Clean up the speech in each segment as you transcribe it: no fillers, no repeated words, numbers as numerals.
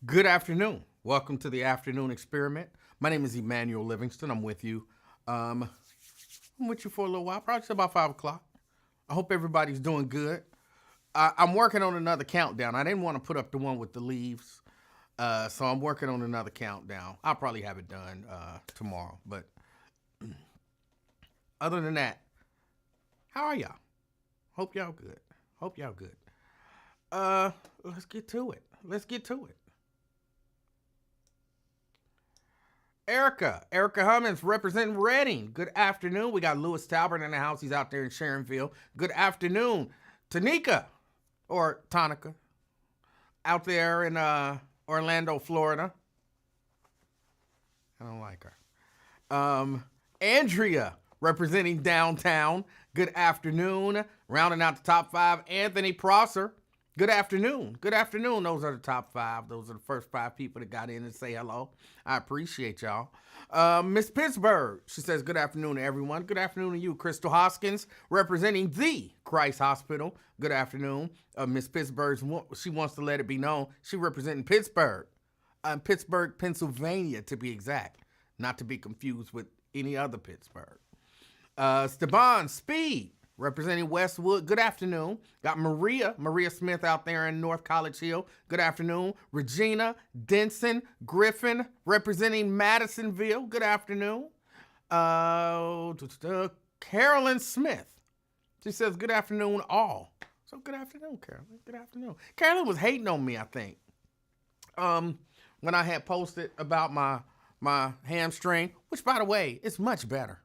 Good afternoon. Welcome to the afternoon experiment. My name is Emanuel Livingston. I'm with you. I'm with you for a little while, probably till about 5 o'clock. I hope everybody's doing good. I'm working on another countdown. I didn't want to put up the one with the leaves, so I'm working on another countdown. I'll probably have it done tomorrow. But other than that, how are y'all? Hope y'all good. Hope y'all good. Let's get to it. Let's get to it. Erica Hummins representing Reading. Good afternoon. We got Lewis Talbert in the house. He's out there in Sharonville. Good afternoon. Tanika, or Tonica, out there in Orlando, Florida. I don't like her. Andrea representing downtown. Good afternoon. Rounding out the top five, Anthony Prosser. Good afternoon. Good afternoon. Those are the top five. Those are the first five people that got in and say hello. I appreciate y'all. Miss Pittsburgh, she says good afternoon to everyone. Good afternoon to you. Crystal Hoskins, representing the Christ Hospital. Good afternoon. Miss Pittsburgh, she wants to let it be known she representing Pittsburgh. Pittsburgh, Pennsylvania, to be exact. Not to be confused with any other Pittsburgh. Steban Speed, representing Westwood. Good afternoon. Got Maria Smith out there in North College Hill. Good afternoon. Regina Denson Griffin, representing Madisonville. Good afternoon. Carolyn Smith, she says good afternoon all. So good afternoon, Carolyn. Good afternoon. Carolyn was hating on me, I think, when I had posted about my hamstring, which, by the way, it's much better.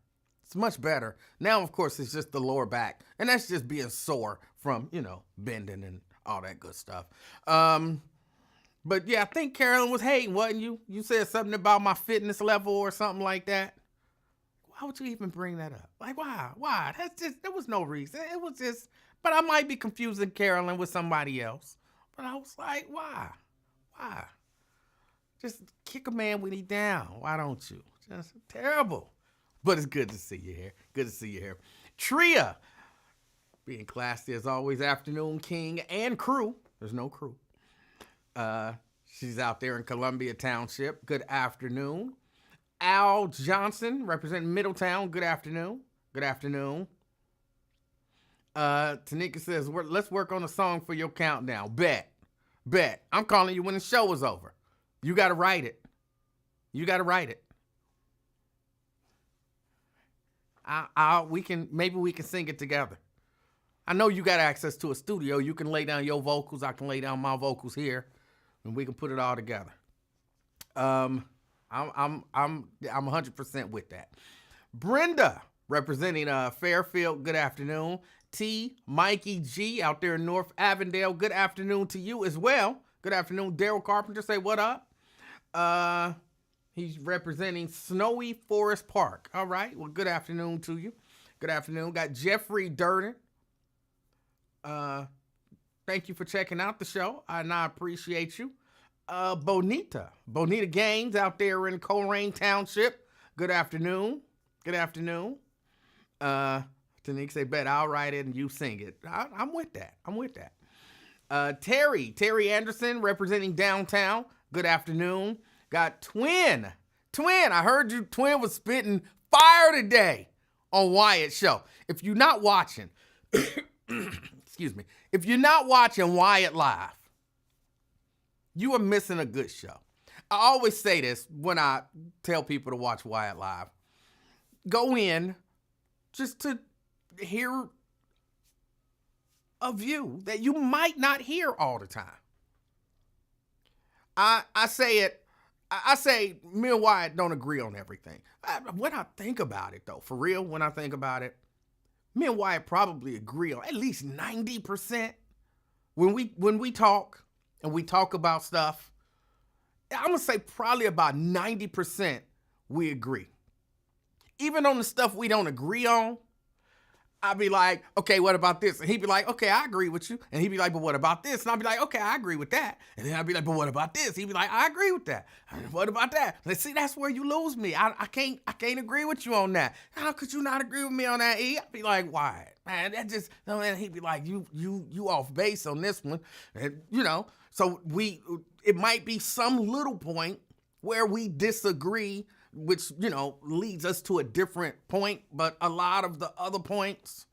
It's much better. Now, of course, it's just the lower back. And that's just being sore from, bending and all that good stuff. But yeah, I think Carolyn was hating, wasn't you? You said something about my fitness level or something like that. Why would you even bring that up? Like, why? Why? There was no reason. It was just, but I might be confusing Carolyn with somebody else. But I was like, why? Why? Just kick a man when he's down. Why don't you? Just terrible. But it's good to see you here. Good to see you here. Tria, being classy as always, afternoon king and crew. There's no crew. She's out there in Columbia Township. Good afternoon. Al Johnson, representing Middletown. Good afternoon. Good afternoon. Tanika says, let's work on a song for your countdown. Bet. I'm calling you when the show is over. You got to write it. Maybe we can sing it together. I know you got access to a studio. You can lay down your vocals. I can lay down my vocals here, and we can put it all together. I'm 100% with that. Brenda, representing Fairfield. Good afternoon. T. Mikey G. out there in North Avondale. Good afternoon to you as well. Good afternoon. Daryl Carpenter, say what up. He's representing Snowy Forest Park. All right. Well, good afternoon to you. Good afternoon. Got Jeffrey Durden. Thank you for checking out the show. I appreciate you. Bonita Gaines out there in Coleraine Township. Good afternoon. Good afternoon. Tanique say, bet I'll write it and you sing it. I'm with that. Terry Anderson representing downtown. Good afternoon. Got Twin. I heard you, Twin, was spitting fire today on Wyatt's show. If you're not watching, excuse me, if you're not watching Wyatt Live, you are missing a good show. I always say this when I tell people to watch Wyatt Live. Go in just to hear a view that you might not hear all the time. I say me and Wyatt don't agree on everything. When I think about it, though, for real, when I think about it, me and Wyatt probably agree on at least 90%. When we talk and we talk about stuff, I'm going to say probably about 90% we agree. Even on the stuff we don't agree on, I'll be like, okay, what about this? And he'd be like, okay, I agree with you. And he'd be like, but what about this? And I'll be like, okay, I agree with that. And then I'll be like, but what about this? He'd be like, I agree with that. And what about that? Let's see, that's where you lose me. I can't agree with you on that. How could you not agree with me on that, E? I'd be like, why? Man, that just, and he'd be like, you off base on this one. And, so it might be some little point where we disagree, which, leads us to a different point. But a lot of the other points,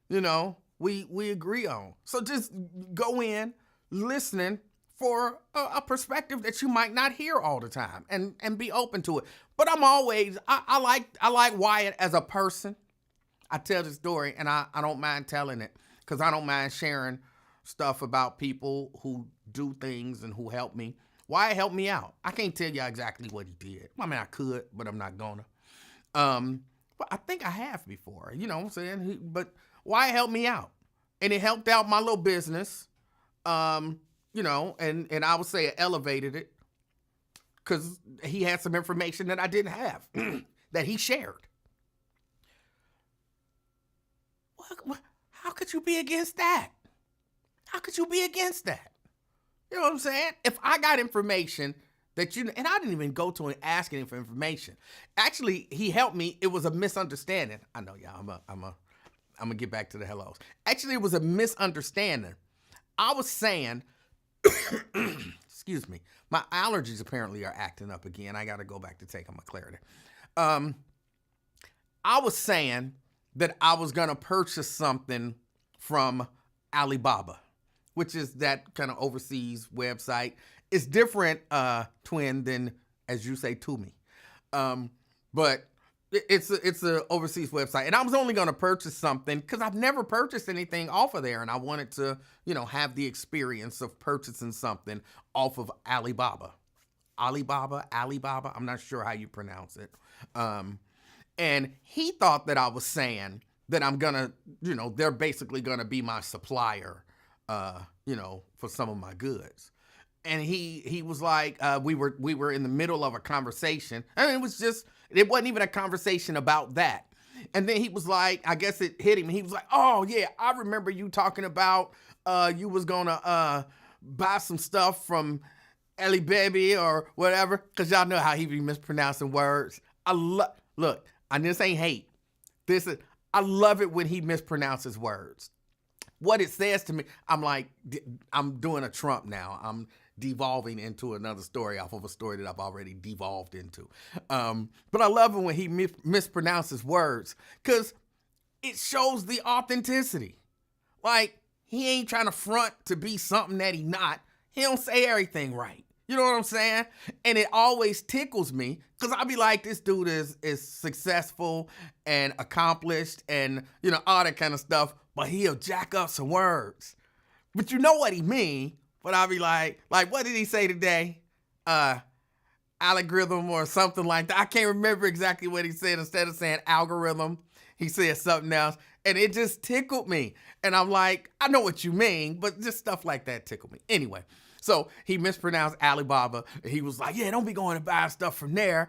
we agree on. So just go in listening for a perspective that you might not hear all the time, and be open to it. But I like Wyatt as a person. I tell the story, and I don't mind telling it, because I don't mind sharing stuff about people who do things and who help me. Wyatt helped me out. I can't tell you exactly what he did. I mean, I could, but I'm not gonna. But I think I have before, what I'm saying? But Wyatt helped me out, and it helped out my little business. And I would say it elevated it, because he had some information that I didn't have that he shared. How could you be against that? How could you be against that? You know what I'm saying? If I got information that and I didn't even go to him asking him for information. Actually, he helped me. It was a misunderstanding. I know, y'all. I'm gonna get back to the hellos. Actually, it was a misunderstanding. I was saying, excuse me, my allergies apparently are acting up again. I got to go back to taking my Clarity. I was saying that I was going to purchase something from Alibaba, which is that kind of overseas website. It's different, twin, than, as you say, to me. But it's a overseas website. And I was only going to purchase something because I've never purchased anything off of there. And I wanted to, have the experience of purchasing something off of Alibaba. Alibaba. I'm not sure how you pronounce it. And he thought that I was saying that I'm going to, they're basically going to be my supplier, for some of my goods. And he was like, we were in the middle of a conversation. I mean, it wasn't even a conversation about that. And then he was like, I guess it hit him. He was like, oh yeah, I remember you talking about, you was gonna, buy some stuff from Ellie Baby or whatever. Cause y'all know how he be mispronouncing words. Look, this ain't hate. I love it when he mispronounces words. What it says to me, I'm like, I'm doing a Trump now. I'm devolving into another story off of a story that I've already devolved into. But I love it when he mispronounces words, because it shows the authenticity. Like, he ain't trying to front to be something that he not. He don't say everything right. You know what I'm saying? And it always tickles me, because I'll be like, this dude is successful and accomplished and, all that kind of stuff, but he'll jack up some words. But you know what he mean? But I'll be like, what did he say today? Algorithm or something like that. I can't remember exactly what he said. Instead of saying algorithm, he said something else. And it just tickled me. And I'm like, I know what you mean, but just stuff like that tickled me. Anyway. So he mispronounced Alibaba. He was like, yeah, don't be going to buy stuff from there.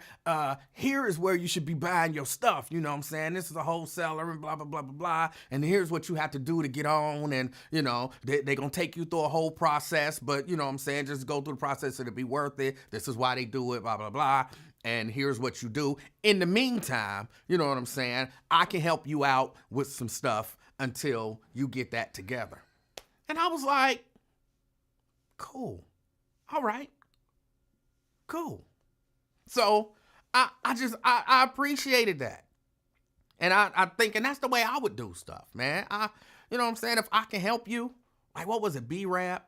Here is where you should be buying your stuff. You know what I'm saying? This is a wholesaler and blah, blah, blah, blah, blah. And here's what you have to do to get on. And, they're going to take you through a whole process. But, you know what I'm saying? Just go through the process. It'll be worth it. This is why they do it, blah, blah, blah. And here's what you do. In the meantime, you know what I'm saying? I can help you out with some stuff until you get that together. And I was like, cool. All right. Cool. So I appreciated that. And I think, and that's the way I would do stuff, man. You know what I'm saying? If I can help you, like, what was it? B-Rap.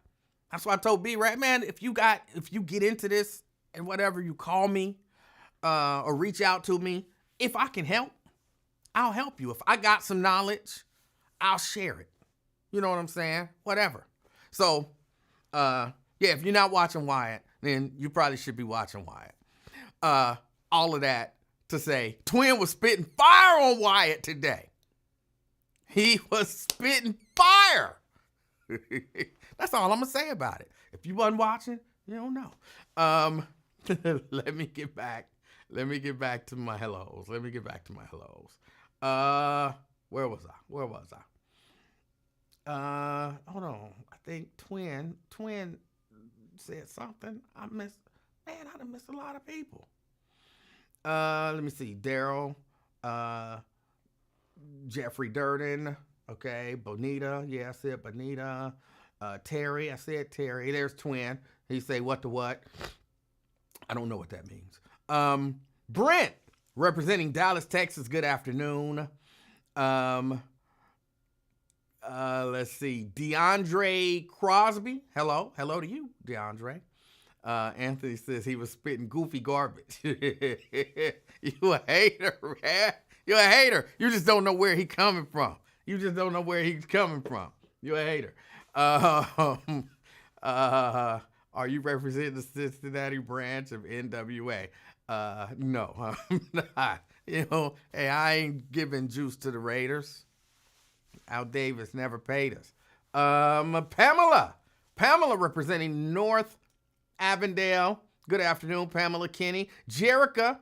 That's why I told B-Rap, man, if you get into this and whatever, you call me, or reach out to me. If I can help, I'll help you. If I got some knowledge, I'll share it. You know what I'm saying? Whatever. So, if you're not watching Wyatt, then you probably should be watching Wyatt. All of that to say, Twin was spitting fire on Wyatt today. He was spitting fire. That's all I'm going to say about it. If you wasn't watching, you don't know. Let me get back to my hellos. Where was I? Hold on. I think Twin said something. I done missed a lot of people. Let me see. Daryl, Jeffrey Durden. Okay. Bonita. Yeah, I said Bonita. Terry. I said Terry. There's Twin. He say, what to what? I don't know what that means. Brent, representing Dallas, Texas. Good afternoon. Let's see. DeAndre Crosby. Hello to you, DeAndre. Anthony says he was spitting goofy garbage. You a hater, man. You a hater. You just don't know where he coming from. You a hater. Are you representing the Cincinnati branch of NWA? No, I'm not. Hey, I ain't giving juice to the Raiders. Al Davis never paid us. Pamela representing North Avondale. Good afternoon, Pamela Kinney. Jerica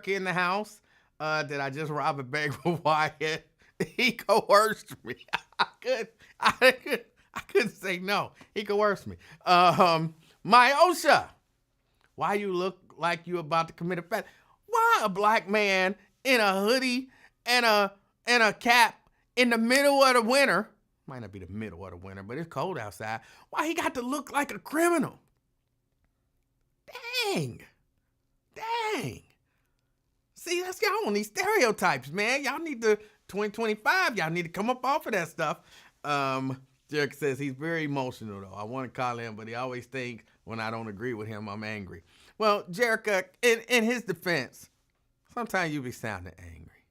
in the house. Did I just rob a bank with Wyatt? He coerced me. I couldn't say no. He coerced me. Myosha, why you look like you about to commit a felony? Why a black man in a hoodie and a cap in the middle of the winter? Might not be the middle of the winter, but it's cold outside. Why he got to look like a criminal? Dang. See, that's y'all on these stereotypes, man. Y'all need to 2025. Y'all need to come up off of that stuff. Jerick says he's very emotional, though. I want to call him, but he always thinks when I don't agree with him, I'm angry. Well, Jerick, in his defense, sometimes you be sounding angry.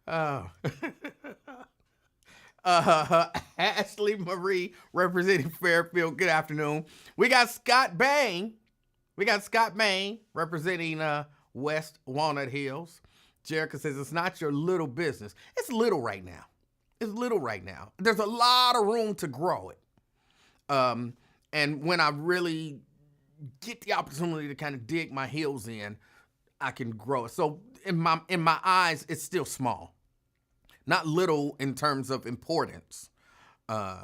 Oh. Ashley Marie representing Fairfield. Good afternoon. We got Scott Bain representing West Walnut Hills. Jerica says it's not your little business. It's little right now. There's a lot of room to grow it. And when I really get the opportunity to kind of dig my heels in, I can grow it. So in my eyes, it's still small. Not little in terms of importance. Little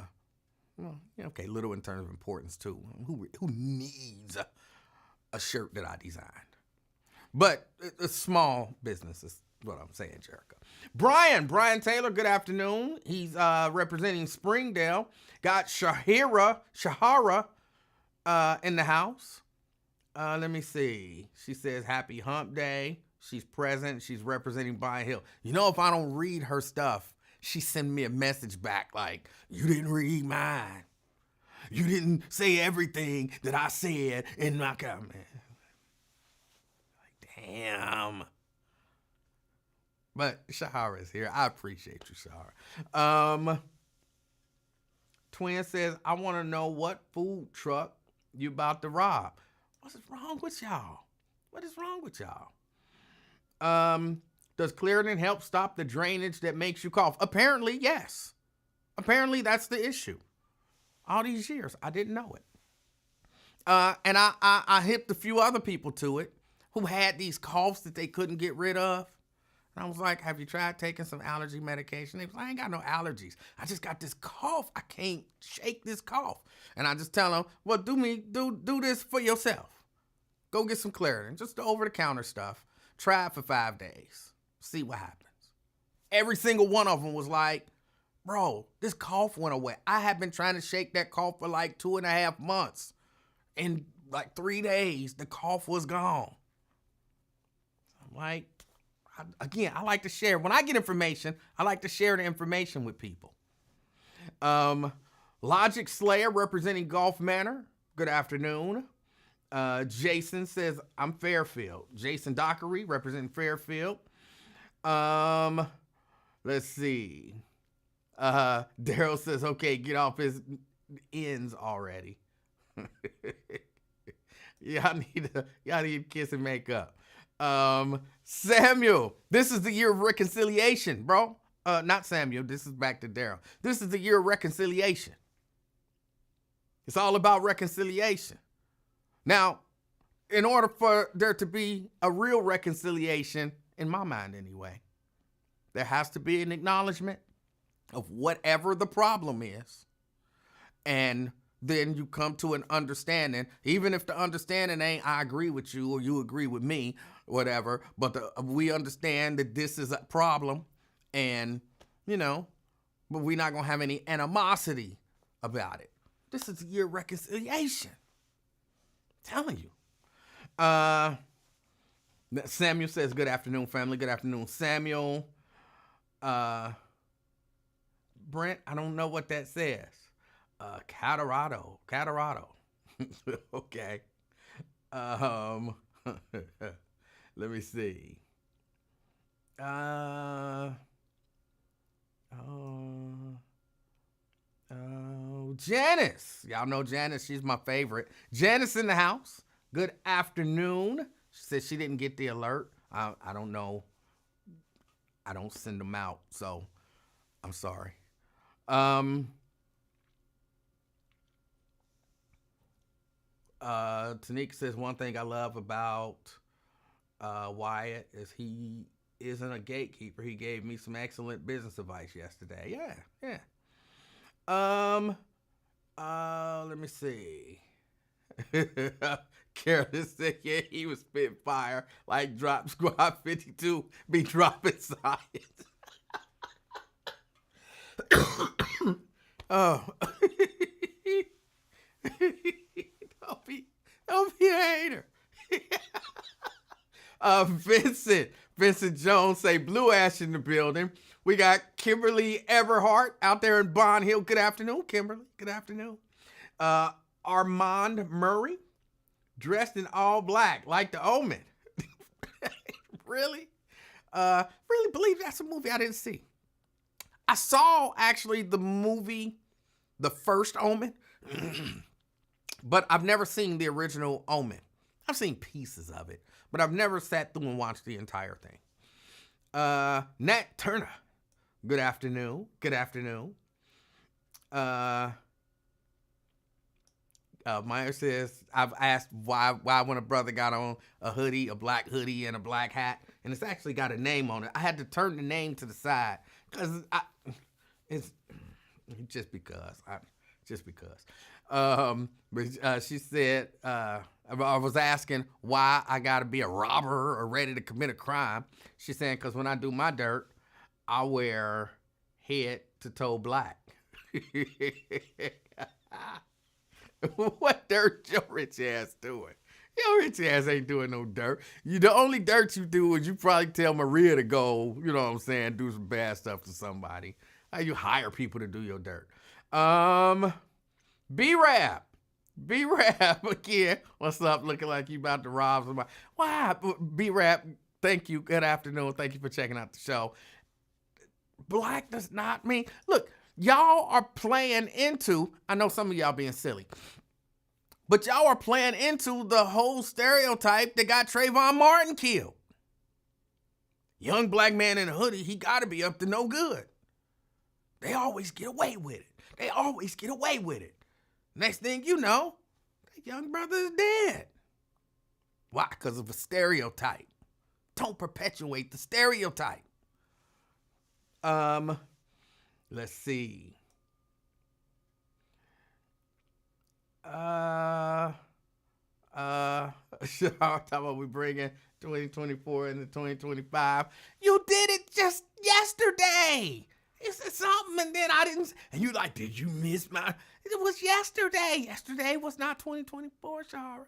in terms of importance too. Who needs a shirt that I designed? But a small business is what I'm saying, Jericho. Brian Taylor, good afternoon. He's representing Springdale. Got Shahara in the house. Let me see. She says happy hump day. She's present. She's representing Byron Hill. If I don't read her stuff, she send me a message back like, you didn't read mine. You didn't say everything that I said in my comment. Like, damn. But Shahara is here. I appreciate you, Shahara. Twin says, I want to know what food truck you about to rob. What's wrong with y'all? Does Claritin help stop the drainage that makes you cough? Apparently, yes. Apparently, that's the issue. All these years, I didn't know it. And I hipped a few other people to it who had these coughs that they couldn't get rid of. And I was like, have you tried taking some allergy medication? They was like, I ain't got no allergies. I just got this cough. I can't shake this cough. And I just tell them, well, do this for yourself. Go get some Claritin, just the over-the-counter stuff. Try it for 5 days. See what happens. Every single one of them was like, bro, this cough went away. I have been trying to shake that cough for like 2.5 months. In like 3 days, the cough was gone. I'm like, I like to share. When I get information, I like to share the information with people. Logic Slayer representing Gulf Manor. Good afternoon. Jason says, I'm Fairfield. Jason Dockery representing Fairfield. Let's see. Daryl says, okay, get off his ends already. Y'all need to kiss and make up. Samuel, this is the year of reconciliation, bro. Not Samuel, this is back to Daryl. This is the year of reconciliation. It's all about reconciliation. Now, in order for there to be a real reconciliation, in my mind anyway, there has to be an acknowledgement of whatever the problem is. And then you come to an understanding, even if the understanding ain't I agree with you or you agree with me, whatever, but we understand that this is a problem and but we're not going to have any animosity about it. This is your reconciliation. I'm telling you. Samuel says, good afternoon, family. Good afternoon, Samuel. Brent, I don't know what that says. Catarado. Okay. Let me see. Janice. Y'all know Janice. She's my favorite. Janice in the house. Good afternoon. She said she didn't get the alert. I don't know. I don't send them out, so I'm sorry. Tanika says, one thing I love about Wyatt is he isn't a gatekeeper. He gave me some excellent business advice yesterday. Yeah. Let me see. Carolyn said, yeah, he was spitting fire like Drop Squad 52 be dropping science. Oh. Don't be a hater. Vincent Jones say Blue Ash in the building. We got Kimberly Everhart out there in Bond Hill. Good afternoon, Kimberly. Good afternoon. Armand Murray, dressed in all black, like the Omen. Really? Really believe that's a movie I didn't see. I saw actually the movie, The First Omen, but I've never seen the original Omen. I've seen pieces of it, but I've never sat through and watched the entire thing. Nat Turner, good afternoon. Good afternoon. Meyer says, I've asked why when a brother got on a hoodie, a black hoodie, and a black hat, and it's actually got a name on it. I had to turn the name to the side because it's just because. But she said, I was asking why I got to be a robber or ready to commit a crime. She's saying, because when I do my dirt, I wear head to toe black. What dirt your rich ass doing? Your rich ass ain't doing no dirt. The only dirt you do is you probably tell Maria to go, you know what I'm saying, do some bad stuff to somebody. How you hire people to do your dirt. B-Rap again. What's up? Looking like you about to rob somebody. Why? B-Rap, thank you. Good afternoon. Thank you for checking out the show. Black does not mean, look, y'all are playing into, I know some of y'all being silly, but y'all are playing into the whole stereotype that got Trayvon Martin killed. Young black man in a hoodie, he got to be up to no good. They always get away with it. Next thing you know, the young brother is dead. Why? Because of a stereotype. Don't perpetuate the stereotype. Let's see. Talking about we bringing 2024 into 2025. You did it just yesterday. You said something and then I didn't. And you like, did you miss my? It was yesterday. Yesterday was not 2024, Shara.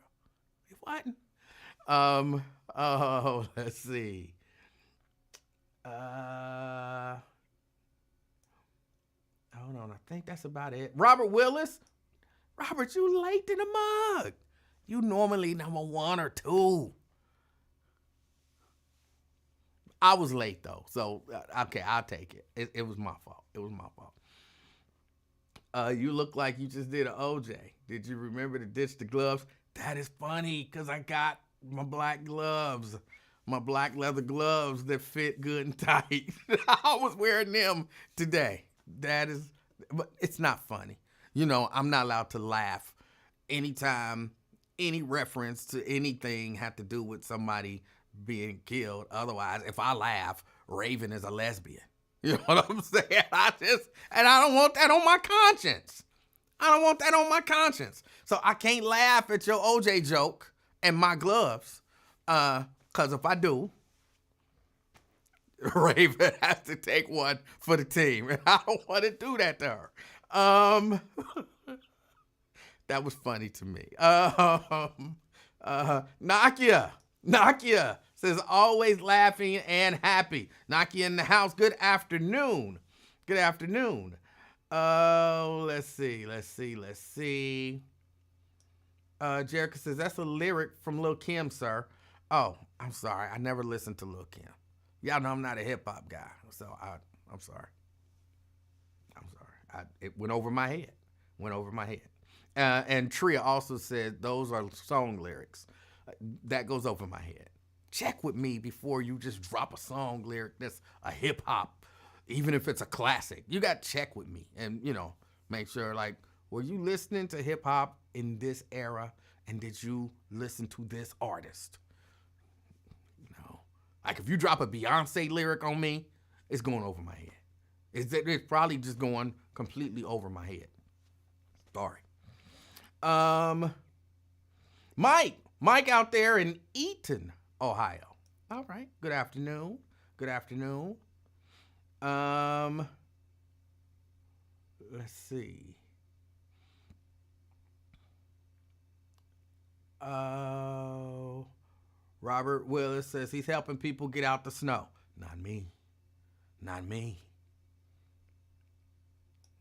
It wasn't. Let's see. Hold on, I think that's about it. Robert Willis. Robert, you late in the mug. You normally number 1 or 2. I was late though, so okay, I'll take it. It was my fault. You look like you just did an OJ. Did you remember to ditch the gloves? That is funny because I got my black gloves, my black leather gloves that fit good and tight. I was wearing them today. But it's not funny. I'm not allowed to laugh anytime any reference to anything had to do with somebody being killed. Otherwise, if I laugh, Raven is a lesbian. You know what I'm saying? I don't want that on my conscience. So I can't laugh at your OJ joke and my gloves. Because if I do, Raven has to take one for the team, and I don't want to do that to her. Um, that was funny to me. Nakia says always laughing and happy. Nakia in the house. Good afternoon. Good afternoon. Let's see. Jerica says that's a lyric from Lil Kim, sir. Oh, I'm sorry. I never listened to Lil Kim. Y'all know I'm not a hip hop guy, so I'm sorry. It went over my head. And Tria also said those are song lyrics. That goes over my head. Check with me before you just drop a song lyric that's a hip hop, even if it's a classic. You got to check with me and, make sure, like, were you listening to hip hop in this era, and did you listen to this artist? Like, if you drop a Beyonce lyric on me, it's going over my head. It's probably just going completely over my head. Sorry. Mike out there in Eaton, Ohio. All right. Good afternoon. Let's see. Robert Willis says he's helping people get out the snow. Not me.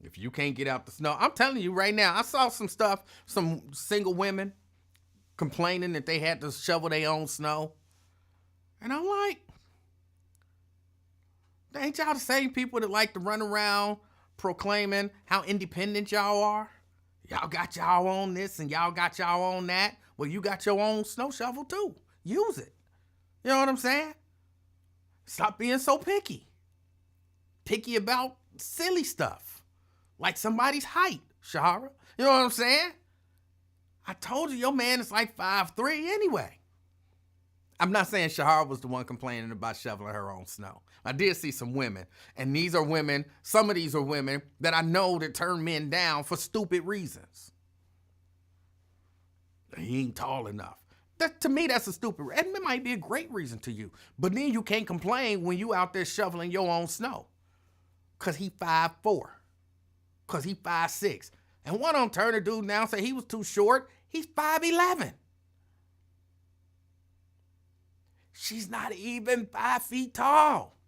If you can't get out the snow, I'm telling you right now, I saw some stuff, some single women complaining that they had to shovel their own snow. And I'm like, ain't y'all the same people that like to run around proclaiming how independent y'all are? Y'all got y'all on this and y'all got y'all on that. Well, you got your own snow shovel too. Use it. You know what I'm saying? Stop being so picky. Picky about silly stuff. Like somebody's height, Shahara. You know what I'm saying? I told you your man is like 5'3" anyway. I'm not saying Shahara was the one complaining about shoveling her own snow. I did see some women, and some of these are women that I know that turn men down for stupid reasons. He ain't tall enough. To me, that's a stupid reason. And it might be a great reason to you. But then you can't complain when you out there shoveling your own snow. Because he 5'4". Because he 5'6". And one on Turner dude now say he was too short. He's 5'11". She's not even 5 feet tall.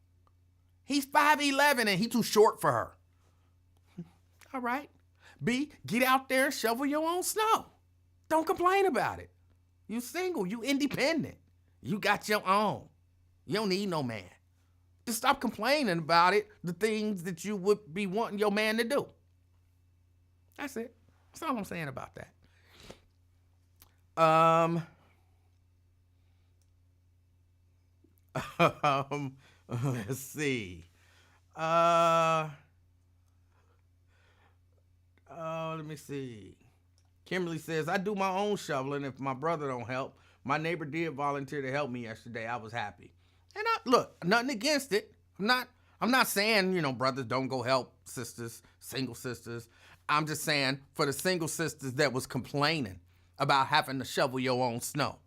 He's 5'11" and he's too short for her. All right. B, get out there and shovel your own snow. Don't complain about it. You single, you independent. You got your own. You don't need no man. Just stop complaining about it, the things that you would be wanting your man to do. That's it. That's all I'm saying about that. Let's see. Let me see. Kimberly says, I do my own shoveling if my brother don't help. My neighbor did volunteer to help me yesterday. I was happy. And look, nothing against it. I'm not saying, brothers don't go help sisters, single sisters. I'm just saying for the single sisters that was complaining about having to shovel your own snow.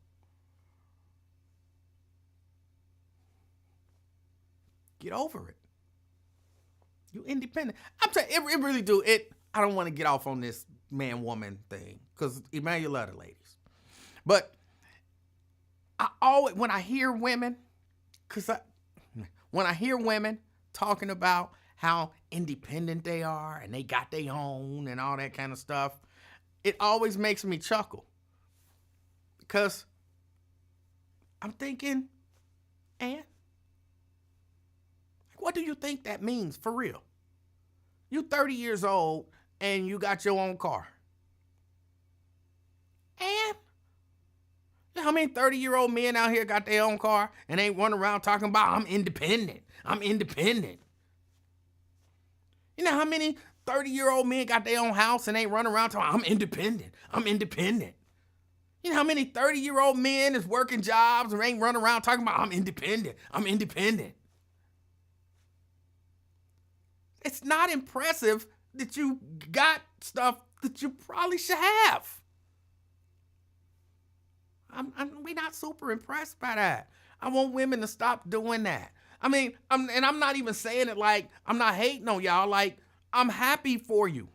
Get over it. You independent. I'm saying it really do. I don't want to get off on this man-woman thing because Emanuel love the ladies. But when I hear women talking about how independent they are and they got their own and all that kind of stuff, it always makes me chuckle. Because I'm thinking, and what do you think that means for real? You 30 years old and you got your own car. And you know how many 30-year-old men out here got their own car and ain't running around talking about, I'm independent. You know how many 30-year-old men got their own house and ain't running around talking, I'm independent. You know how many 30-year-old men is working jobs and ain't running around talking about, I'm independent. It's not impressive that you got stuff that you probably should have. We're not super impressed by that. I want women to stop doing that. I mean, I'm not even saying it like I'm not hating on y'all. Like, I'm happy for you.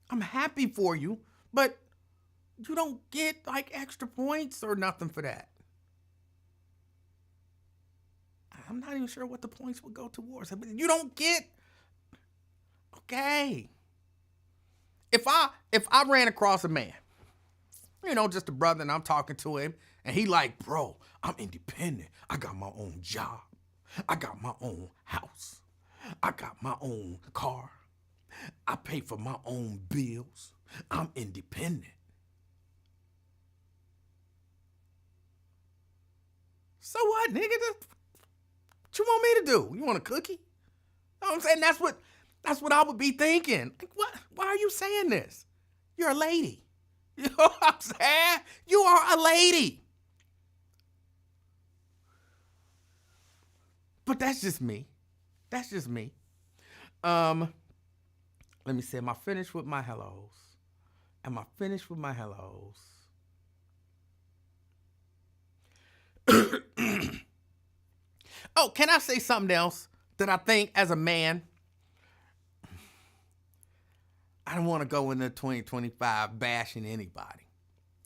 I'm happy for you, but you don't get like extra points or nothing for that. I'm not even sure what the points would go towards. You don't get. Okay. If I ran across a man, just a brother, and I'm talking to him, and he like, bro, I'm independent. I got my own job. I got my own house. I got my own car. I pay for my own bills. I'm independent. So what, nigga? What you want me to do? You want a cookie? You know what I'm saying? That's what I would be thinking. Like, what? Why are you saying this? You're a lady. You know what I'm saying? You are a lady. But that's just me. That's just me. Let me see. Am I finished with my hellos? Am I finished with my hellos? Oh, can I say something else that I think as a man? I don't want to go into 2025 bashing anybody,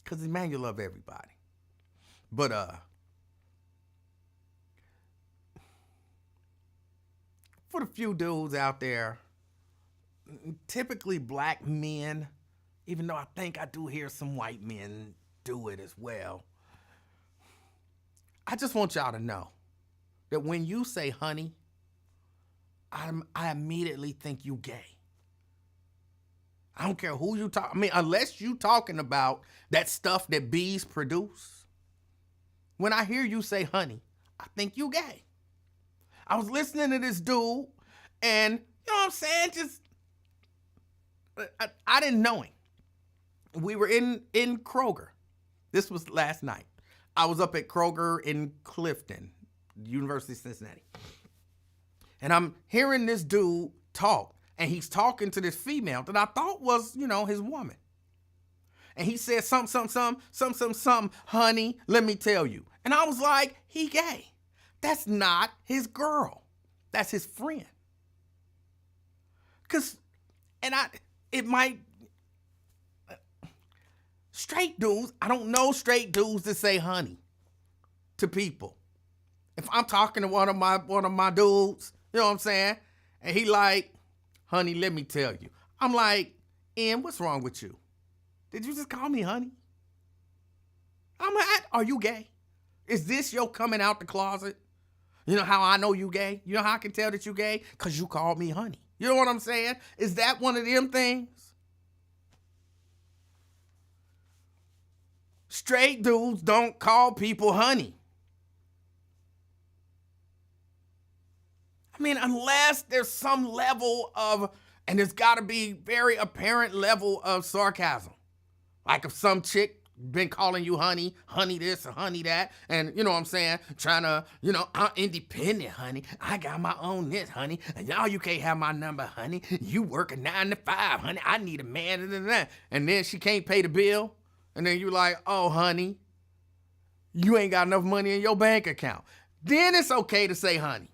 because Emanuel love everybody. But for the few dudes out there, typically black men, even though I think I do hear some white men do it as well, I just want y'all to know that when you say honey, I immediately think you gay. I don't care who you talk. I mean, unless you talking about that stuff that bees produce. When I hear you say honey, I think you gay. I was listening to this dude, and you know what I'm saying? Just I didn't know him. We were in Kroger. This was last night. I was up at Kroger in Clifton, University of Cincinnati. And I'm hearing this dude talk, and he's talking to this female that I thought was, his woman. And he said something, honey, let me tell you. And I was like, he gay. That's not his girl. That's his friend. Straight dudes, I don't know straight dudes that say honey to people. If I'm talking to one of my dudes, you know what I'm saying? And he like, honey, let me tell you. I'm like, Ian, what's wrong with you? Did you just call me honey? I'm like, are you gay? Is this your coming out the closet? You know how I know you gay? You know how I can tell that you gay? Because you called me honey. You know what I'm saying? Is that one of them things? Straight dudes don't call people honey. I mean, unless there's some level of, and there's got to be very apparent level of sarcasm. Like if some chick been calling you honey this or honey that, and you know what I'm saying, trying to, I'm independent, honey. I got my own this, honey. And y'all, you can't have my number, honey. You work a 9 to 5, honey. I need a man. And then she can't pay the bill. And then you like, oh, honey, you ain't got enough money in your bank account. Then it's okay to say honey.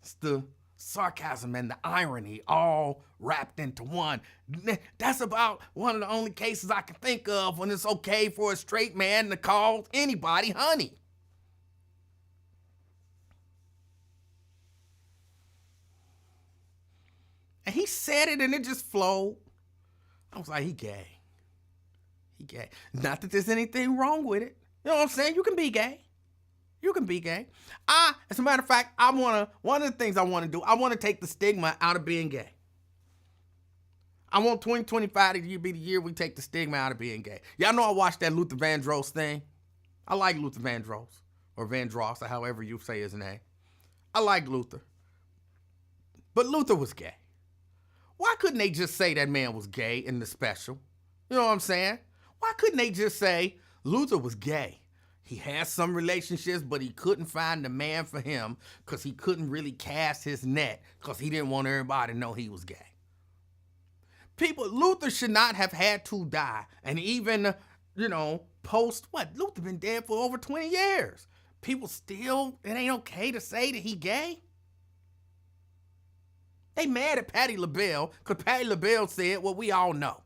It's the sarcasm and the irony all wrapped into one. That's about one of the only cases I can think of when it's okay for a straight man to call anybody honey. And he said it and it just flowed. I was like, he gay. He gay. Not that there's anything wrong with it. You know what I'm saying? You can be gay. You can be gay. As a matter of fact, one of the things I want to do, I want to take the stigma out of being gay. I want 2025 to be the year we take the stigma out of being gay. Y'all know I watched that Luther Vandross thing. I like Luther Vandross, or Vandross, or however you say his name. I like Luther. But Luther was gay. Why couldn't they just say that man was gay in the special? You know what I'm saying? Why couldn't they just say Luther was gay? He had some relationships, but he couldn't find the man for him because he couldn't really cast his net because he didn't want everybody to know he was gay. Luther should not have had to die. And even, post what? Luther been dead for over 20 years. people still, it ain't okay to say that he gay? They mad at Patti LaBelle because Patti LaBelle said what we all know.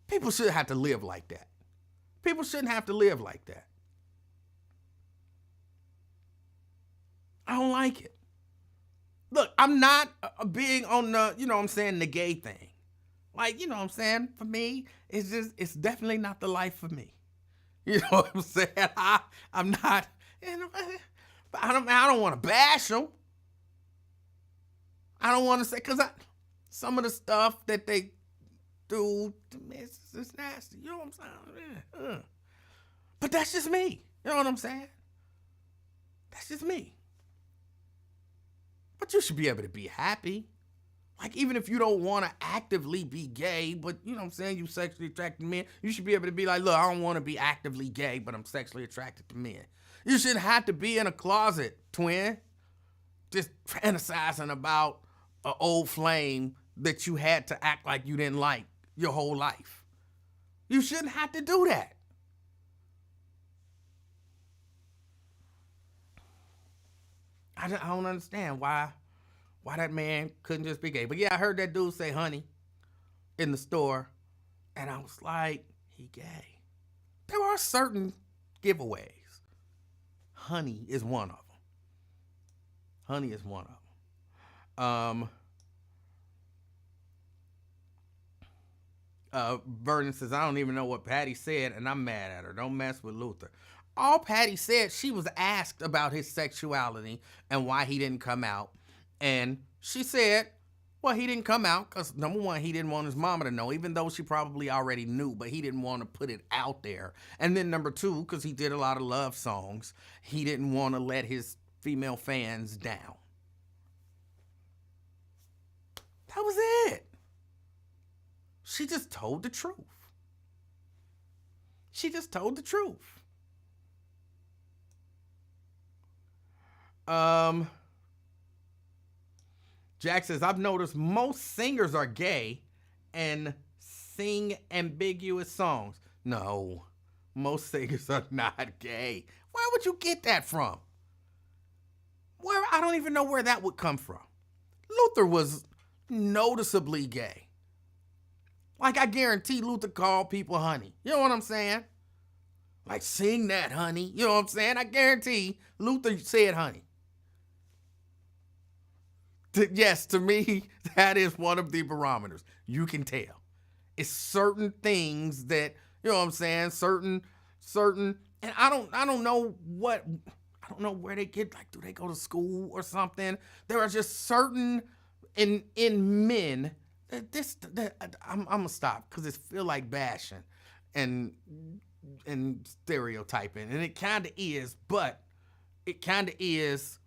People shouldn't have to live like that. People shouldn't have to live like that. I don't like it. Look, I'm not big on the, the gay thing. Like, you know what I'm saying? For me, it's definitely not the life for me. You know what I'm saying? I'm not, but I don't want to bash them. I don't want to say, because some of the stuff that they do to me, it's nasty. You know what I'm saying? Yeah. But that's just me. You know what I'm saying? That's just me. But you should be able to be happy. Like, even if you don't want to actively be gay, but, you know what I'm saying, you sexually attracted to men, you should be able to be like, look, I don't want to be actively gay, but I'm sexually attracted to men. You shouldn't have to be in a closet, twin, just fantasizing about an old flame that you had to act like you didn't like your whole life. You shouldn't have to do that. I don't understand why that man couldn't just be gay. But yeah, I heard that dude say honey in the store, and I was like, he gay. There are certain giveaways. Honey is one of them. Honey is one of them. Vernon says, I don't even know what Patty said, and I'm mad at her. Don't mess with Luther. All Patty said, she was asked about his sexuality and why he didn't come out. And she said, well, he didn't come out because, number one, he didn't want his mama to know, even though she probably already knew, but he didn't want to put it out there. And then number two, because he did a lot of love songs, he didn't want to let his female fans down. That was it. She just told the truth. She just told the truth. Jack says, I've noticed most singers are gay and sing ambiguous songs. No, most singers are not gay. Where would you get that from? I don't even know where that would come from. Luther was noticeably gay. Like, I guarantee Luther called people honey. You know what I'm saying? Like, sing that, honey. You know what I'm saying? I guarantee Luther said honey. Yes, to me, that is one of the barometers. You can tell. It's certain things that, you know what I'm saying, certain, and I don't know where they get, like, do they go to school or something? There are just certain in men I'm gonna stop because it feel like bashing and stereotyping, and it kind of is, but it kind of is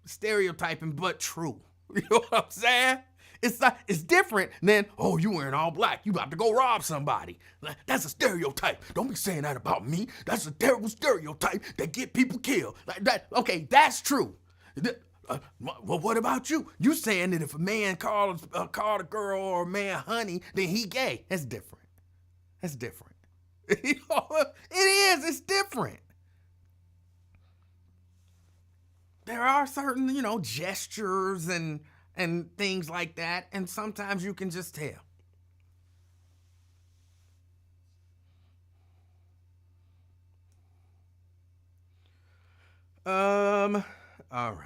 stereotyping, but true. You know what I'm saying? It's different than, oh, you wearing all black, you about to go rob somebody. That's a stereotype. Don't be saying that about me. That's a terrible stereotype that get people killed. Like that. Okay, that's true. Well, what about you? You saying that if a man called a girl or a man honey, then he gay? That's different. That's different. It is. It's different. There are certain, gestures and things like that, and sometimes you can just tell. All right.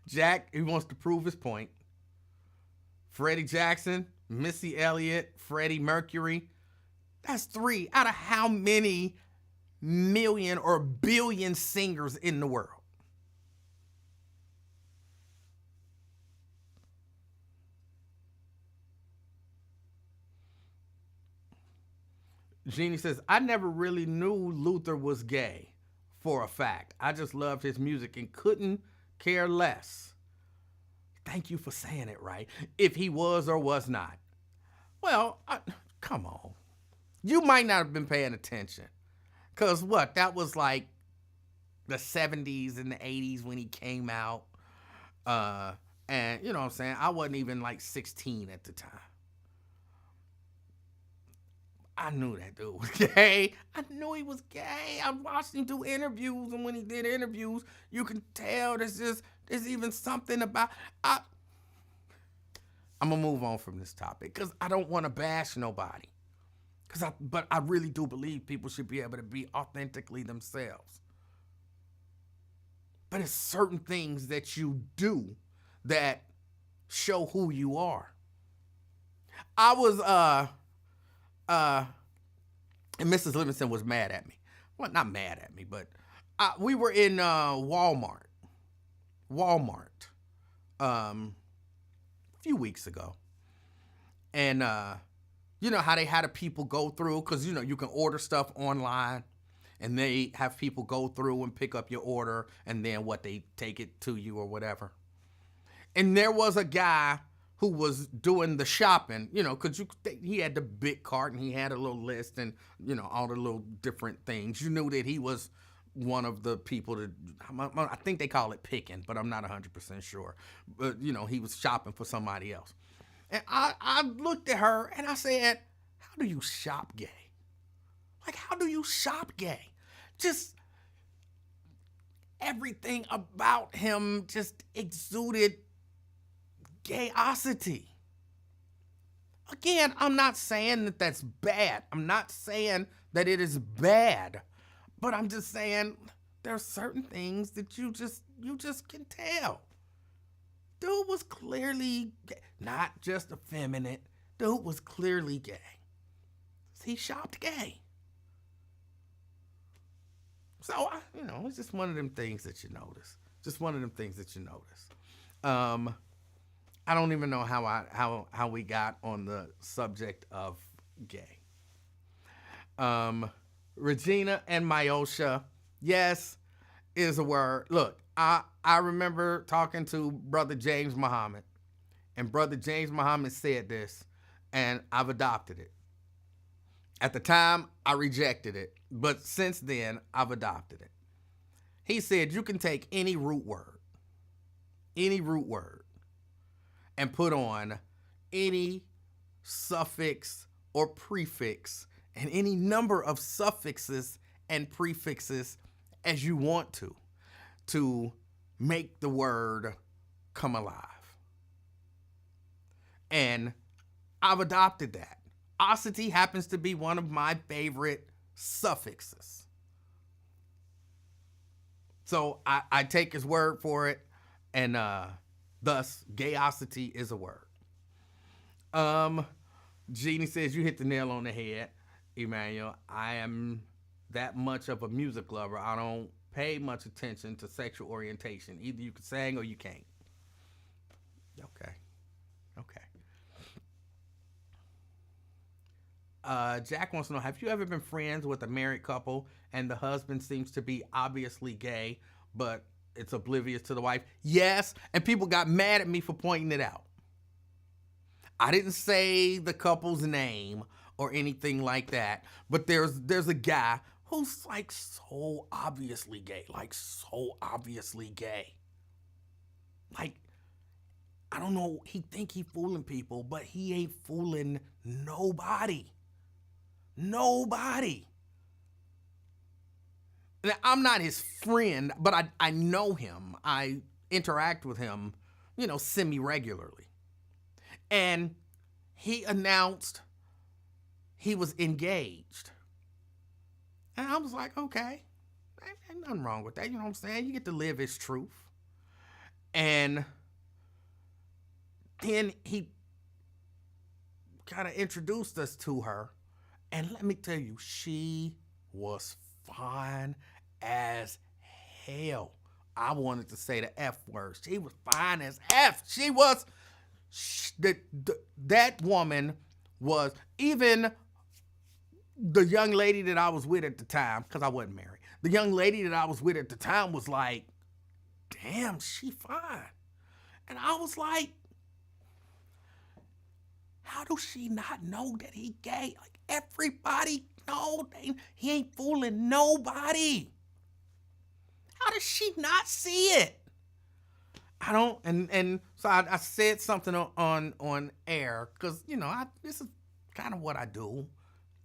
Jack, he wants to prove his point. Freddie Jackson, Missy Elliott, Freddie Mercury. That's 3 out of how many million or billion singers in the world? Jeannie says, I never really knew Luther was gay for a fact. I just loved his music and couldn't care less. Thank you for saying it right. If he was or was not. Well, come on. You might not have been paying attention. Because that was like the 70s and the 80s when he came out. And you know what I'm saying? I wasn't even like 16 at the time. I knew that dude was gay. I knew he was gay. I watched him do interviews, and when he did interviews, you can tell there's even something about. I'm gonna move on from this topic because I don't want to bash nobody. But I really do believe people should be able to be authentically themselves. But it's certain things that you do that show who you are. I was and Mrs. Livingston was mad at me. Well, not mad at me, but we were in Walmart a few weeks ago. And you know how they had the people go through, because you know you can order stuff online and they have people go through and pick up your order, and then they take it to you or whatever. And there was a guy who was doing the shopping, you know, because he had the big cart and he had a little list and, you know, all the little different things. You knew that he was one of the people that, I think they call it picking, but I'm not 100% sure. But, you know, he was shopping for somebody else. And I looked at her and I said, how do you shop gay? Like, how do you shop gay? Just everything about him just exuded gayosity. Again, I'm not saying that that's bad. I'm not saying that it is bad. But I'm just saying there are certain things that you just can tell. Dude was clearly gay. Not just effeminate. Dude was clearly gay. He shopped gay. So, you know, it's just one of them things that you notice. Just one of them things that you notice. I don't even know how we got on the subject of gay. Regina and Myosha, yes, is a word. Look, I remember talking to Brother James Muhammad, and Brother James Muhammad said this, and I've adopted it. At the time, I rejected it, but since then, I've adopted it. He said you can take any root word, and put on any suffix or prefix and any number of suffixes and prefixes as you want to make the word come alive. And I've adopted that. Osity happens to be one of my favorite suffixes. So I take his word for it, and thus gayosity is a word. Jeannie says you hit the nail on the head, Emanuel. I am that much of a music lover. I don't pay much attention to sexual orientation. Either you can sing or you can't. Okay. Jack wants to know, have you ever been friends with a married couple and the husband seems to be obviously gay, but it's oblivious to the wife? Yes, and people got mad at me for pointing it out. I didn't say the couple's name or anything like that, but there's a guy who's like so obviously gay, like I don't know, he think he fooling people, but he ain't fooling nobody. Now, I'm not his friend, but I know him. I interact with him, you know, semi-regularly. And he announced he was engaged. And I was like, okay, ain't nothing wrong with that. You know what I'm saying? You get to live his truth. And then he kind of introduced us to her. And let me tell you, she was fine as hell. I wanted to say the F word. She was fine as F. That woman was, even the young lady that I was with at the time, because I wasn't married, the young lady that I was with at the time was like, damn, she fine. And I was like, how does she not know that he gay? Like, everybody know he ain't fooling nobody. How does she not see it? I don't, and so I said something on air, because, you know, this is kind of what I do.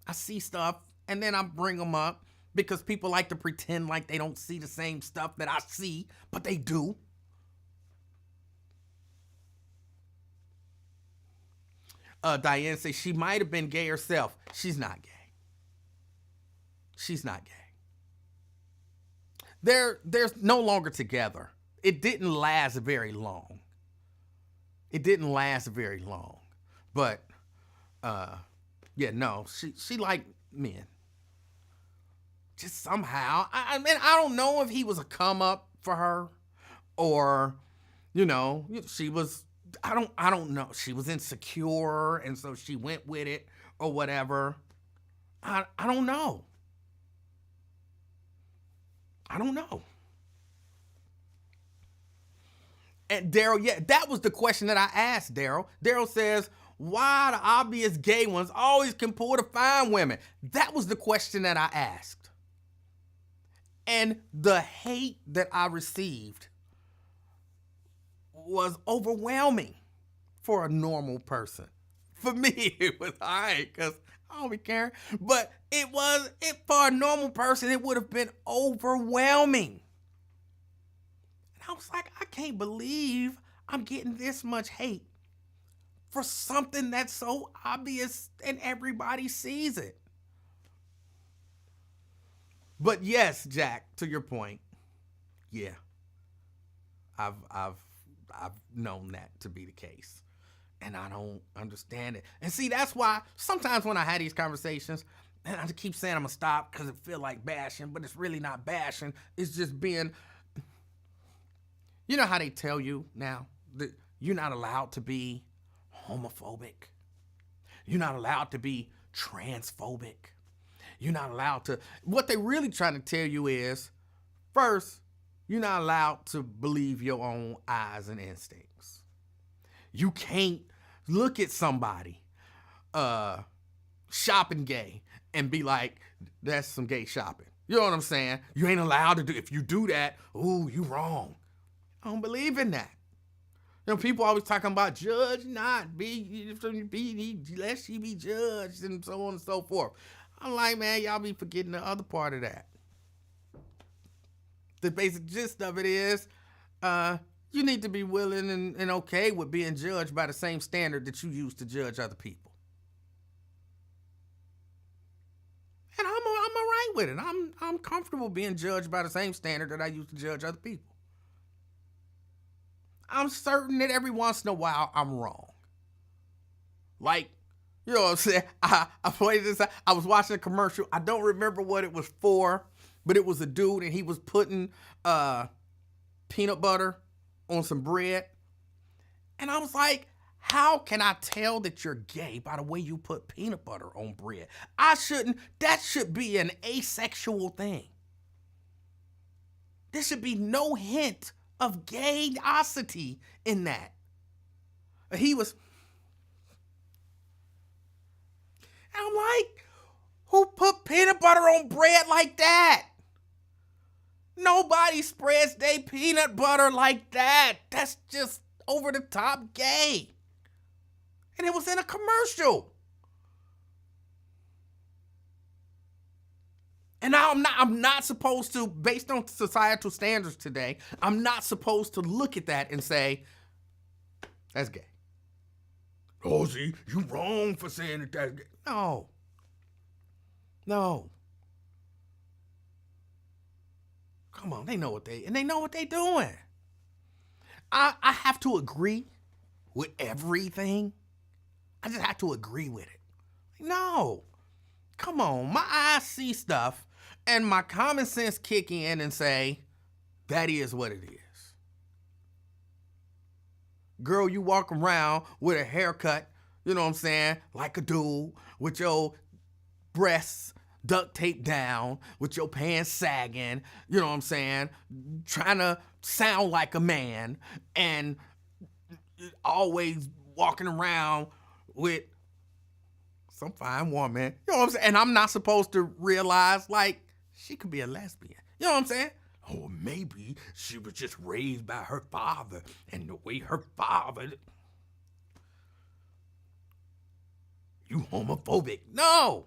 I see stuff and then I bring them up because people like to pretend like they don't see the same stuff that I see, but they do. Diane says she might have been gay herself. She's not gay. She's not gay. They're no longer together. It didn't last very long. It didn't last very long. But yeah, no, she liked men. Just somehow. I mean, I don't know if he was a come up for her or, she was, I don't know. She was insecure and so she went with it or whatever. I don't know. I don't know. And Daryl, yeah, that was the question that I asked Daryl. Daryl says, why the obvious gay ones always can pull the fine women? That was the question that I asked. And the hate that I received was overwhelming for a normal person. For me, it was all right, because I don't be caring. But for a normal person, it would have been overwhelming. And I was like, I can't believe I'm getting this much hate for something that's so obvious and everybody sees it. But yes, Jack, to your point, yeah, I've known that to be the case. And I don't understand it. And see, that's why sometimes when I had these conversations, and I keep saying I'm going to stop because it feel like bashing, but it's really not bashing. It's just being, you know how they tell you now that you're not allowed to be homophobic. You're not allowed to be transphobic. You're not allowed to, what they really trying to tell you is, first, you're not allowed to believe your own eyes and instincts. You can't look at somebody shopping gay and be like, that's some gay shopping. You know what I'm saying? You ain't allowed to do, if you do that, ooh, you wrong. I don't believe in that. People always talking about judge not, lest ye be judged, and so on and so forth. I'm like, man, y'all be forgetting the other part of that. The basic gist of it is, you need to be willing and okay with being judged by the same standard that you use to judge other people. And I'm all right with it. I'm comfortable being judged by the same standard that I use to judge other people. I'm certain that every once in a while I'm wrong. Like, you know what I'm saying? I played this. I was watching a commercial. I don't remember what it was for, but it was a dude and he was putting peanut butter on some bread. And I was like, how can I tell that you're gay by the way you put peanut butter on bread? That should be an asexual thing. There should be no hint of gayosity in that. He was, and I'm like, who put peanut butter on bread like that? Nobody spreads their peanut butter like that. That's just over the top gay. And it was in a commercial. And now I'm not supposed to, based on societal standards today, I'm not supposed to look at that and say, that's gay. Oh, see, you wrong for saying that that's gay. No. Come on, they know what they doing. I have to agree with everything. I just have to agree with it. No. Come on, my eyes see stuff and my common sense kick in and say, that is what it is. Girl, you walk around with a haircut, you know what I'm saying, like a dude, with your breasts duct taped down, with your pants sagging, you know what I'm saying, trying to sound like a man, and always walking around with some fine woman, you know what I'm saying, and I'm not supposed to realize, like, she could be a lesbian, you know what I'm saying? Or maybe she was just raised by her father, and the way her father, you homophobic. No,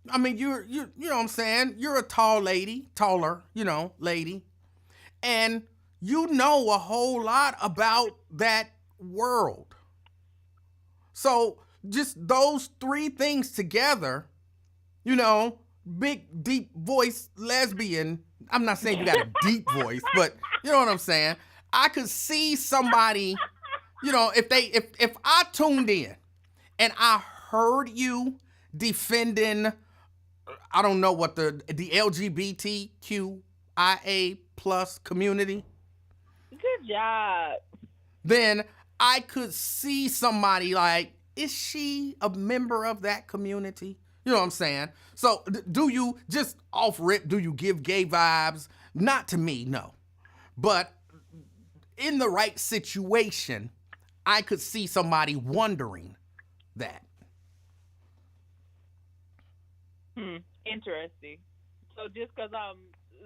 I mean, you know what I'm saying? You're a tall lady, taller, lady, and you know a whole lot about that world. So just those three things together, you know, big, deep voice lesbian. I'm not saying you got a deep voice, but you know what I'm saying? I could see somebody, if I tuned in and I heard you defending, I don't know what the LGBTQIA plus community, Good job. then I could see somebody like, is she a member of that community? You know what I'm saying? So do you, just off rip, do you give gay vibes? Not to me, no. But in the right situation, I could see somebody wondering that. Interesting. So just because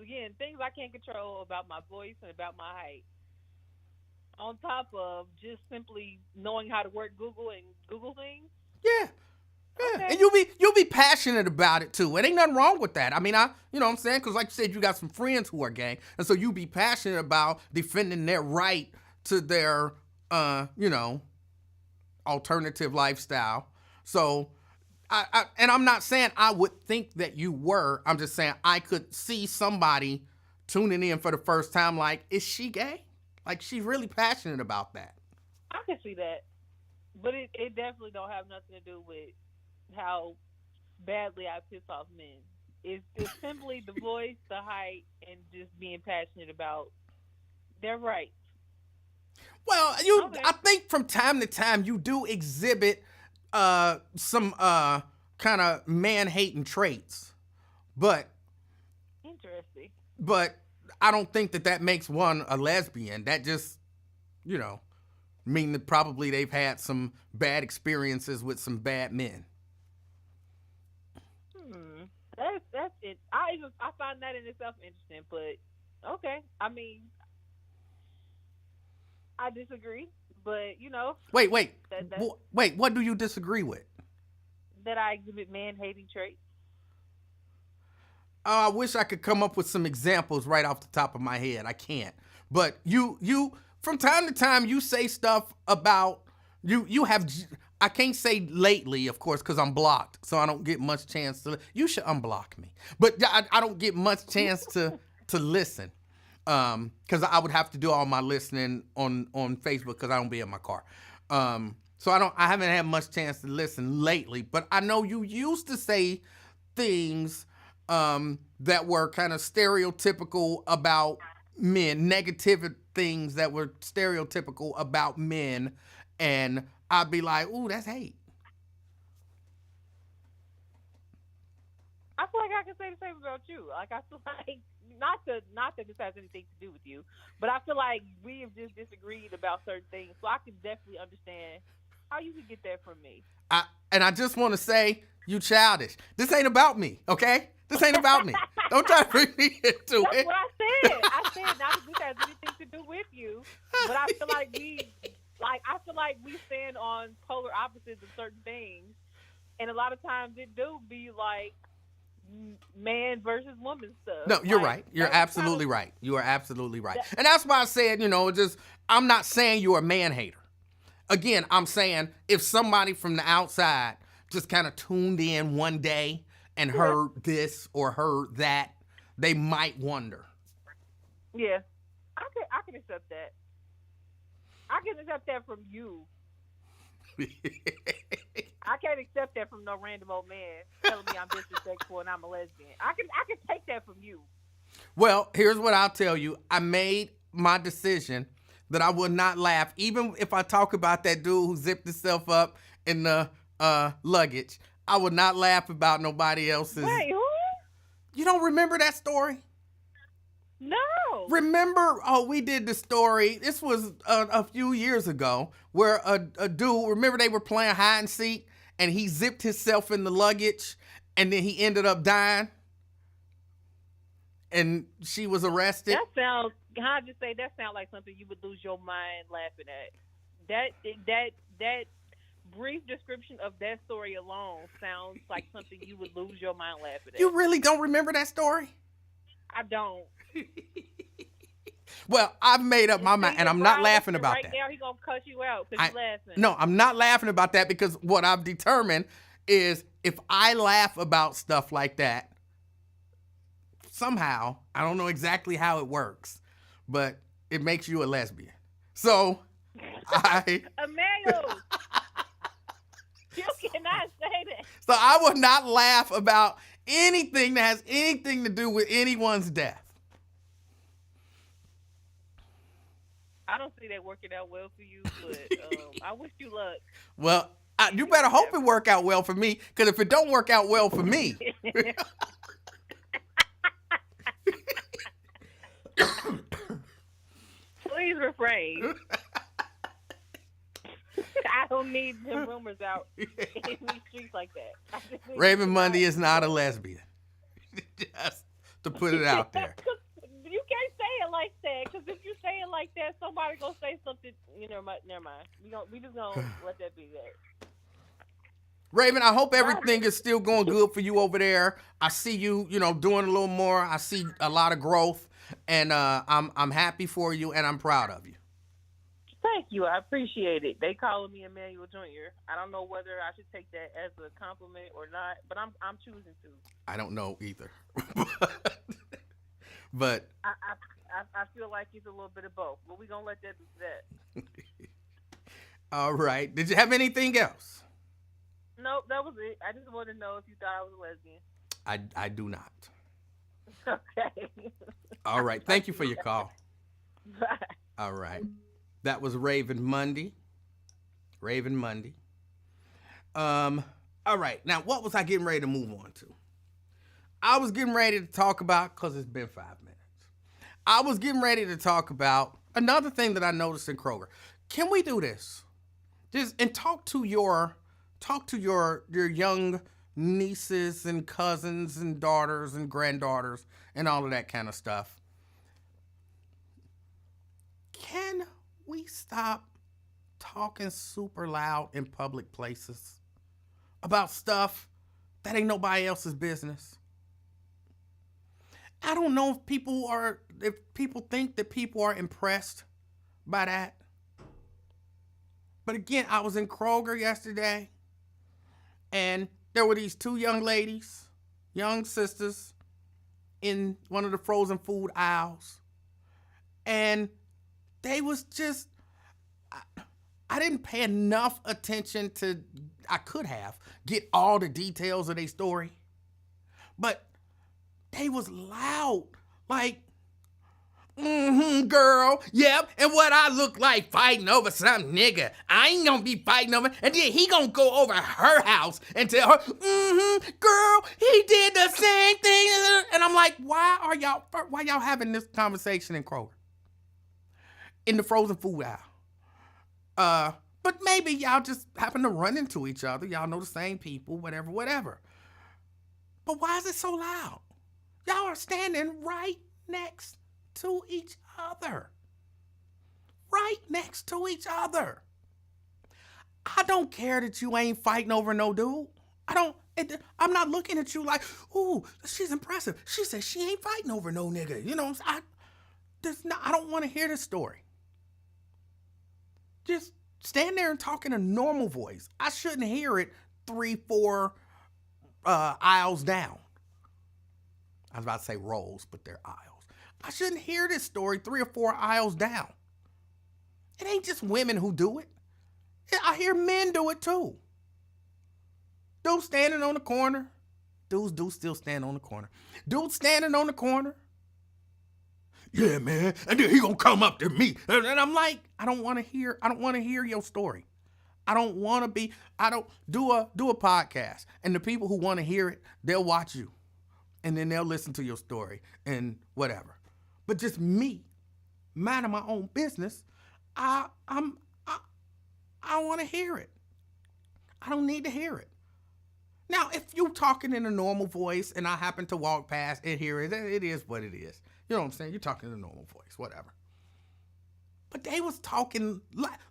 again, things I can't control about my voice and about my height, on top of just simply knowing how to work Google and Google things. Yeah. Yeah, Okay. and you'll be passionate about it too. It ain't nothing wrong with that. I mean, you know what I'm saying? Because like you said, you got some friends who are gay, and so you be passionate about defending their right to their, alternative lifestyle. So, and I'm not saying I would think that you were. I'm just saying I could see somebody tuning in for the first time, like, is she gay? Like, she's really passionate about that. I can see that, but it definitely don't have nothing to do with how badly I piss off men. It's simply the voice, the height, and just being passionate about their rights. Well, Okay. I think from time to time you do exhibit some kind of man-hating traits, but Interesting. I don't think that makes one a lesbian. That just, mean that probably they've had some bad experiences with some bad men. That's it. I find that in itself interesting, but okay. I mean, I disagree, but Wait, that wait. What do you disagree with? that I exhibit man hating traits. I wish I could come up with some examples right off the top of my head. I can't. But you from time to time you say stuff about you have. I can't say lately, of course, because I'm blocked, so I don't get much chance to. You should unblock me, but I don't get much chance to listen, because I would have to do all my listening on Facebook because I don't be in my car. So I haven't had much chance to listen lately, but I know you used to say things that were kind of stereotypical about men, negative things that were stereotypical about men, and I'd be like, ooh, that's hate. I feel like I can say the same about you. Like I feel like not that this has anything to do with you, but I feel like we have just disagreed about certain things. So I can definitely understand how you could get that from me. And I just want to say, you childish. This ain't about me, okay? This ain't about me. Don't try to bring me into That's it. what I said. I said not that this has anything to do with you, but I feel like we stand on polar opposites of certain things, and a lot of times it do be like man versus woman stuff. No, you're Like, right. You're that's absolutely right. You are absolutely right. And that's why I said, I'm not saying you're a man hater. Again, I'm saying if somebody from the outside just kind of tuned in one day and heard this or heard that, they might wonder. Yeah, I can accept that. I can accept that from you. I can't accept that from no random old man telling me I'm disrespectful and I'm a lesbian. I can take that from you. Well, here's what I'll tell you. I made my decision that I will not laugh, even if I talk about that dude who zipped himself up in the luggage. I would not laugh about nobody else's. Wait, who? You don't remember that story? No. Remember, we did the story. This was a few years ago where a dude, remember they were playing hide and seek and he zipped himself in the luggage and then he ended up dying and she was arrested. That sounds, can I just say, that sounds like something you would lose your mind laughing at. That brief description of that story alone sounds like something you would lose your mind laughing at. You really don't remember that story? I don't. Well, I've made up my mind, and I'm not laughing about that. Right now, he's going to cuss you out because you're laughing. No, I'm not laughing about that because what I've determined is if I laugh about stuff like that, somehow, I don't know exactly how it works, but it makes you a lesbian. So, Emanuel, you cannot say that. So I would not laugh about anything that has anything to do with anyone's death. I don't see that working out well for you, but I wish you luck. Well, you better hope it work out well for me, because if it don't work out well for me... Please refrain. I don't need them rumors out in these streets like that. Raven Monday is not a lesbian. Just to put it out there. You can't say it like that, because if you say it like that, somebody gonna say something. Never mind. We just gonna let that be that. Raven, I hope everything is still going good for you over there. I see you, doing a little more. I see a lot of growth, and I'm happy for you, and I'm proud of you. Thank you. I appreciate it. They calling me Emanuel Jr. I don't know whether I should take that as a compliment or not, but I'm choosing to. I don't know either. But I feel like it's a little bit of both. But we're gonna let that be that. All right. Did you have anything else? Nope, that was it. I just wanted to know if you thought I was a lesbian. I do not. Okay. All right. Thank you for your call. Bye. All right. That was Raven Monday. Raven Monday. All right. Now, what was I getting ready to move on to? I was getting ready to talk about, because it's been 5 minutes. I was getting ready to talk about another thing that I noticed in Kroger. Can we do this? And talk to your young nieces and cousins and daughters and granddaughters and all of that kind of stuff. Can we stop talking super loud in public places about stuff that ain't nobody else's business? I don't know if people think that people are impressed by that. But again, I was in Kroger yesterday, and there were these two young ladies, young sisters, in one of the frozen food aisles. And they was just, I didn't pay enough attention to, I could have, get all the details of their story. But they was loud, like, girl, yep, and what I look like fighting over some nigga. I ain't gonna be fighting over, and then he gonna go over her house and tell her, girl, he did the same thing. And I'm like, why y'all having this conversation in Kroger? In the frozen food aisle. But maybe y'all just happen to run into each other. Y'all know the same people, whatever. But why is it so loud? Y'all are standing right next to each other. Right next to each other. I don't care that you ain't fighting over no dude. I'm not looking at you like, ooh, she's impressive. She said she ain't fighting over no nigga. I don't want to hear this story. Just stand there and talk in a normal voice. I shouldn't hear it 3-4 aisles down. I was about to say rows, but they're aisles. I shouldn't hear this story 3 or 4 aisles down. It ain't just women who do it. I hear men do it too. Dudes standing on the corner. Dudes do still stand on the corner. Dudes standing on the corner. Yeah, man. And then he gonna come up to me. And I'm like, I don't want to hear your story. I don't do a podcast. And the people who want to hear it, they'll watch you. And then they'll listen to your story and whatever. But just me, minding my own business, I want to hear it. I don't need to hear it. Now, if you're talking in a normal voice and I happen to walk past and hear it, it is what it is. You know what I'm saying? You're talking in a normal voice, whatever. But they was talking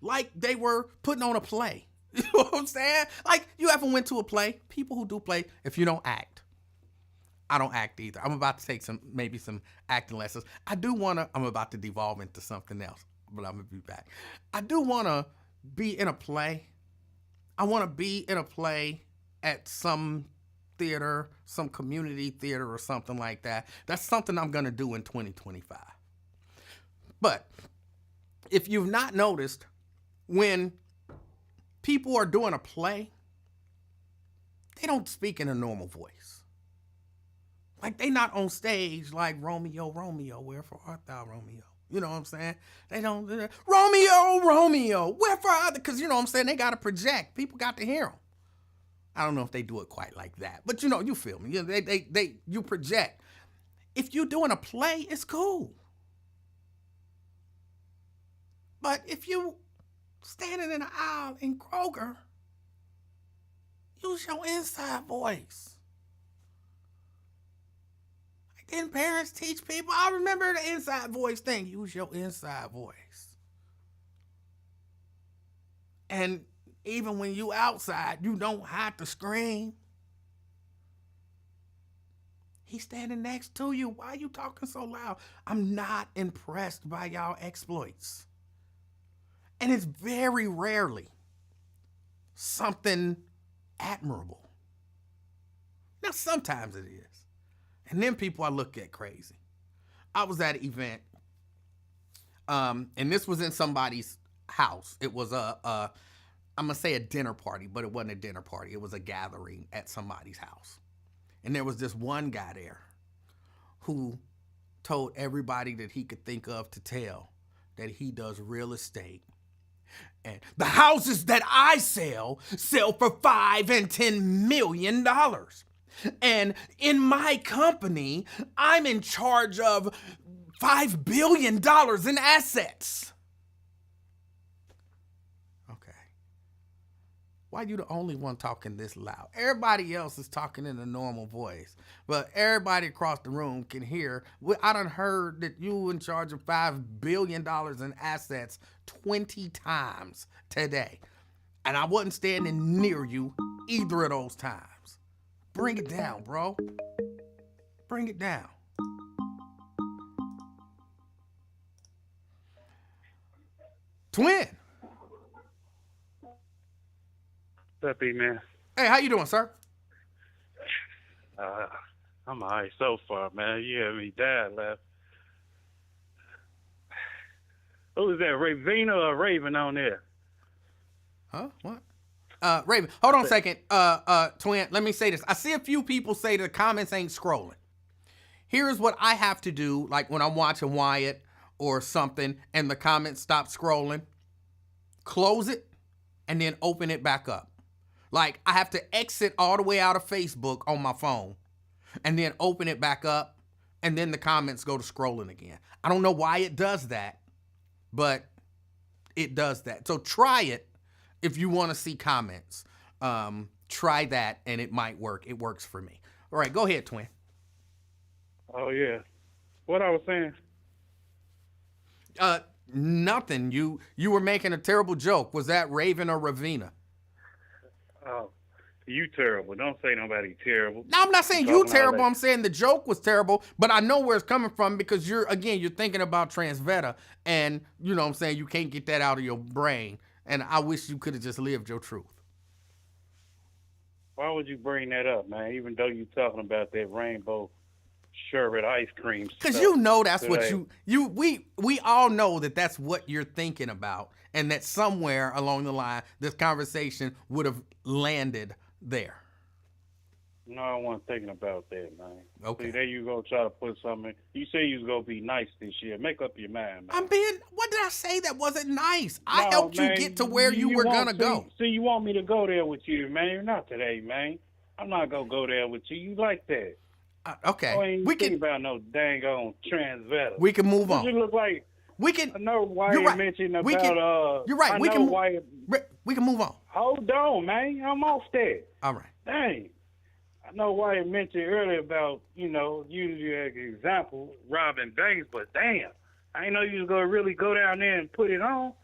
like they were putting on a play. You know what I'm saying? Like, you ever went to a play? People who do play, if you don't act, I don't act either. I'm about to take maybe some acting lessons. I'm about to devolve into something else, but I'm going to be back. I do want to be in a play. I want to be in a play at some theater, some community theater or something like that. That's something I'm going to do in 2025. But if you've not noticed, when people are doing a play, they don't speak in a normal voice. Like, they not on stage like, Romeo, Romeo, wherefore art thou, Romeo? You know what I'm saying? They don't, Romeo, Romeo, wherefore art thou? Because, you know what I'm saying, they got to project. People got to hear them. I don't know if they do it quite like that, but you know, you feel me. You project. If you're doing a play, it's cool. But if you standing in the aisle in Kroger, use your inside voice. Like, didn't parents teach people? I remember the inside voice thing. Use your inside voice. And even when you outside, you don't have to scream. He's standing next to you. Why are you talking so loud? I'm not impressed by y'all exploits. And it's very rarely something admirable. Now, sometimes it is. And then people I look at crazy. I was at an event, and this was in somebody's house. It was I'm going to say a dinner party, but it wasn't a dinner party. It was a gathering at somebody's house. And there was this one guy there who told everybody that he could think of to tell that he does real estate. And the houses that I sell for $5 and $10 million. And in my company, I'm in charge of $5 billion in assets. Okay. Why are you the only one talking this loud? Everybody else is talking in a normal voice, but everybody across the room can hear. I done heard that you in charge of $5 billion in assets 20 times today. And I wasn't standing near you either of those times. Bring it down, bro. Bring it down. Twin. What's up, E-Man? Hey, how you doing, sir? I'm all right so far, man. You hear me? Dad left. Who is that, Ravina or Raven on there? Huh? What? Raven, hold on a second. Twin, let me say this. I see a few people say the comments ain't scrolling. Here's what I have to do, like when I'm watching Wyatt or something and the comments stop scrolling. Close it and then open it back up. Like, I have to exit all the way out of Facebook on my phone and then open it back up, and then the comments go to scrolling again. I don't know why it does that, but it does that. So try it if you want to see comments. Try that, and it might work. It works for me. All right, go ahead, Twin. Oh, yeah. What I was saying? Nothing. You were making a terrible joke. Was that Raven or Ravina? Oh, you terrible. Don't say nobody terrible. No, I'm not saying you terrible. I'm saying the joke was terrible, but I know where it's coming from because you're thinking about Transveta, and you know what I'm saying, you can't get that out of your brain, and I wish you could have just lived your truth. Why would you bring that up, man, even though you're talking about that rainbow sherbet ice cream stuff? Because you know that's today. We all know that that's what you're thinking about, and that somewhere along the line, this conversation would have landed there. No, I wasn't thinking about that, man. Okay. See, there you go, try to put something. You say you was going to be nice this year. Make up your mind, man. What did I say that wasn't nice? I helped you get to where you were going to go. See, you want me to go there with you, man. Not today, man. I'm not going to go there with you. You like that. Okay. We can about no dang on Transveta. We can move on. You look like we can. I know why you mentioned about. You're right. We can move on. Hold on, man. I'm off that. All right. Dang. I know why you mentioned earlier about using you as an example, robbing banks, but damn, I didn't know you was gonna really go down there and put it on.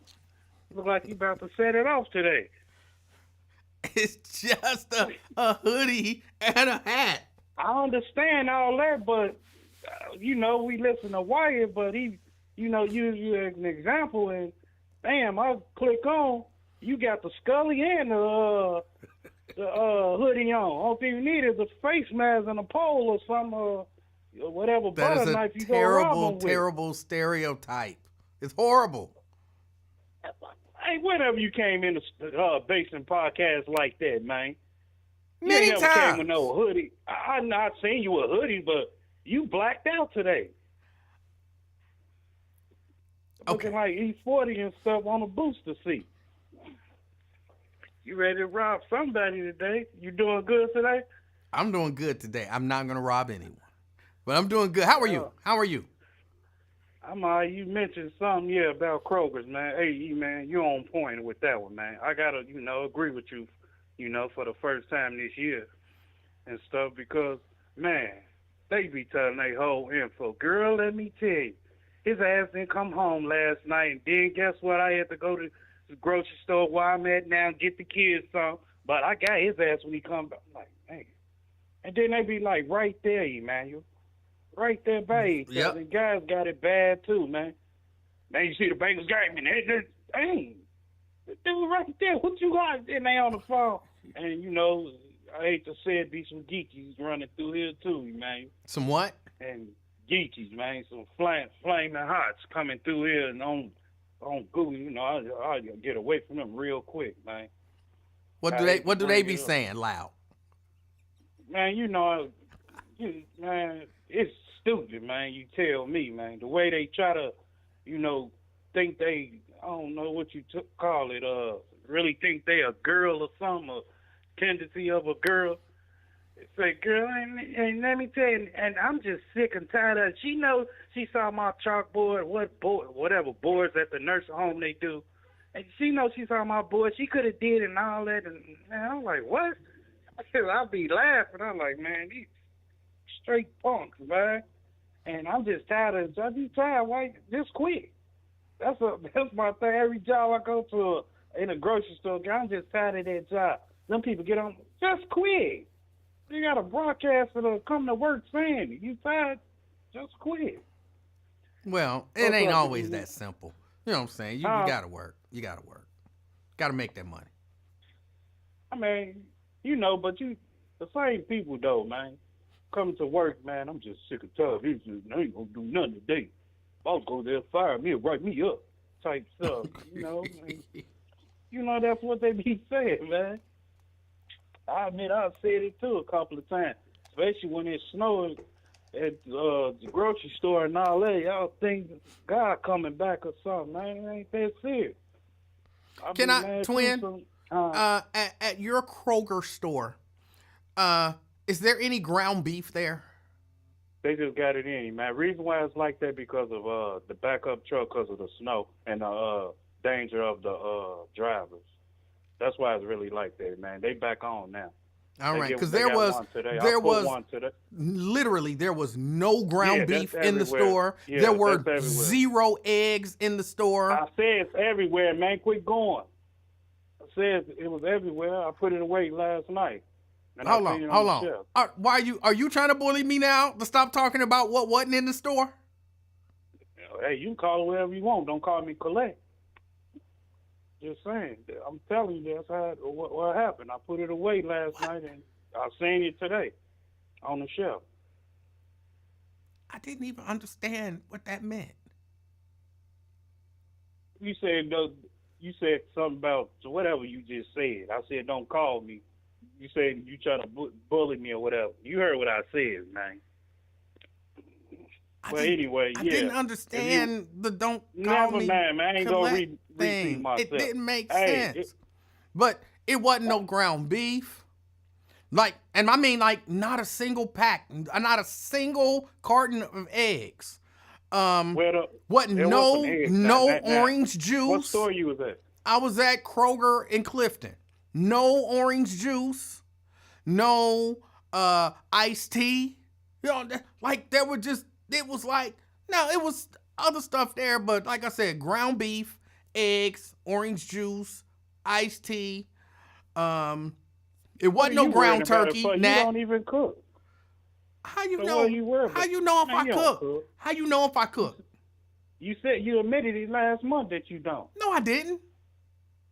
Look like you about to set it off today. It's just a hoodie and a hat. I understand all that, but we listen to Wyatt, but he, use you as an example, and bam, I click on, you got the Scully and the hoodie on. All thing you need is a face mask and a pole or some whatever That butter is a knife you go rob 'em terrible, with. terrible stereotype. It's horrible. Hey, whenever you came in the Basin podcast like that, man. Many you never times. came with no hoodie. I'm not saying you a hoodie, but you blacked out today. Looking like E40 and stuff on a booster seat. You ready to rob somebody today? You doing good today? I'm doing good today. I'm not going to rob anyone. But I'm doing good. How are you? How are you? I'm all right. You mentioned something, about Kroger's, man. Hey, man, you on point with that one, man. I got to, agree with you, for the first time this year and stuff because, man, they be telling their whole info. Girl, let me tell you, his ass didn't come home last night, and then guess what? I had to go to the grocery store where I'm at now and get the kids some, but I got his ass when he come back. I'm like, man. And then they be like, right there, Emanuel. Right there by each other. And guys got it bad too, man. Man, you see the Bengals game, and dang, the dude right there. What you got? And they on the phone. And I hate to say it, be some geekies running through here too, man. Some what? And geekies, man. Some flaming hots coming through here and on Google. I'll get away from them real quick, man. What do they be saying loud? Man, man, it's stupid, man. You tell me, man. The way they try to, think they, I don't know what you call it, really think they a girl or something, a tendency of a girl. Say, girl, and let me tell you, and I'm just sick and tired of it. She knows she saw my chalkboard, whatever boards at the nursing home they do. And she knows she saw my board. She could have did it and all that. And man, I'm like, what? I'll be laughing. I'm like, man, these straight punks, man. And I'm just tired of it. I be tired. Why? Just quit. That's my thing. Every job I go to in a grocery store, I'm just tired of that job. Some people get on, just quit. You got a broadcaster to come to work saying it. You tired? Just quit. Well, it ain't always that simple. You know what I'm saying? You got to work. You got to work. Got to make that money. I mean, but the same people, though, man. Coming to work, man, I'm just sick and tired. I ain't going to do nothing today. Boss go there, fire me, or write me up type stuff, that's what they be saying, man. I admit I've said it, too, a couple of times, especially when it's snowing at the grocery store and all that. Y'all think God coming back or something, man. It ain't that serious. Can I, twin, at your Kroger store, is there any ground beef there? They just got it in, man. Reason why it's like that because of the backup truck, because of the snow and the danger of the drivers. That's why it's really like that, man. They back on now. All right, because there was literally there was no ground beef in the store. Yeah, there were 0 eggs in the store. I said it's everywhere, man. Quit going. I said it was everywhere. I put it away last night. Hold on. Why are you trying to bully me now to stop talking about what wasn't in the store? Hey, you can call it whatever you want. Don't call me collect. Just saying. I'm telling you, that's what happened. I put it away last night, and I've seen it today on the shelf. I didn't even understand what that meant. You said something about whatever you just said. I said, don't call me. You said you trying to bully me or whatever. You heard what I said, man. I didn't understand the don't call me. Never mind, man. I ain't going to repeat myself. It didn't make sense. But it wasn't no ground beef. Not a single pack, not a single carton of eggs. Wasn't no orange juice. What store you was at? I was at Kroger in Clifton. No orange juice, no iced tea. It was other stuff there, but like I said, ground beef, eggs, orange juice, iced tea, It wasn't no ground turkey. You don't even cook. How you So know? what are you worried How about? you know if Man, I you don't cook? cook. How you know if I cook? You said you admitted it last month that you don't. No, I didn't.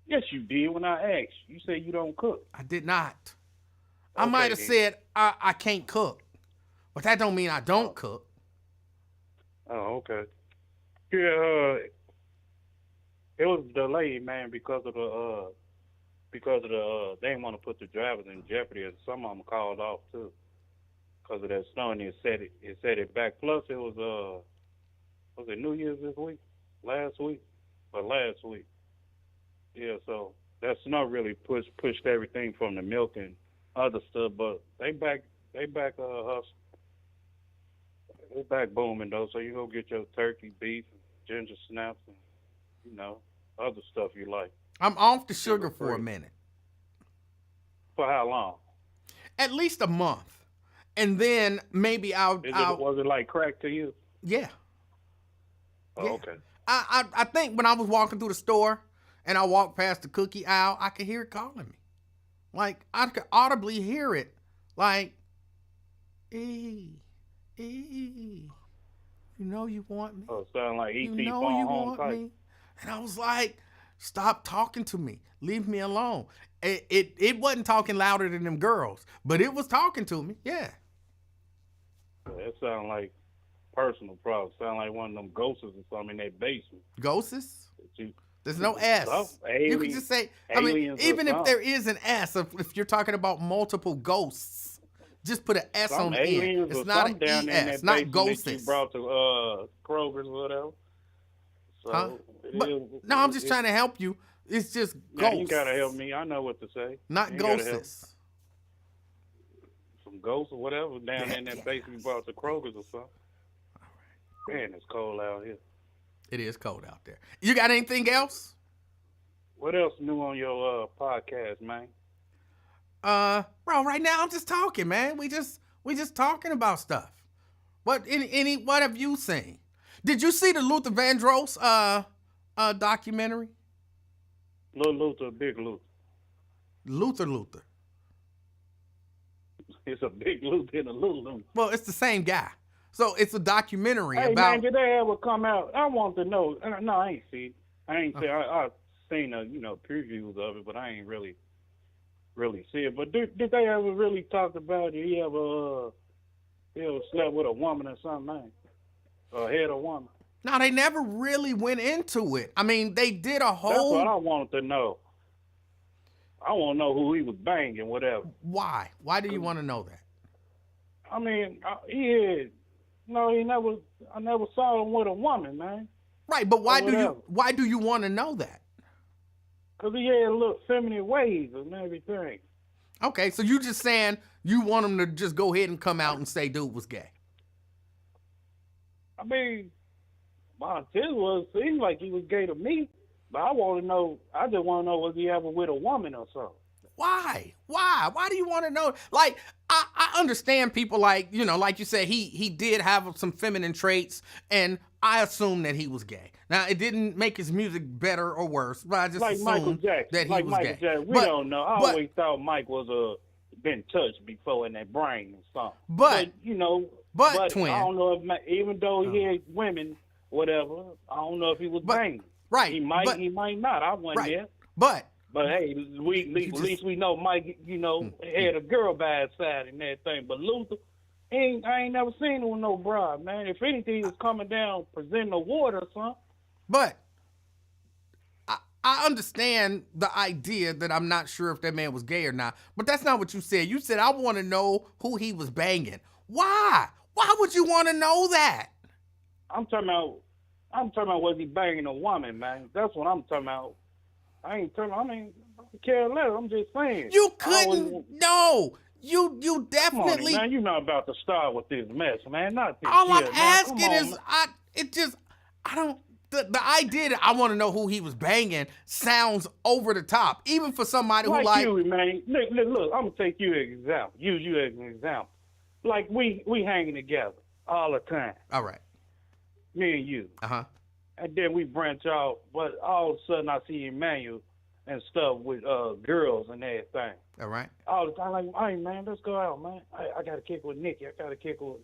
Yes, you did when I asked. You said you don't cook. I did not. I Okay, might have then. said I can't cook, but that don't mean I don't cook. Oh, okay. Yeah, it was delayed, man, because of the they didn't want to put the drivers in jeopardy, and some of them called off too because of that snow, and it set it back. Plus, it was it New Year's this week? Last week? Yeah, so that snow really pushed everything from the milk and other stuff, but they back hustle. They back booming though, so you go get your turkey, beef, ginger snaps, and other stuff you like. I'm off the sugar for a minute. For how long? At least a month, and then maybe Was it like crack to you? Yeah. Oh, Yeah. okay. I think when I was walking through the store and I walked past the cookie aisle, I could hear it calling me. Like, I could audibly hear it. Like, you know you want me. Oh, sound like E.T. You know phone you home want type. me. And I was like, stop talking to me. Leave me alone. It wasn't talking louder than them girls, but it was talking to me. Yeah. That sound like personal problems. Sound like one of them ghosts or something in that basement. Ghosts? You- There's no S. You could just say, I mean, aliens or even if something. there is an S, if you're talking about multiple ghosts, just put an S Some on the end. aliens It's or not something down an there in ES, that not basement that you ghosts. brought to Kroger's or whatever. So Huh? it But, is- no, I'm just trying to help you. It's just Yeah, ghosts. you gotta help me. I know what to say. Not You gotta help. ghosts. Some ghosts or whatever down there in that basement you brought to Kroger's or something. Man, it's cold out here. It is cold out there. You got anything else? What else new on your podcast, man? Bro, right now I'm just talking, man. We just talking about stuff. What have you seen? Did you see the Luther Vandross documentary? Little Luther, big Luther. Luther. It's a big Luther and a little Luther. Well, it's the same guy. So it's a documentary Hey, about. man, did they ever come out? I want to know. No, I ain't see it. I've seen previews of it, but I ain't really see it. But did they ever really talk about it? He ever slept with a woman or something, man? Or had a woman? No, they never really went into it. I mean, they did a whole. That's what I wanted to know. I want to know who he was banging, whatever. Why? Why do you want to know that? I mean, I never saw him with a woman, man. Right, but why Or do you want to know that? Because he had little feminine ways and everything. Okay, so you just saying you want him to just go ahead and come out and say dude was gay. I mean, my intent seemed like he was gay to me, but I just want to know, was he ever with a woman or something? Why? Why do you want to know? Like, I understand people like you said, he did have some feminine traits, and I assume that he was gay. Now, it didn't make his music better or worse, but I just Like Michael assumed Jackson. that he like was Michael gay. Jackson. We don't know. I always thought Mike was been touched before in that brain and something. But twin. I don't know if even though he had women, whatever, I don't know if he was banging. Right. He might not. I wasn't there. But hey, at least we know Mike, had a girl by his side and everything. But Luther, I ain't never seen him with no broad, man. If anything, he was coming down presenting award or something. But I understand the idea that I'm not sure if that man was gay or not. But that's not what you said. You said I want to know who he was banging. Why? Why would you want to know that? I'm talking about was he banging a woman, man? That's what I'm talking about. I ain't talking. I mean, I don't care less. I'm just saying. You couldn't. No. You definitely. Come on, man, you're not about to start with this mess, man. Not this. All I'm man. asking is, the idea that I want to know who he was banging sounds over the top, even for somebody who like you, man. Look, I'm gonna take you as an example. Use you as an example. Like we hanging together all the time. All right. Me and you. Uh-huh. And then we branch out, but all of a sudden I see Emanuel, and stuff with girls and everything. All right. All the time, like, hey man, let's go out, man. I got to kick with Nikki. I got to kick with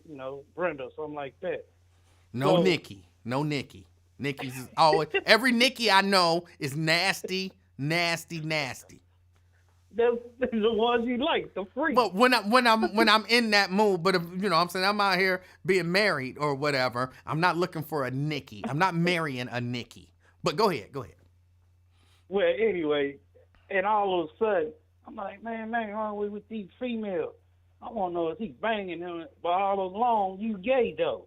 Brenda, or something like that. No So- Nikki. No Nikki. Nikki's is always every Nikki I know is nasty, nasty, nasty. They're the ones you like, the freaks. But when I'm in that mood, but if, I'm saying I'm out here being married or whatever, I'm not looking for a Nikki. I'm not marrying a Nikki. But go ahead. Well, anyway, and all of a sudden, I'm like, man, wrong with these females? I want to know if he's banging him, but all along, you gay, though.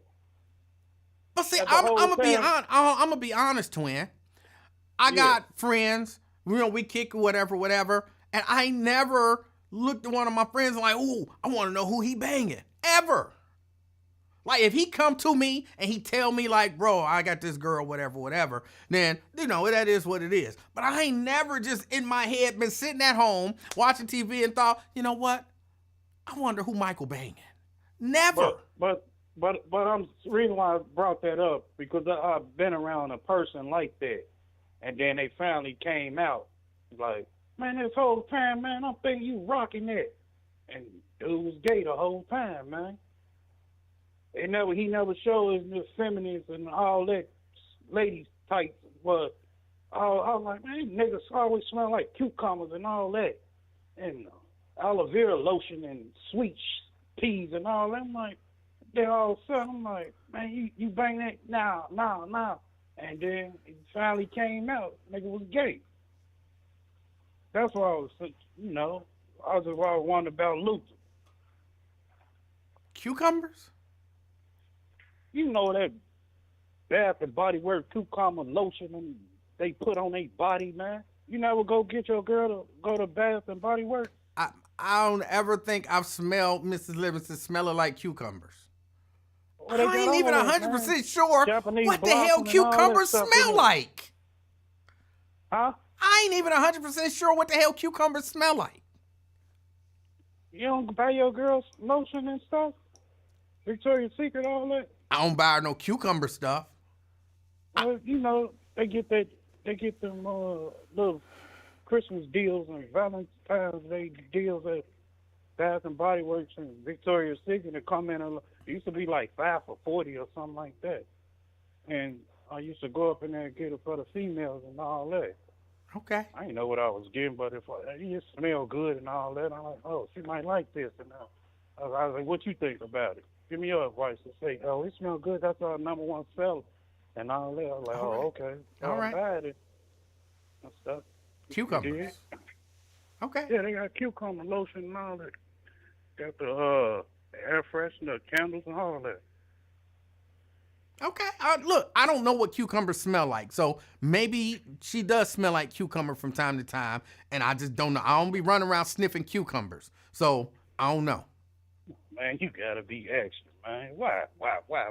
But see, That's the I'm whole gonna be thing. I'm gonna be honest, twin. I got friends, we kick or whatever, and I ain't never looked at one of my friends and like, ooh, I want to know who he banging ever. Like if he come to me and he tell me like, bro, I got this girl, whatever, then that is what it is. But I ain't never just in my head been sitting at home watching TV and thought, you know what? I wonder who Michael banging. Never. But I'm the reason why I brought that up because I've been around a person like that, and then they finally came out like, man, this whole time, man, I'm thinking you rocking that, and dude was gay the whole time, man. He never showed his feminines and all that ladies type was. I was like, man, these niggas always smell like cucumbers and all that, and aloe vera lotion and sweet peas and all that. I'm like, then all of a sudden, I'm like, man, you bang that now. And then it finally came out, nigga was gay. That's why I was, I was wondering about Luther. Cucumbers? You know that Bath and Body Works cucumber lotion and they put on their body, man. You never go get your girl to go to Bath and Body Works? I don't ever think I've smelled Mrs. Livingston smelling like cucumbers. Well, I ain't even 100% sure Japanese what the hell blossom and all that cucumbers stuff smell in it. like. Huh? I ain't even 100% sure what the hell cucumbers smell like. You don't buy your girls lotion and stuff? Victoria's Secret, all that? I don't buy her no cucumber stuff. Well, they get them little Christmas deals and Valentine's Day deals at Bath and Body Works and Victoria's Secret that come in. It used to be like 5 for $40 or something like that. And I used to go up in there and get it for the females and all that. Okay. I didn't know what I was getting, but if it smell good and all that, I'm like, oh, she might like this. And I was like, what you think about it? Give me your advice to say, oh, it smells good. That's our number one seller. And all that. I was like, All right. okay. All right. Buy it and stuff. Cucumbers. Okay. Yeah, they got cucumber lotion and all that. Got the air freshener, candles, and all that. Okay. Look, I don't know what cucumbers smell like, so maybe she does smell like cucumber from time to time, and I just don't know. I don't be running around sniffing cucumbers, so I don't know. Man, you gotta be extra, man. Why?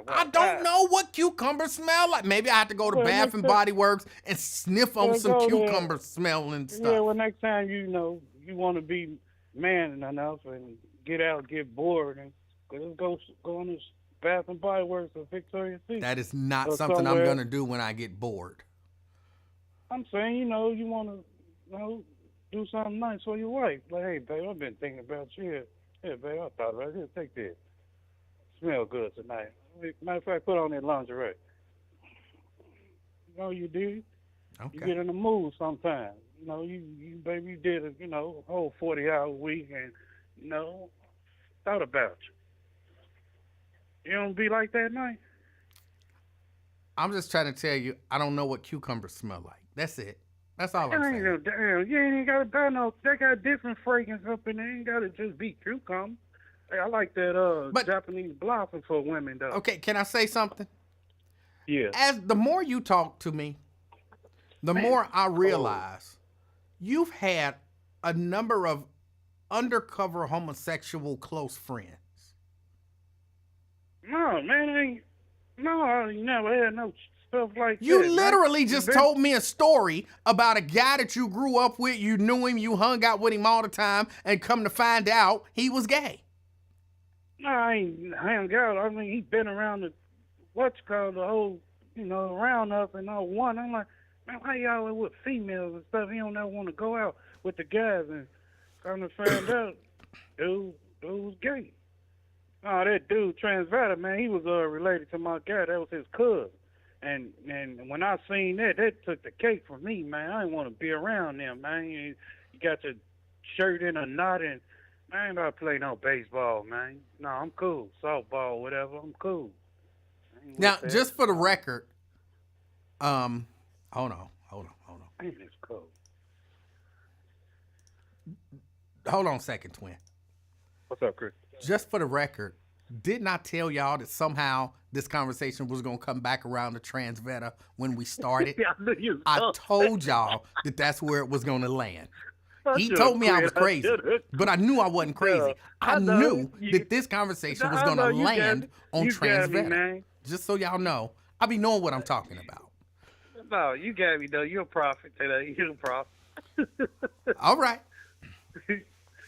I don't know what cucumbers smell like. Maybe I have to go to Well, Bath and next Body Works and sniff on Well, some go there. cucumber smelling stuff. Yeah, well, next time you want to be man enough and get out, get bored, and let's go on this Bath and Body Works or Victoria's Secret. That is not Or something I'm somewhere. going to do when I get bored. I'm saying, you want to, do something nice for your wife. Like, hey, babe, I've been thinking about you. Hey, babe, I thought about it. Take this. Smell good tonight. Matter of fact, put on that lingerie. You did. Okay. You get in the mood sometimes. You baby, you did a whole 40-hour week and thought about you. You don't be like that night. I'm just trying to tell you, I don't know what cucumbers smell like. That's it. That's all I'm saying. Damn, you ain't got to buy no. They got different fragrance up in there. You ain't got to just be cucumber. Hey, I like that But- Japanese blossom for women though. Okay, can I say something? Yeah. As the more you talk to me, the more I realize you've had a number of undercover homosexual close friends. No, man, I ain't never had no stuff like that. You literally man. just told me a story about a guy that you grew up with, you knew him, you hung out with him all the time, and come to find out he was gay. No, I ain't hang out. I mean, he been around the what's called the whole, around us and all one. I'm like, man, why you always with females and stuff? He don't ever want to go out with the guys, and come to find out, dude was gay. Oh, that dude, Transvada, man, he was related to my guy. That was his cousin. And when I seen that took the cake for me, man. I didn't want to be around them, man. You got your shirt in a knot, and I ain't about to play no baseball, man. No, I'm cool. Softball, whatever, I'm cool. Now, just for the record, hold on. Man, it's cool. Hold on a second, twin. What's up, Chris? Just for the record, didn't I tell y'all that somehow this conversation was going to come back around to Transveta when we started? Yeah, I knew you was I gonna told y'all that that's where it was going to land. He told me I was crazy, but I knew I wasn't crazy. I knew that this conversation was going to land on Transveta. Just so y'all know, I be knowing what I'm talking about. No, you got me, though. You're a prophet today. You're a prophet. All right.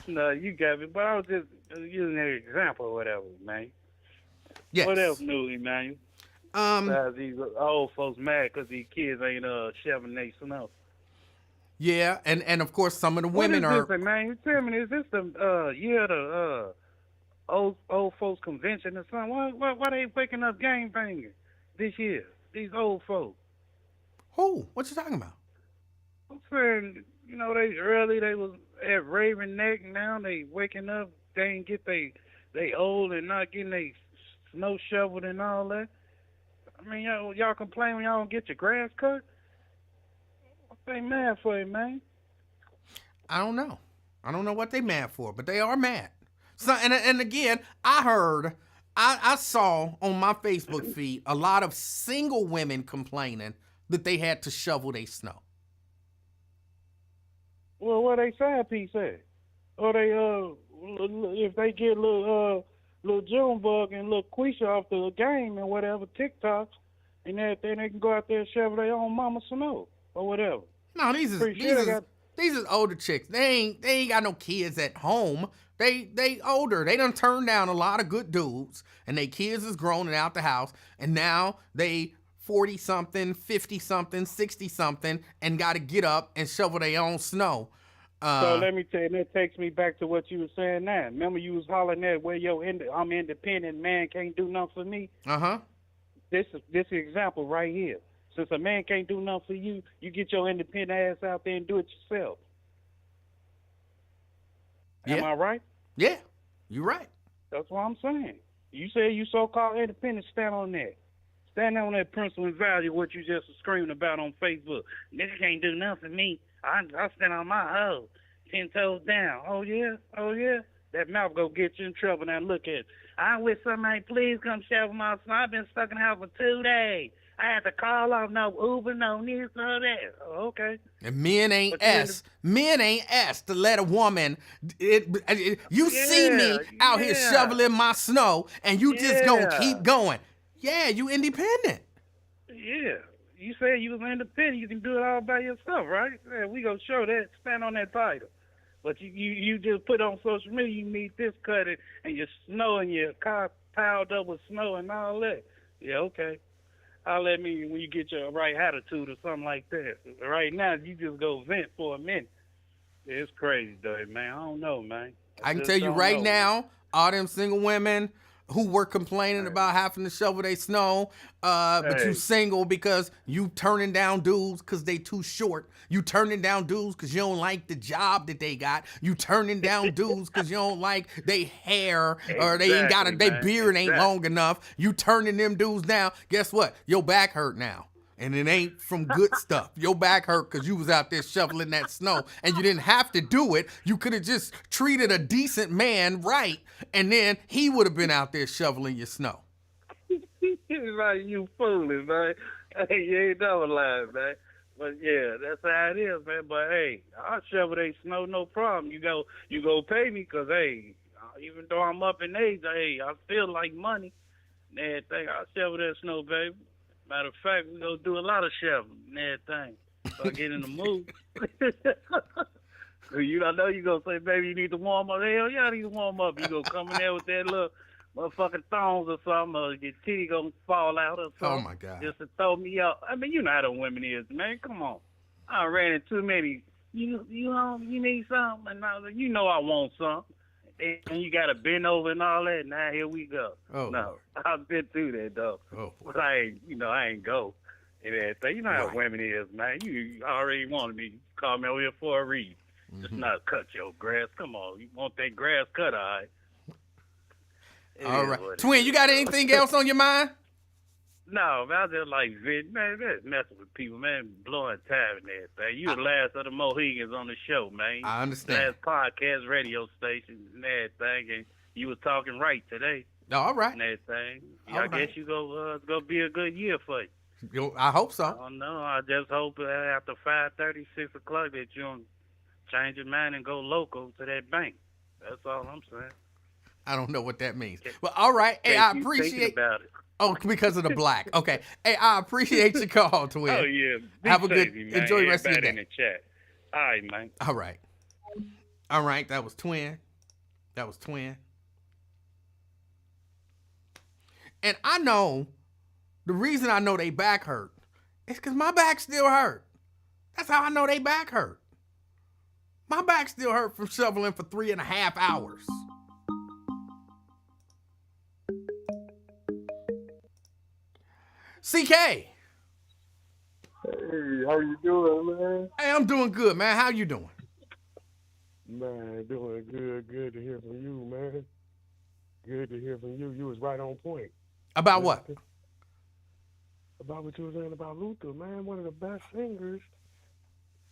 No, you got me. But I was just using an example or whatever, man. Yes. What else new, Emanuel? Besides these old folks mad because these kids ain't shoving their snow. Yeah, and of course some of the women what is are. This, man? Tell me, is this the year of the old folks convention or something? Why they waking up gang banging this year? These old folks. Who? What you talking about? I'm saying, they was at Raven Neck. Now they waking up. They ain't get they old and not getting they snow shoveled and all that. I mean, y'all complain when y'all don't get your grass cut. What they mad for, man? I don't know. I don't know what they mad for, but they are mad. So, and again, I saw on my Facebook feed a lot of single women complaining that they had to shovel their snow. Well, what they side piece at? Or they if they get little Junebug and little Quisha off the game and whatever TikToks and everything, they can go out there and shovel their own mama snow or whatever. No, these is older chicks. They ain't got no kids at home. They older. They done turned down a lot of good dudes, and they kids is grown and out the house, and now they 40-something, 50-something, 60-something, and got to get up and shovel their own snow. So let me tell you, that takes me back to what you were saying now. Remember you was hollering at where I'm independent, man can't do nothing for me? Uh-huh. This is an example right here. Since a man can't do nothing for you, you get your independent ass out there and do it yourself. Yeah. Am I right? Yeah, you're right. That's what I'm saying. You say you so-called independent, stand on that. Stand on that principle and value what you just screaming about on Facebook. Nigga can't do nothing for me. I stand on my hoe, 10 toes down. Oh, yeah? That mouth go get you in trouble. Now, look at it. I wish somebody please come shovel my snow. I've been stuck in the house for 2 days. I had to call off, no Uber, no this, no that. Oh, okay. And men ain't asked to let a woman. You see me out here shoveling my snow, and you just gonna keep going. Yeah, you independent. Yeah. You said you was independent. You can do it all by yourself, right? Yeah, we gonna show that. Stand on that title. But you just put on social media, you need this cut and your snow and your car piled up with snow and all that. Yeah, okay. I'll let me when you get your right attitude or something like that. Right now, you just go vent for a minute. It's crazy, though, man. I don't know, man. I can tell you right now, all them single women who were complaining about having to shovel their snow, but you single because you turning down dudes because they too short. You turning down dudes because you don't like the job that they got. You turning down dudes because you don't like they hair or they ain't got their beard ain't long enough. You turning them dudes down. Guess what? Your back hurt now. And it ain't from good stuff. Your back hurt because you was out there shoveling that snow. And you didn't have to do it. You could have just treated a decent man right. And then he would have been out there shoveling your snow. Like, you fooling, man. Hey, you ain't never lying, man. But, yeah, that's how it is, man. But, hey, I'll shovel that snow, no problem. You go pay me because, hey, even though I'm up in age, hey, I still like money and everything. I'll shovel that snow, baby. Matter of fact, we're going to do a lot of shoveling and everything. So I get in the mood. I know you're going to say, baby, you need to warm up. Hell yeah, I need to warm up. You going to come in there with that little motherfucking thongs or something, or your titty gonna fall out or Oh something. my God. Just to throw me up. I mean, you know how them women is, man. Come on. I ran into too many. You home? You need something? And I was like, you know I want something. And you got to bend over and all that. Now here we go. Oh, no, I've been through that though. Oh, but I ain't go and everything. You know how Right. women is, man. You already wanted me. You called me over here for a reason. Just not cut your grass. Come on, you want that grass cut, all right? All right. Twin, you got anything else on your mind? No, man, I just like man, that's messing with people, man, blowing time and everything. You the last of the Mohegans on the show, man. I understand. Last podcast, radio station, and everything, and you was talking right today. All right. And everything. All I right. guess it's gonna be a good year for you. I hope I so. don't know. I just hope after 5:30, 6 o'clock that you don't change your mind and go local to that bank. That's all I'm saying. I don't know what that means. Well, all right. Hey, I appreciate about it. Oh, because of the black. Okay. Hey, I appreciate your call, Twin. Oh yeah. Have a good man. enjoy the rest of your Everybody day. in the chat. All right, man. All right. All right. That was Twin. And I know the reason I know they back hurt is because my back still hurt. That's how I know they back hurt. My back still hurt from shoveling for 3.5 hours. CK. Hey, how you doing, man? Hey, I'm doing good, man. How you doing? Man, doing good. Good to hear from you, man. Good to hear from you. You was right on point. About what? About what you were saying about Luther, man. One of the best singers.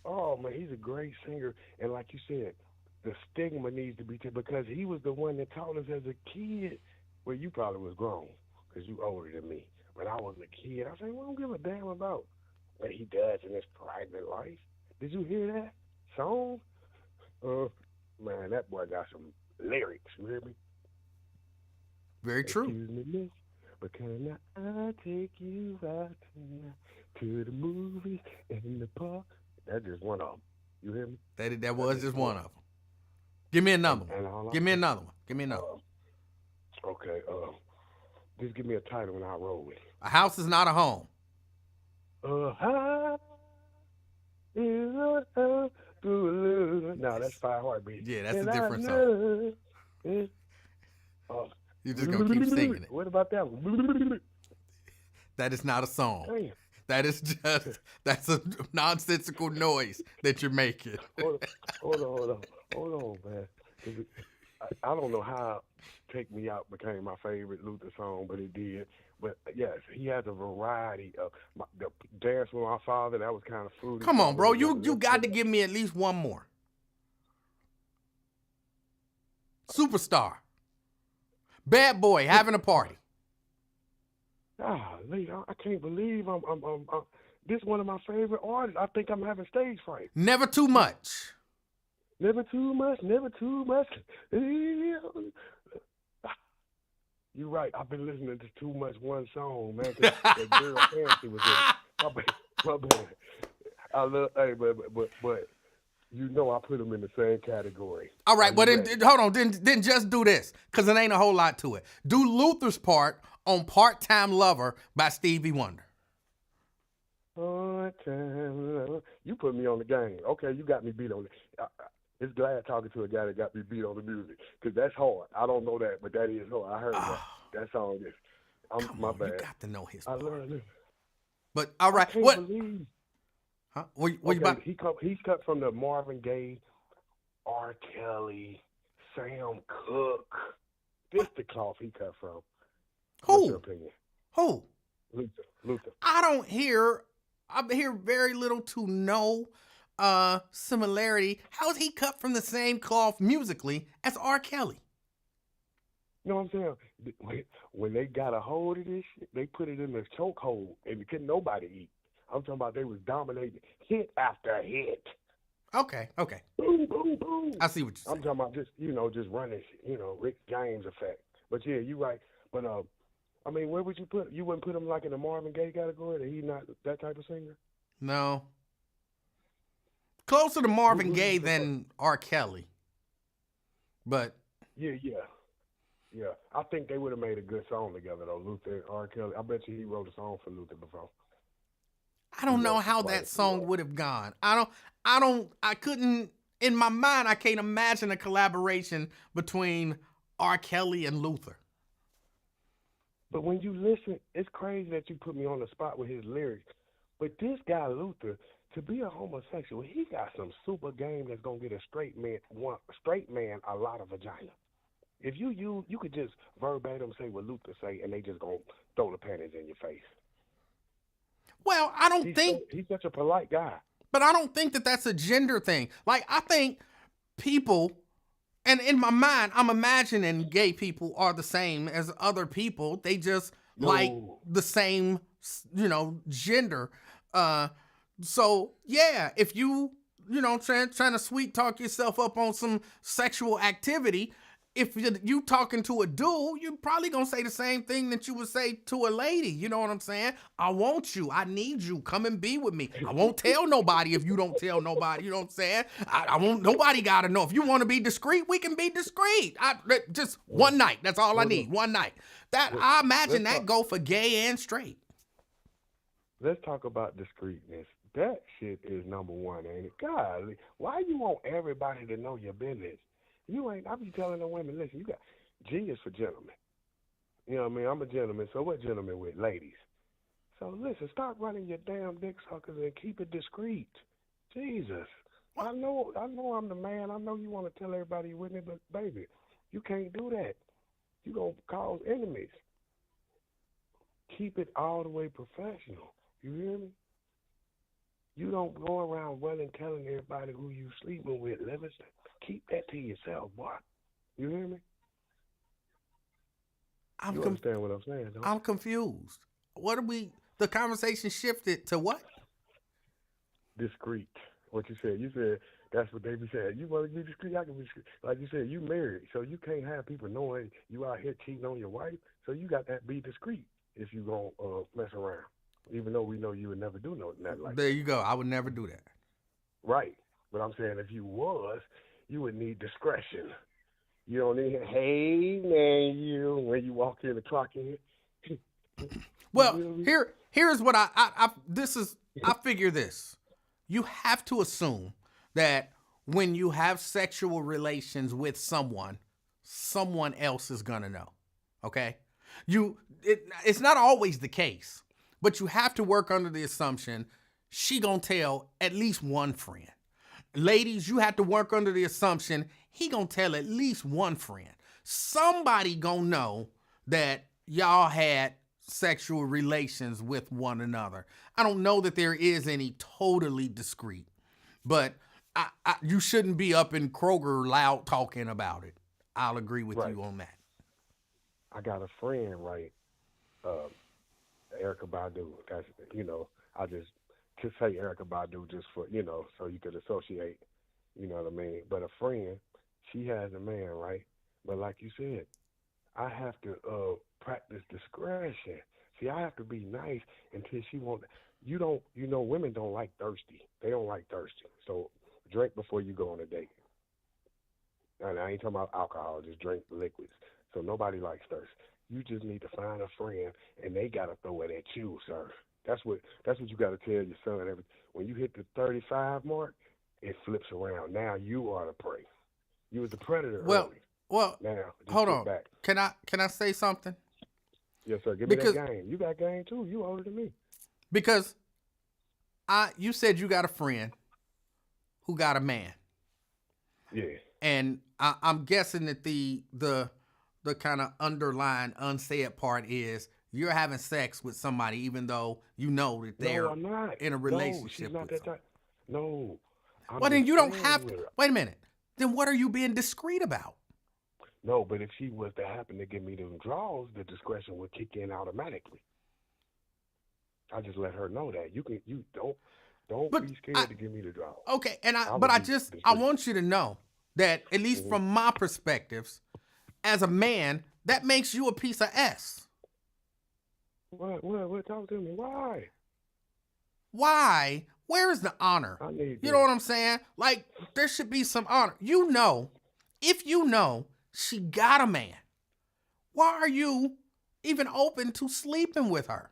Oh, man, he's a great singer. And like you said, the stigma needs to be taken because he was the one that taught us as a kid. Well, you probably was grown because you older than me. When I was a kid, I said, well, I don't give a damn about what he does in his private life. Did you hear that song? Man, that boy got some lyrics, you hear me? Very true. Excuse me, miss, but can I take you out tonight to the movies and the park? That's just one of them. You hear me? That was just one of them. Give me another one. Give me another one. Okay, just give me a title and I'll roll with it. A house is not a home. No, that's Five Heartbeats. Yeah, that's a different song. You're just going to keep singing it. What about that one? That is not a song. Damn. That's a nonsensical noise that you're making. Hold on, man. I don't know how Take Me Out became my favorite Luther song, but it did. But yes, he has a variety of the Dance with My Father. That was kind of fruity. Come on, bro. You got to give me at least one more. Superstar. Bad Boy, Having a Party. I can't believe I'm this is one of my favorite artists. I think I'm having stage fright. Never Too Much. Never too much, never too much. You're right. I've been listening to too much one song, man. That girl Fancy was in it. My bad. I love, but you know I put them in the same category. All right, well then, hold on. Then just do this, because it ain't a whole lot to it. Do Luther's part on Part-Time Lover by Stevie Wonder. Part-Time Lover. You put me on the game. Okay, you got me beat on it. It's glad talking to a guy that got me beat on the music, because that's hard. I don't know that, but that is hard. I heard that song is. My bad. You got to know his part. I love it. But all right, I can't what? believe. Huh? What Okay, you about? He's cut from the Marvin Gaye, R. Kelly, Sam Cooke. This the cloth he cut from. What's your opinion? Who? Luther. I hear very little to no similarity. How is he cut from the same cloth musically as R. Kelly? You know what I'm saying? When they got a hold of this shit, they put it in the chokehold and couldn't nobody eat. I'm talking about they was dominating hit after hit. Okay. Boom, boom, boom. I see what you're saying. I'm talking about just running shit, Rick James effect. But yeah, you're right. But I mean, where would you put? You wouldn't put him like in the Marvin Gaye category? That he's not that type of singer? No. Closer to Marvin Gaye than R. Kelly. But yeah. Yeah, I think they would have made a good song together though. Luther and R. Kelly. I bet you he wrote a song for Luther before. I He don't know wrote for how quite that a few of song 'em. would have gone. I couldn't, in my mind, I can't imagine a collaboration between R. Kelly and Luther. But when you listen, it's crazy that you put me on the spot with his lyrics. But this guy Luther, to be a homosexual, he got some super game that's gonna get a straight man a lot of vagina. If you could just verbatim say what Luther say, and they just gonna throw the panties in your face. Well, He's such a polite guy. but I don't think that that's a gender thing. Like, I think people, and in my mind, I'm imagining gay people are the same as other people. They just like No, the same, gender. So yeah, if trying to sweet talk yourself up on some sexual activity, if you talking to a dude, you probably gonna say the same thing that you would say to a lady. You know what I'm saying? I want you. I need you. Come and be with me. I won't tell nobody if you don't tell nobody. You know what I'm saying? I won't. Nobody gotta know. If you want to be discreet, we can be discreet. Just one night. That's all I need. One night. I imagine that go for gay and straight. let's talk about discreetness. That shit is number one, ain't it? God, why you want everybody to know your business? You ain't. I be telling the women, listen, you got G is for gentlemen. You know what I mean? I'm a gentleman, so what gentlemen with? Ladies. So listen, stop running your damn dick suckers and keep it discreet. Jesus. I know I'm the man. I know you want to tell everybody you're with me, but baby, you can't do that. You gonna cause enemies. Keep it all the way professional. You hear me? You don't go around running telling everybody who you sleeping with, Livingston. Keep that to yourself, boy. You hear me? You understand what I'm saying, don't you? I'm confused. What are we? The conversation shifted to what? Discreet. What you said that's what they be saying. You want to be discreet, I can be discreet. Like you said, you married, so you can't have people knowing you out here cheating on your wife. So you got to be discreet if you gonna mess around. Even though we know you would never do nothing like that. There you go. I would never do that. Right. But I'm saying if you was, you would need discretion. You don't need, hey man, you when you walk in the clock in. Well, here's what I figure this. You have to assume that when you have sexual relations with someone else is gonna know. Okay? It's not always the case, but you have to work under the assumption she gonna tell at least one friend. Ladies, you have to work under the assumption he gonna tell at least one friend. Somebody gonna know that y'all had sexual relations with one another. I don't know that there is any totally discreet, but you shouldn't be up in Kroger loud talking about it. I'll agree with you on that. I got a friend, right? Erica Badu. That's I just to say Erica Badu just for so you could associate. You know what I mean? But a friend, she has a man, right? But like you said, I have to practice discretion. See, I have to be nice until she won't. Women don't like thirsty. They don't like thirsty. So drink before you go on a date. And I ain't talking about alcohol. Just drink liquids. So nobody likes thirst. You just need to find a friend, and they gotta throw it at you, sir. That's what you gotta tell your son. When you hit the 35 mark, it flips around. Now you are the prey. You was the predator early. Well, now hold on. Back. Can I say something? Yes, sir. Give me that game. You got game too. You older than me. Because you said you got a friend who got a man. Yeah. And I'm guessing that the kind of underlying unsaid part is you're having sex with somebody even though you know that they're in a relationship with someone. No. Well, then you don't have to. Wait a minute. Then what are you being discreet about? No, but if she was to happen to give me them draws, the discretion would kick in automatically. I just let her know that. You don't be scared to give me the draws. Okay, and I want you to know that at least from my perspectives, as a man, that makes you a piece of S. What? Talk to me. Why? Why? Where is the honor? You know what I'm saying? Like, there should be some honor. If you know she got a man, Why are you even open to sleeping with her?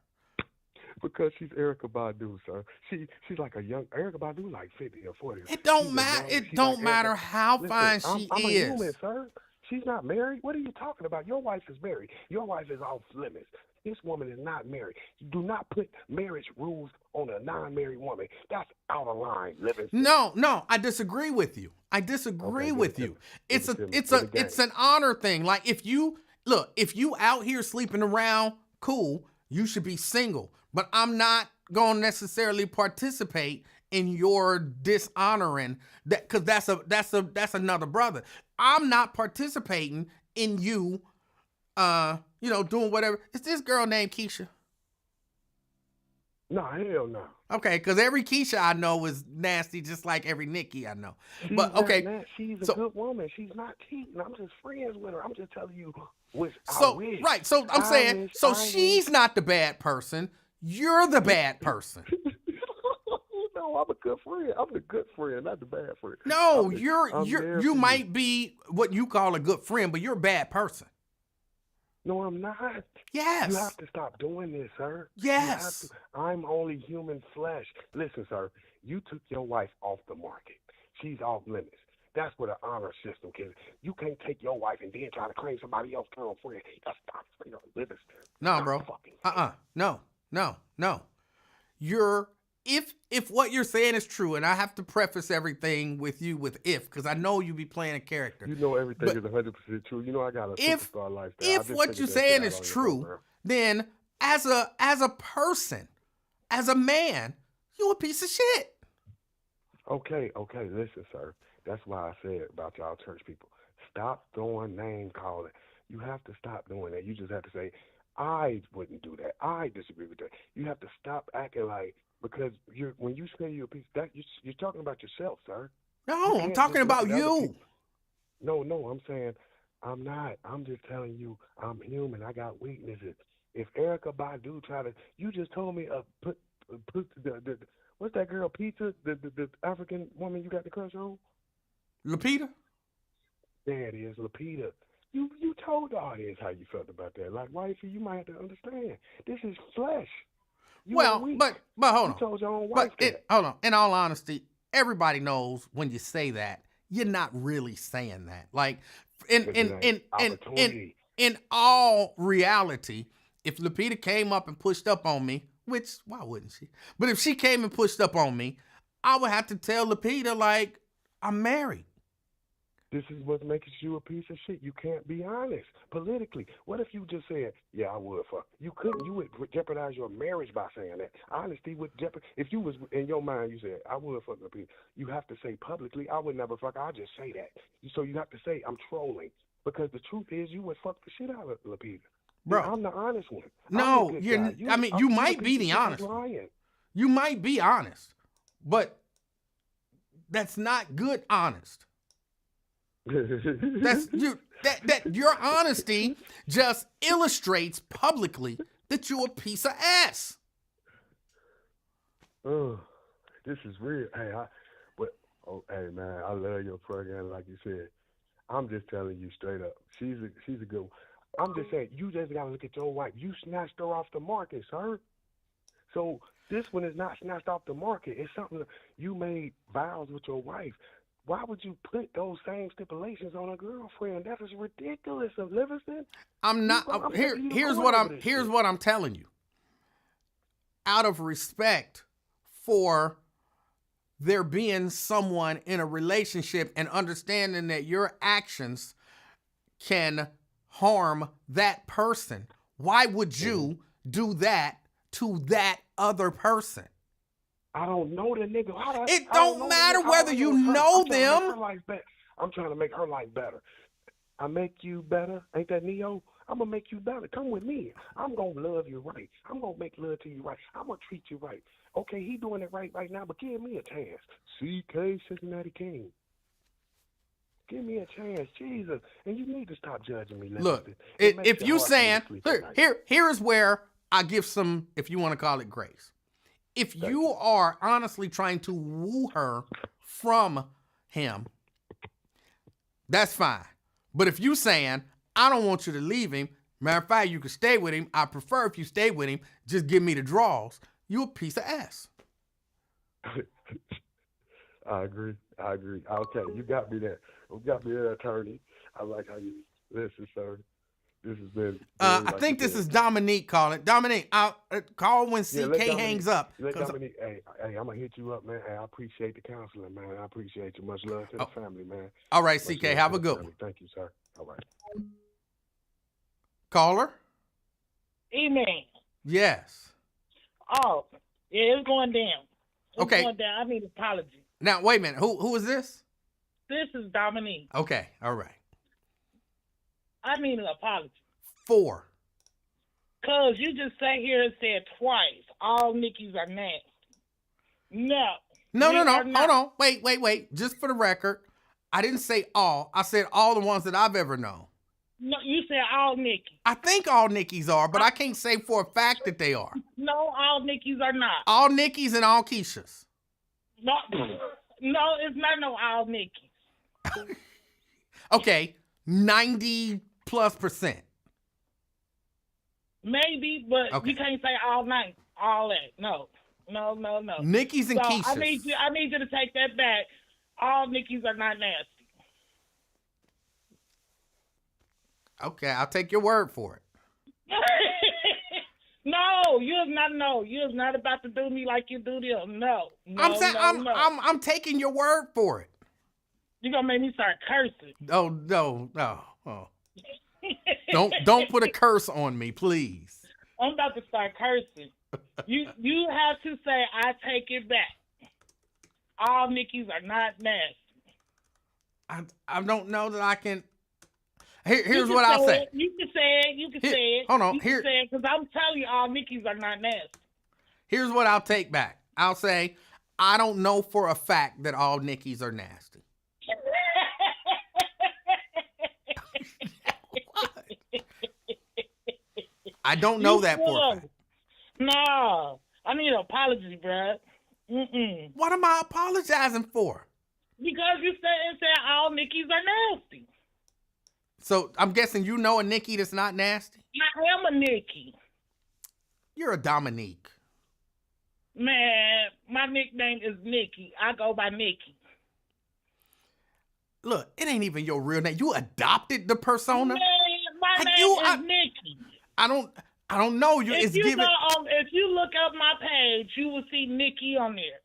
Because she's Erica Badu, sir. She's like a young Erica Badu, like 50 or 40. It don't She's a matter. young. It She's don't like matter Erica. how Listen, fine she I'm a is. human, sir. She's not married. What are you talking about? Your wife is married. Your wife is off limits. This woman is not married. Do not put marriage rules on a non-married woman. That's out of line, Livingston. No, I disagree with you. I disagree with you. It's an honor thing. Like if you out here sleeping around, cool, you should be single. But I'm not gonna necessarily participate in your dishonoring that, because that's another brother. I'm not participating in you doing whatever. Is this girl named Keisha? No, hell no. Okay, because every Keisha I know is nasty, just like every Nikki I know. She's but okay, she's a good woman. She's not cheating. I'm just friends with her. I'm just telling you which I wish. Right. So I'm saying, she's not the bad person. You're the bad person. No, I'm a good friend. I'm the good friend, not the bad friend. No, you might be what you call a good friend, but you're a bad person. No, I'm not. Yes. You have to stop doing this, sir. Yes. I'm only human flesh. Listen, sir, you took your wife off the market. She's off limits. That's what an honor system is. You can't take your wife and then try to claim somebody else's girlfriend. That's not Livingston. No, bro. No. If what you're saying is true, and I have to preface everything with if, because I know you be playing a character. You know everything is 100% true. You know I got a superstar lifestyle. If what you're saying is true, then as a person, as a man, you a piece of shit. Okay, listen, sir. That's why I said about y'all church people. Stop throwing name calling. You have to stop doing that. You just have to say, I wouldn't do that. I disagree with that. You have to stop acting like, because when you say you're a piece, that you're talking about yourself, sir. No, I'm talking about you. No, I'm saying I'm not. I'm just telling you I'm human. I got weaknesses. If Erica Badu you just told me put the what's that girl Pizza, the African woman you got the crush on? Lupita? There it is, Lupita. You told the audience how you felt about that. Like, wifey, you might have to understand. This is flesh. But hold on. You told your own wife hold on. In all honesty, everybody knows when you say that, you're not really saying that. Like in all reality, if Lupita came up and pushed up on me, which why wouldn't she? But if she came and pushed up on me, I would have to tell Lupita, like, I'm married. This is what makes you a piece of shit. You can't be honest politically. What if you just said, yeah, I would fuck? You couldn't. You would jeopardize your marriage by saying that. Honesty would jeopardize. If you was in your mind, you said, I would fuck Lupita. You have to say publicly, I would never fuck. I'll just say that. So you have to say, I'm trolling. Because the truth is, you would fuck the shit out of Lupita. Bro. I'm the honest one. No, you might be the honest one. You might be honest. But that's not good honest. That your honesty just illustrates publicly that you're a piece of ass. Oh, this is real. Hey, man, I love your program, like you said. I'm just telling you straight up. She's a good one. I'm just saying, you just gotta look at your wife. You snatched her off the market, sir. So this one is not snatched off the market. It's something you made vows with your wife. Why would you put those same stipulations on a girlfriend? That is ridiculous, of Livingston. I'm not. Here's what I'm telling you. Out of respect for there being someone in a relationship and understanding that your actions can harm that person, why would you do that to that other person? I don't know the nigga. It don't matter whether you know them. I'm trying to make her life better. I make you better. Ain't that Neo? I'm going to make you better. Come with me. I'm going to love you right. I'm going to make love to you right. I'm going to treat you right. Okay, he doing it right now, but give me a chance. CK Cincinnati King. Give me a chance, Jesus. And you need to stop judging me. Look, if you saying, here is where I give some, if you want to call it, grace. If you are honestly trying to woo her from him, that's fine. But if you saying, I don't want you to leave him, Matter of fact, you can stay with him. I prefer if you stay with him, just give me the draws. You a piece of ass. I agree. Okay, you got me there. You got me there, attorney. I like how you listen, sir. This has been. I think this is Dominique calling. Dominique, I'll call when CK hangs up. Dominique, hey, I'm gonna hit you up, man. Hey, I appreciate the counseling, man. I appreciate you. Much love to the family, man. All right, Much CK, love have to a the good family. one. Thank you, sir. All right. Caller? E-Man. Yes. Oh, yeah, it's going down. Okay. Going down. I need an apology. Now, wait a minute. Who is this? This is Dominique. Okay, all right. I need an apology. 4. Because you just sat here and said twice, all Nickies are nasty. No. No. We are Hold not. on. Wait. Just for the record, I didn't say all. I said all the ones that I've ever known. No, you said all Nickies. I think all Nickies are, but I can't say for a fact that they are. No, all Nickies are not. All Nickies and all Keishas. No, it's not no all Nickies. Okay, 90+%. Maybe, but Okay. you can't say all night, all that. No. Nickies and So Keishas. I need you to take that back. All Nickies are not nasty. Okay, I'll take your word for it. No, you're not about to do me like you do them. No. I'm saying I'm taking your word for it. You're gonna make me start cursing. Oh no. Oh. Don't put a curse on me, please. I'm about to start cursing. You have to say I take it back. All Nickies are not nasty. I don't know that I can. Here's what I'll say. You can say it. Hold on. You can say it because I'm telling you, all Nickies are not nasty. Here's what I'll take back. I'll say I don't know for a fact that all Nickies are nasty. I don't know that for a fact. No, I need an apology, bruh. Mm-mm. What am I apologizing for? Because you said all Nickies are nasty. So I'm guessing you know a Nikki that's not nasty? I am a Nicki. You're a Dominique. Man, my nickname is Nikki. I go by Nikki. Look, it ain't even your real name. You adopted the persona. Man, my Like name is Nikki. I don't know you. If you look up my page, you will see Nikki on there.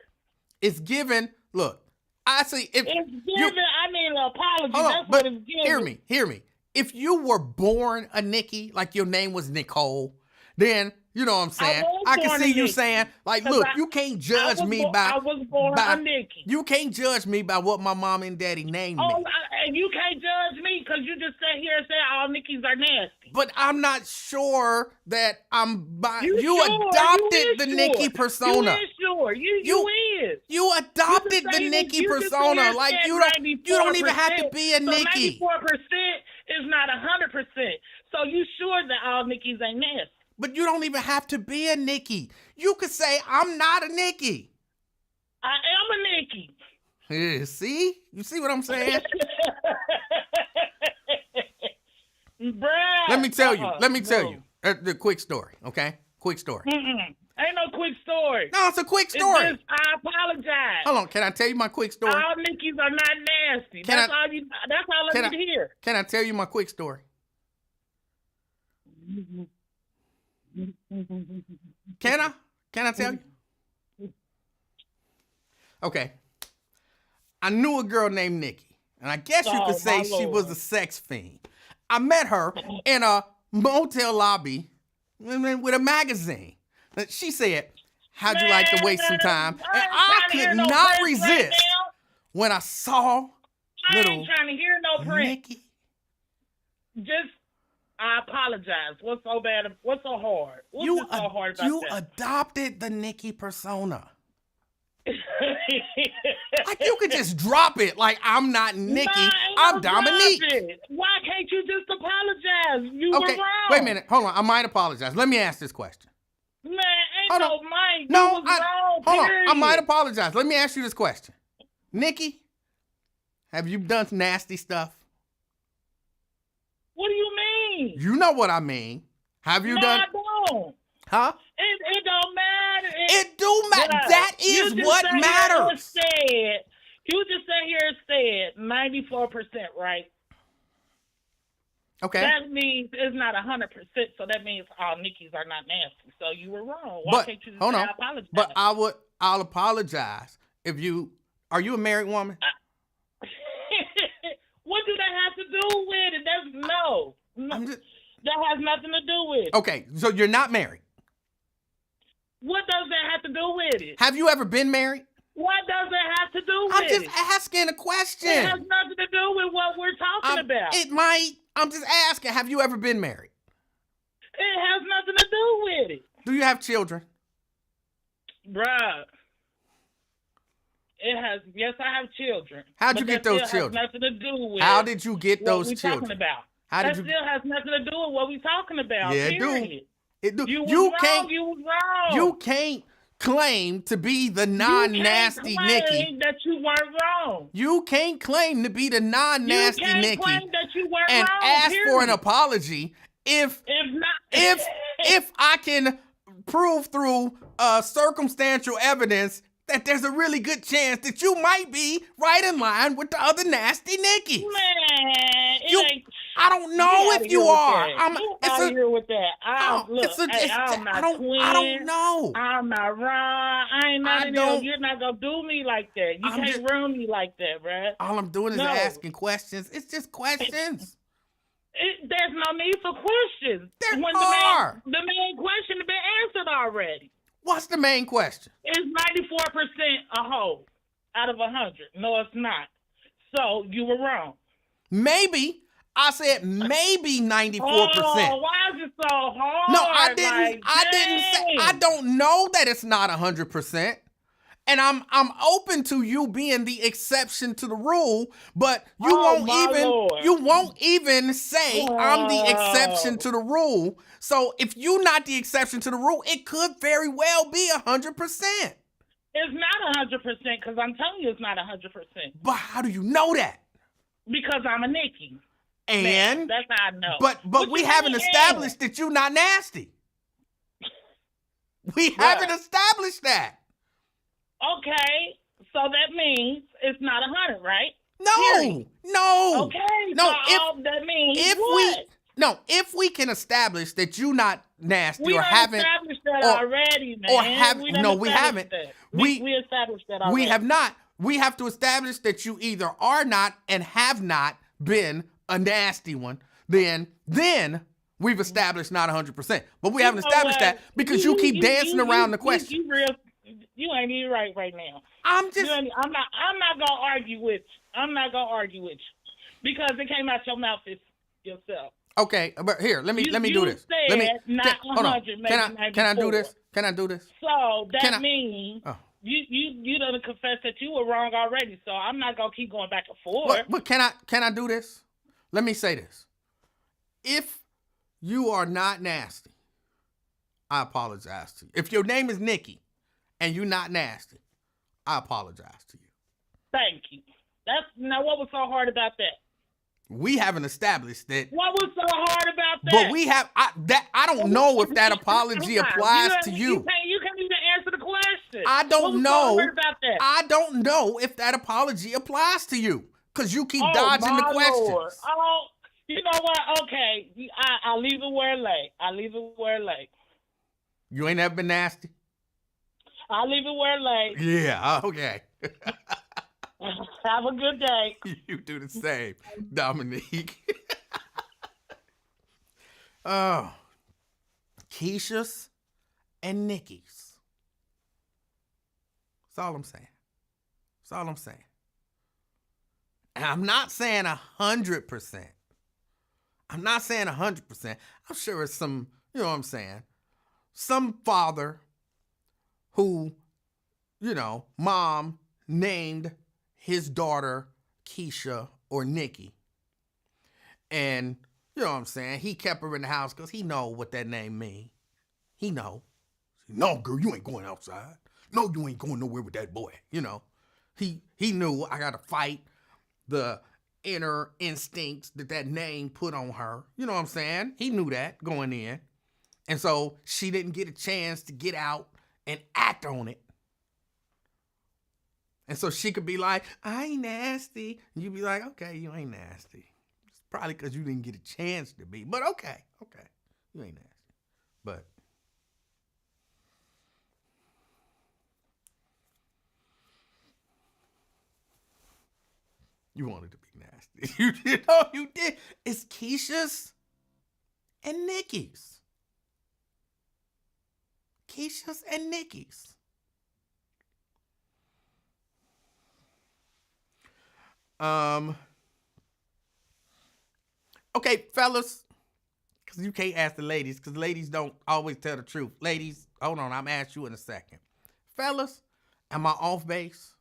It's given. Look, I see. If It's given. I need an apology. hold on, That's but what it's given. hear me. If you were born a Nikki, like your name was Nicole, then you know what I'm saying. I can see you saying, like, look, you can't judge me by. I was born a Nikki. You can't judge me by what my mom and daddy named me. And you can't judge me because you just sat here and said all Nickies are nasty. But I'm not sure that I'm by. You sure? adopted the sure. Nikki persona. You is sure. You is. You adopted the Nikki persona. Like you don't even have to be a Nikki. 94% is not 100%. So you sure that all Nickies ain't nasty? But you don't even have to be a Nikki. You could say I'm not a Nikki. I am a Nikki. Yeah, see? You see what I'm saying? Bruh. Let me tell you. The quick story, okay? Quick story. Ain't no quick story. No, it's a quick story. It's just, I apologize. Hold on, can I tell you my quick story? All Nickies are not nasty. That's all I need to hear. Can I tell you my quick story? Can I tell you? Okay. I knew a girl named Nikki, and I guess you could say she was a sex fiend. I met her in a motel lobby with a magazine. She said, how'd you like to waste some time? And I could not resist when I saw little ain't trying to hear no print. Nikki. I apologize. What's so bad? What's so hard? What's so hard about you that? adopted the Nikki persona. Like you could just drop it. Like I'm not Nikki. I'm Dominique. Why can't you just apologize? You were wrong. Wait a minute. Hold on. I might apologize. Let me ask this question. Man, ain't no Mike. No, you was wrong, hold on. period. I might apologize. Let me ask you this question. Nikki, have you done nasty stuff? What do you mean? You know what I mean. Have you done? I don't. Huh? It don't matter. It do matter. Bruh, That is what matters. You just sat here and said 94%, right? Okay. That means it's not 100%, so that means all Nickies are not nasty. So you were wrong. Why can't you just say I apologize? But I'll apologize if you. Are you a married woman? What do that have to do with it? That has nothing to do with it. Okay, so you're not married. What does that have to do with it? Have you ever been married? What does that have to do with I'm it? just asking a question. It has nothing to do with what we're talking about. It might. I'm just asking. Have you ever been married? It has nothing to do with it. Do you have children? Bruh. Yes, I have children. How'd you get those children? Has nothing to do with How did you get those what children? Talking about. That still has nothing to do with what we're talking about. Yeah, period. It do. You You was can't. wrong. You was wrong. You can't claim to be the non-nasty you can't claim Nikki. that you weren't wrong. You can't claim to be the non-nasty You can't Nikki claim that you weren't and wrong, ask period. for an apology if I can prove through circumstantial evidence that there's a really good chance that you might be right in line with the other nasty Nickies. Man, I don't know if you are. I'm out here with that. I'm not I don't know. I'm not wrong. I ain't not in there. You're not gonna do me like that. You can't ruin me like that, bruh. All I'm doing is asking questions. It's just questions. There's no need for questions. There when are. The main question has been answered already. What's the main question? It's 94% a hoe out of 100. No, it's not. So you were wrong. Maybe. I said maybe 94%. Oh, why is it so hard? No, I didn't say. I don't know that it's not 100%. And I'm open to you being the exception to the rule, but you won't even say I'm the exception to the rule. So if you're not the exception to the rule, it could very well be 100%. It's not 100% because I'm telling you it's not 100%. But how do you know that? Because I'm a Nicki. And man, that's how I know. But we haven't established that you're not nasty. We haven't established that. Okay, so that means it's not 100, right? No. Okay, no. So that means what? If we can establish that you're not nasty we or haven't established that already, man. Or we haven't. We established that already. We have not. We have to establish that you either are not and have not been a nasty one. Then we've established not 100%. But we haven't established that because you keep dancing around the question. You ain't even right now. I'm not gonna argue with you. I'm not gonna argue with you because it came out your mouth yourself. Okay, but here, let me do this. Said not 100, can I do this? Can I do this? So that means you done confess that you were wrong already. So I'm not gonna keep going back and forth. But can I do this? Let me say this. If you are not nasty, I apologize to you. If your name is Nikki and you're not nasty, I apologize to you. Thank you. Now what was so hard about that? We haven't established that. What was so hard about that? But we have. I don't know if that apology applies to you. You can't even answer the question. I don't know. So hard about that? I don't know if that apology applies to you because you keep dodging the questions. Lord. Oh, you know what? Okay, I'll leave it where it lay. You ain't ever been nasty? I'll leave it where it lay. Yeah. Okay. Have a good day. You do the same, Dominique. Oh, Keisha's and Nikki's. That's all I'm saying. And I'm not saying 100%. I'm not saying 100%. I'm sure it's some, you know what I'm saying, some father who, mom named his daughter Keisha or Nikki. And, you know what I'm saying, he kept her in the house because he know what that name mean. He know. No, girl, you ain't going outside. No, you ain't going nowhere with that boy. He knew I got to fight the inner instincts that name put on her. You know what I'm saying? He knew that going in. And so she didn't get a chance to get out and act on it. And so she could be like, I ain't nasty. And you'd be like, okay, you ain't nasty. It's probably because you didn't get a chance to be. But okay. You ain't nasty. But you wanted to be nasty. You did. It's Keisha's and Nikki's. Keisha's and Nikki's. Okay, fellas, because you can't ask the ladies, because ladies don't always tell the truth. Ladies, hold on, I'm asking you in a second. Fellas, am I off base?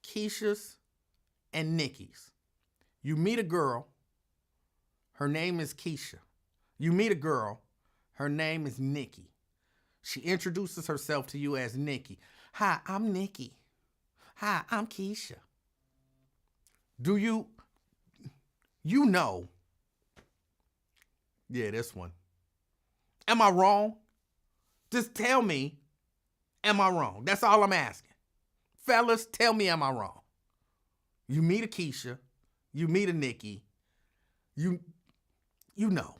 Keisha's and Nikki's. You meet a girl, her name is Keisha. You meet a girl, her name is Nikki. She introduces herself to you as Nikki. Hi, I'm Nikki. Hi, I'm Keisha. Do you know? Yeah, this one. Am I wrong? Just tell me, am I wrong? That's all I'm asking. Fellas, tell me, am I wrong? You meet a Keisha, you meet a Nikki, you know.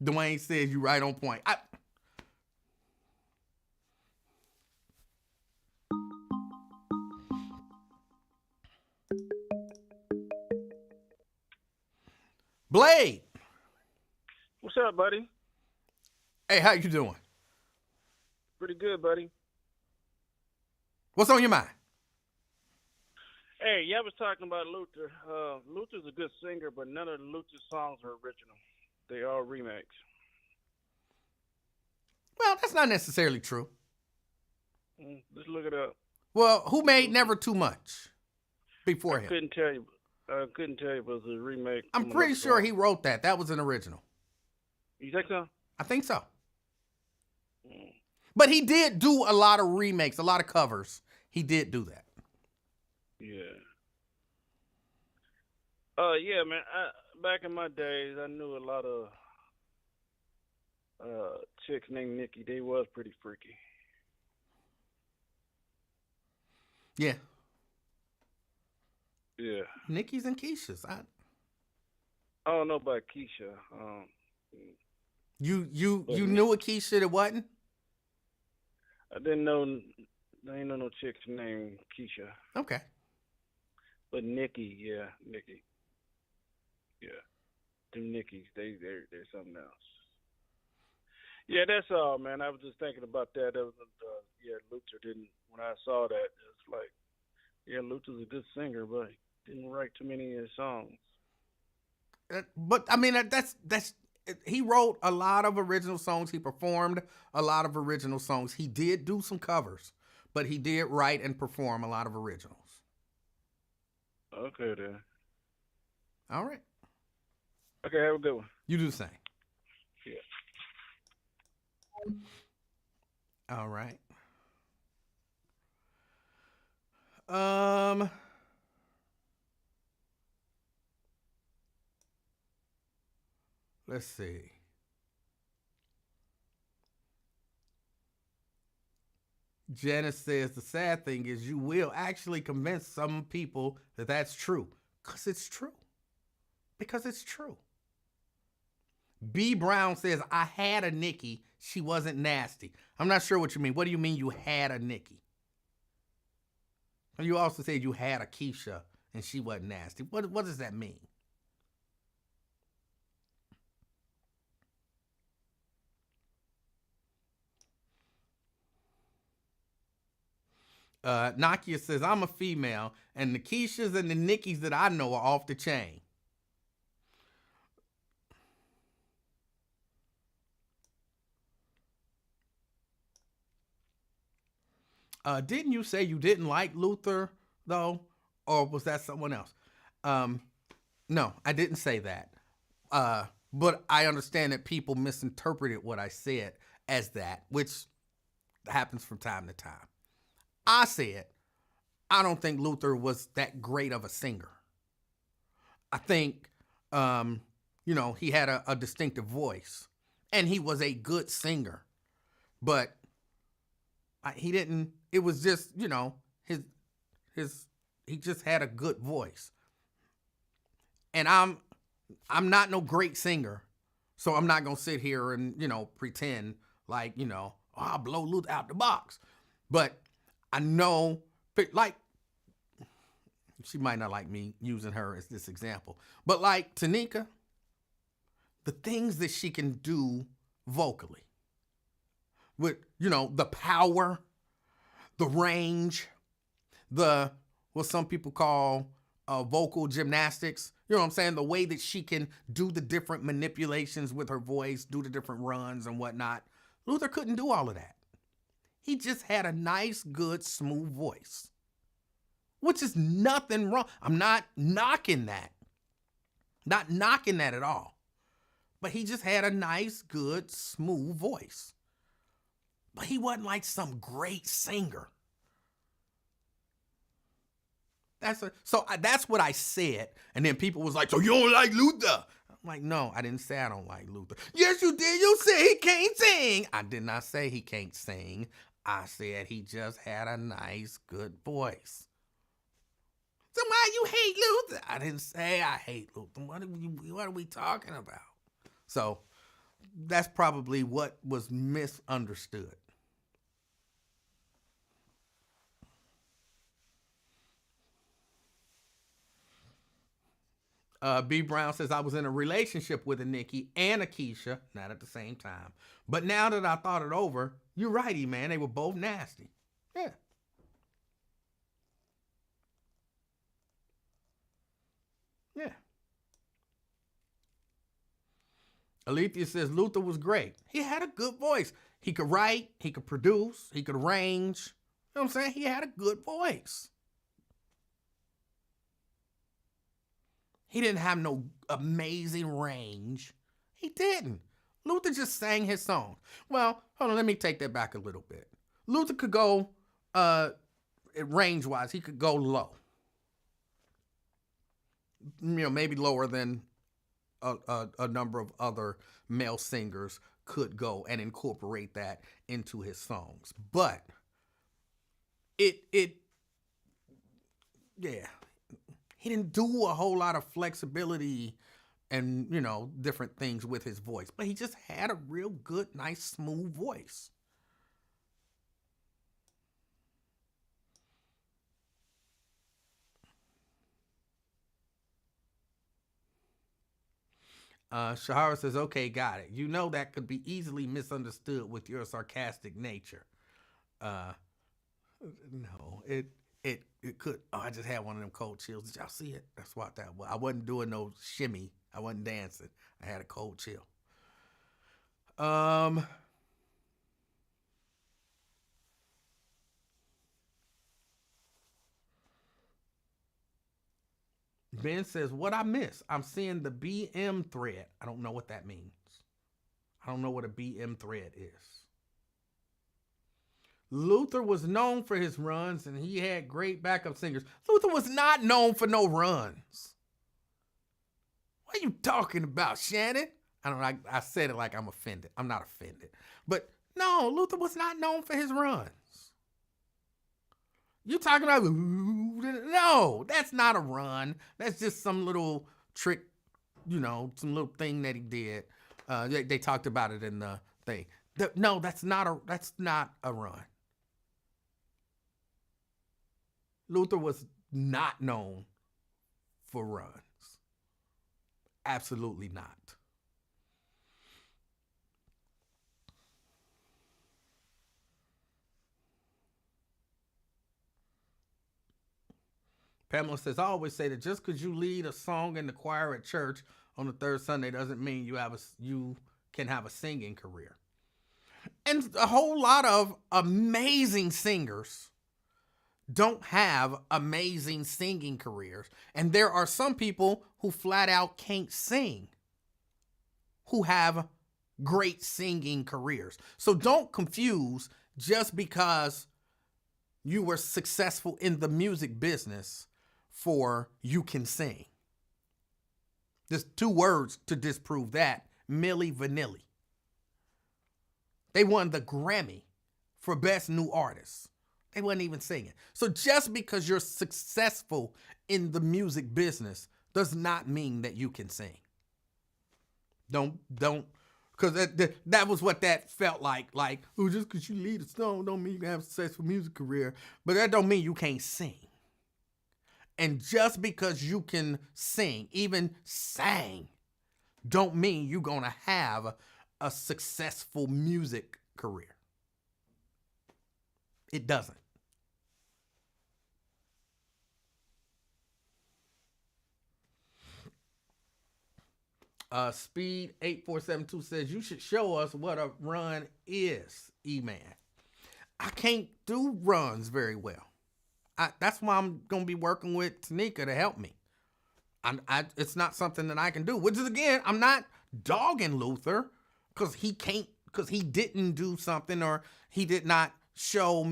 Dwayne says you right on point. Blade. What's up, buddy? Hey, how you doing? Pretty good, buddy. What's on your mind? Hey, y'all was talking about Luther. Luther's a good singer, but none of Luther's songs are original. They all remakes. Well, that's not necessarily true. Just look it up. Well, who made Never Too Much before him? I couldn't tell you if it was a remake. I'm pretty sure he wrote that. That was an original. You think so? I think so. But he did do a lot of remakes, a lot of covers. He did do that. Yeah. Yeah, man. Back in my days, I knew a lot of chicks named Nikki. They was pretty freaky. Yeah. Yeah. Nikki's and Keisha's. I don't know about Keisha. You knew a Keisha that wasn't? I didn't know. I ain't know no chicks named Keisha. Okay. But Nikki, yeah, Nikki. Yeah. Them Nickies, they're something else. Yeah, that's all, man. I was just thinking about that. Luther didn't. When I saw that, it's like, yeah, Luther's a good singer, but he didn't write too many of his songs. But I mean, that's he wrote a lot of original songs. He performed a lot of original songs. He did do some covers, but he did write and perform a lot of originals. Okay, then. All right. Okay, have a good one. You do the same. Yeah. All right. Let's see. Janice says the sad thing is you will actually convince some people that that's true. Because it's true. Because it's true. B. Brown says, I had a Nikki. She wasn't nasty. I'm not sure what you mean. What do you mean you had a Nikki? And you also said you had a Keisha and she wasn't nasty. What does that mean? Nakia says, I'm a female, and the Keishas and the Nickis that I know are off the chain. Didn't you say you didn't like Luther, though? Or was that someone else? No, I didn't say that. But I understand that people misinterpreted what I said as that, which happens from time to time. I said, I don't think Luther was that great of a singer. I think, he had a distinctive voice, and he was a good singer, but he didn't. It was just, he just had a good voice, and I'm not no great singer, so I'm not gonna sit here and pretend like I'll blow Luther out the box, but I know like. She might not like me using her as this example, but like Tanika, the things that she can do vocally with, the power, the range, what some people call vocal gymnastics. You know what I'm saying? The way that she can do the different manipulations with her voice, do the different runs and whatnot. Luther couldn't do all of that. He just had a nice, good, smooth voice. Which is nothing wrong. I'm not knocking that. Not knocking that at all. But he just had a nice, good, smooth voice. But he wasn't like some great singer. So that's what I said. And then people was like, so you don't like Luther? I'm like, no, I didn't say I don't like Luther. Yes, you did. You said he can't sing. I did not say he can't sing. I said he just had a nice, good voice. So why you hate Luther? I didn't say I hate Luther. What are we talking about? So that's probably what was misunderstood. B. Brown says, I was in a relationship with a Nikki and a Keisha, not at the same time. But now that I thought it over, you're right, man. They were both nasty. Yeah. Yeah. Alethea says Luther was great. He had a good voice. He could write, he could produce, he could arrange. You know what I'm saying? He had a good voice. He didn't have no amazing range. He didn't. Luther just sang his song. Well, hold on, let me take that back a little bit. Luther could go, range-wise, he could go low. Maybe lower than a number of other male singers could go and incorporate that into his songs. But he didn't do a whole lot of flexibility and, different things with his voice. But he just had a real good, nice, smooth voice. Shahara says, okay, got it. That could be easily misunderstood with your sarcastic nature. No, it could. Oh, I just had one of them cold chills. Did y'all see it? That's what that was. I wasn't doing no shimmy. I wasn't dancing. I had a cold chill. Ben says, what I miss? I'm seeing the BM thread. I don't know what that means. I don't know what a BM thread is. Luther was known for his runs, and he had great backup singers. Luther was not known for no runs. What are you talking about, Shannon? I said it like I'm offended. I'm not offended. But no, Luther was not known for his runs. You talking about, no, that's not a run. That's just some little trick, some little thing that he did. They talked about it in the thing. No, that's not a run. Luther was not known for runs. Absolutely not. Pamela says, I always say that just because you lead a song in the choir at church on the third Sunday doesn't mean you can have a singing career. And a whole lot of amazing singers don't have amazing singing careers. And there are some people who flat out can't sing who have great singing careers. So don't confuse just because you were successful in the music business for you can sing. There's 2 words to disprove that. Milli Vanilli. They won the Grammy for Best New Artist. They wasn't even singing. So just because you're successful in the music business does not mean that you can sing. Don't, because that was what that felt like. Like, oh, just because you lead a song don't mean you can have a successful music career. But that don't mean you can't sing. And just because you can sing, even sang, don't mean you're going to have a successful music career. It doesn't. Speed 8472 says, you should show us what a run is, E-Man. I can't do runs very well. That's why I'm going to be working with Tanika to help me. It's not something that I can do, which is, again, I'm not dogging Luther because he didn't do something, or he did not show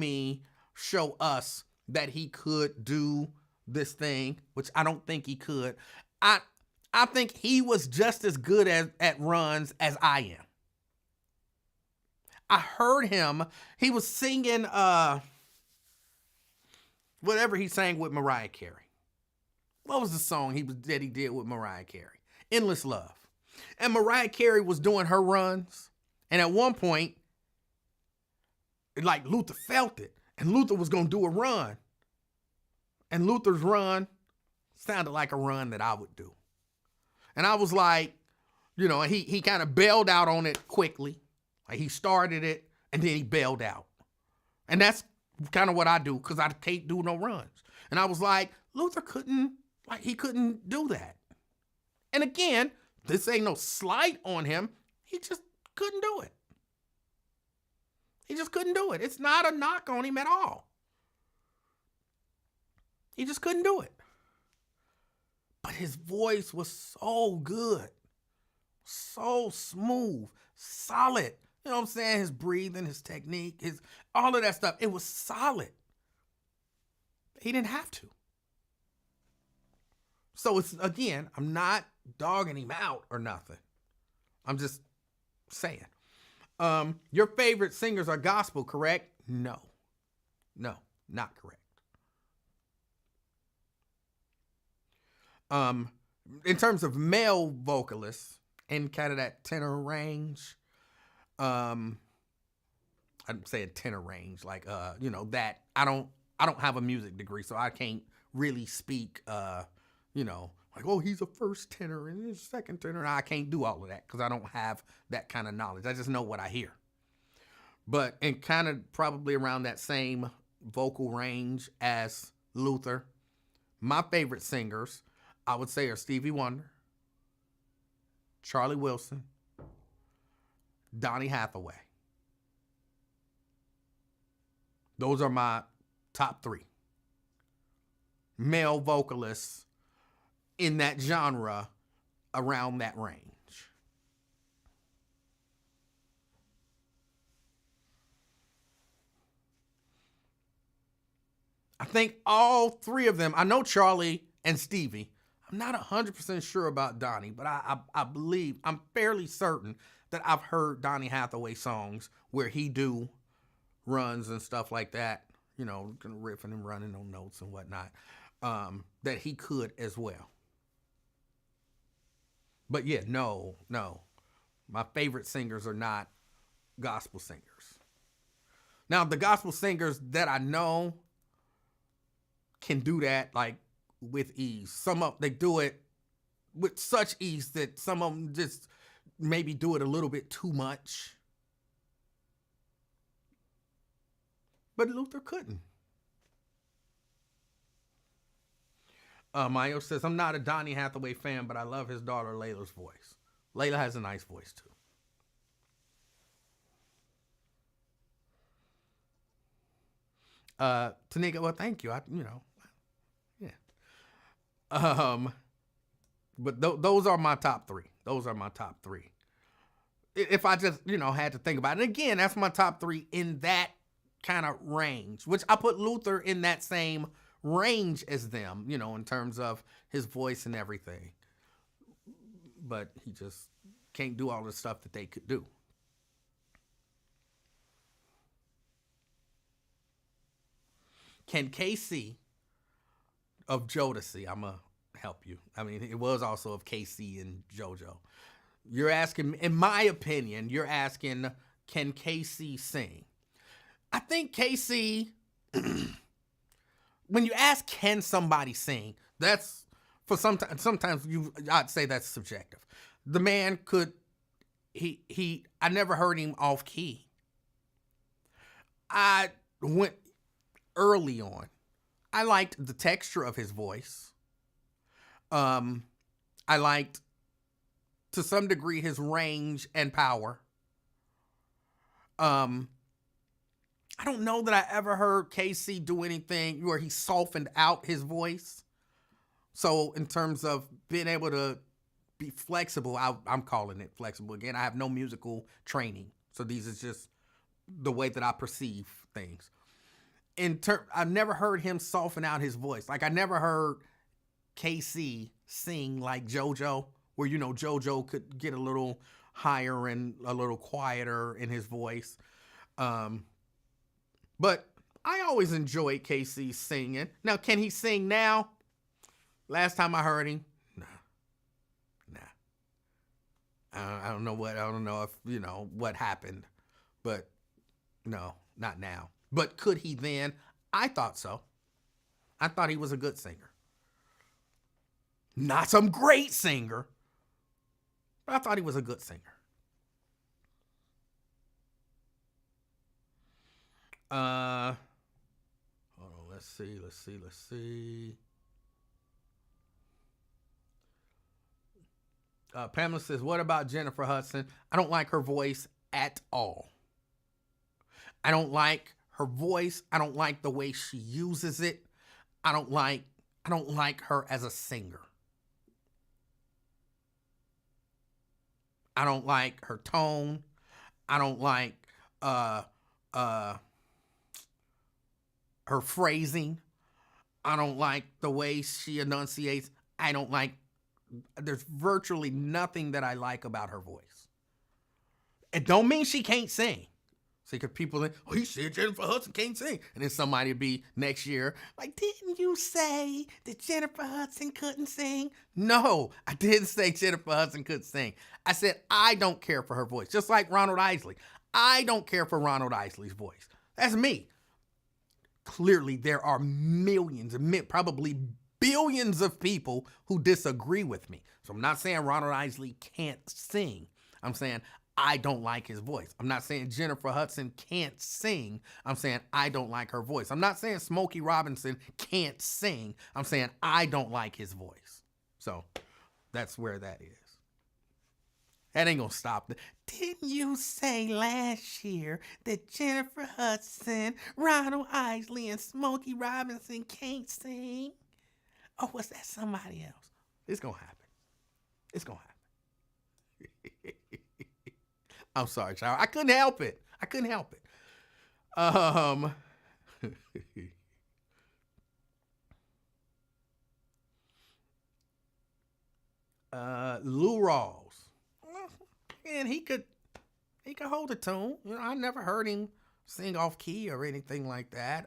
us that he could do this thing, which I don't think he could. I think he was just as good at runs as I am. I heard him. He was singing whatever he sang with Mariah Carey. What was the song that he did with Mariah Carey? Endless Love. And Mariah Carey was doing her runs. And at one point, like, Luther felt it. And Luther was going to do a run. And Luther's run sounded like a run that I would do. And I was like, he kind of bailed out on it quickly. Like, he started it and then he bailed out. And that's kind of what I do, because I can't do no runs. And I was like, Luther couldn't do that. And again, this ain't no slight on him. He just couldn't do it. He just couldn't do it. It's not a knock on him at all. He just couldn't do it. But his voice was so good, so smooth, solid. You know what I'm saying? His breathing, his technique, all of that stuff. It was solid. He didn't have to. So it's, again, I'm not dogging him out or nothing. I'm just saying. Your favorite singers are gospel, correct? No, not correct. In terms of male vocalists in kind of that tenor range, I'm saying tenor range, like, that I don't have a music degree, so I can't really speak, like, oh, he's a first tenor and he's a second tenor. I can't do all of that because I don't have that kind of knowledge. I just know what I hear. But in kind of probably around that same vocal range as Luther, my favorite singers, I would say, are Stevie Wonder, Charlie Wilson, Donny Hathaway. Those are my top 3 male vocalists in that genre around that range. I think all 3 of them, I know Charlie and Stevie. I'm not 100% sure about Donnie, but I believe, I'm fairly certain that I've heard Donny Hathaway songs where he do runs and stuff like that, riffing and running on notes and whatnot, that he could as well. But yeah, no. My favorite singers are not gospel singers. Now, the gospel singers that I know can do that, like, with ease. Some of they do it with such ease that some of them just maybe do it a little bit too much. But Luther couldn't. Mayo says, I'm not a Donny Hathaway fan, but I love his daughter Layla's voice. Layla has a nice voice too. Tanika, well, thank you. Yeah. But those are my top 3. Those are my top 3. If I just, had to think about it. And again, that's my top 3 in that kind of range, which I put Luther in that same range as them, you know, in terms of his voice and everything. But he just can't do all the stuff that they could do. Can KC of Jodeci, I'm going to help you. I mean, it was also of KC and JoJo. You're asking, in my opinion, you're asking, can KC sing? I think KC, when you ask, can somebody sing, that's, for sometimes I'd say that's subjective. The man could, I never heard him off key. I went early on. I liked the texture of his voice. I liked, to some degree, his range and power. I don't know that I ever heard KC do anything where he softened out his voice. So in terms of being able to be flexible, I'm calling it flexible. Again, I have no musical training. So these is just the way that I perceive things. I've never heard him soften out his voice. Like, I never heard KC sing like JoJo, where, you know, JoJo could get a little higher and a little quieter in his voice. But I always enjoyed KC singing. Now, can he sing now? Last time I heard him, nah. I don't know if, you know, what happened, but no, not now. But could he then? I thought so. I thought he was a good singer. Not some great singer, but I thought he was a good singer. Hold on, let's see. Pamela says, what about Jennifer Hudson? I don't like her voice at all. I don't like her voice. I don't like the way she uses it. I don't like her as a singer. I don't like her tone. I don't like her phrasing. I don't like the way she enunciates. There's virtually nothing that I like about her voice. It don't mean she can't sing. See, because people think, oh, he said Jennifer Hudson can't sing. And then somebody will be next year like, didn't you say that Jennifer Hudson couldn't sing? No, I didn't say Jennifer Hudson couldn't sing. I said I don't care for her voice. Just like Ronald Isley. I don't care for Ronald Isley's voice. That's me. Clearly, there are millions, probably billions of people who disagree with me. So I'm not saying Ronald Isley can't sing. I'm saying I don't like his voice. I'm not saying Jennifer Hudson can't sing. I'm saying I don't like her voice. I'm not saying Smokey Robinson can't sing. I'm saying I don't like his voice. So that's where that is. That ain't gonna stop. Didn't you say last year that Jennifer Hudson, Ronald Isley, and Smokey Robinson can't sing? Oh, was that somebody else? It's gonna happen. It's gonna happen. I'm sorry, child. I couldn't help it. Lou Rawls. And he could hold a tune. You know, I never heard him sing off key or anything like that.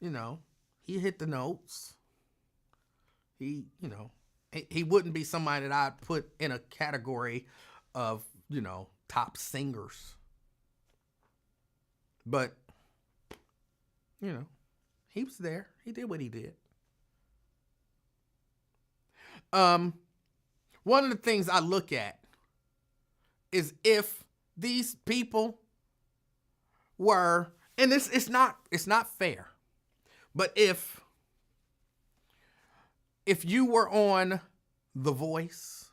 You know, he hit the notes. He wouldn't be somebody that I'd put in a category of, you know, top singers. But, you know, he was there. He did what he did. One of the things I look at is if these people were, and it's not fair, but if you were on The Voice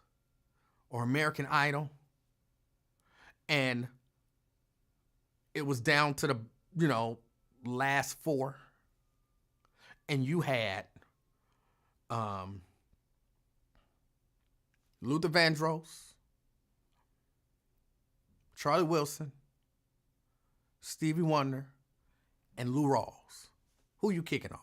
or American Idol and it was down to the, you know, last four, and you had Luther Vandross, Charlie Wilson, Stevie Wonder, and Lou Rawls. Who you kicking off?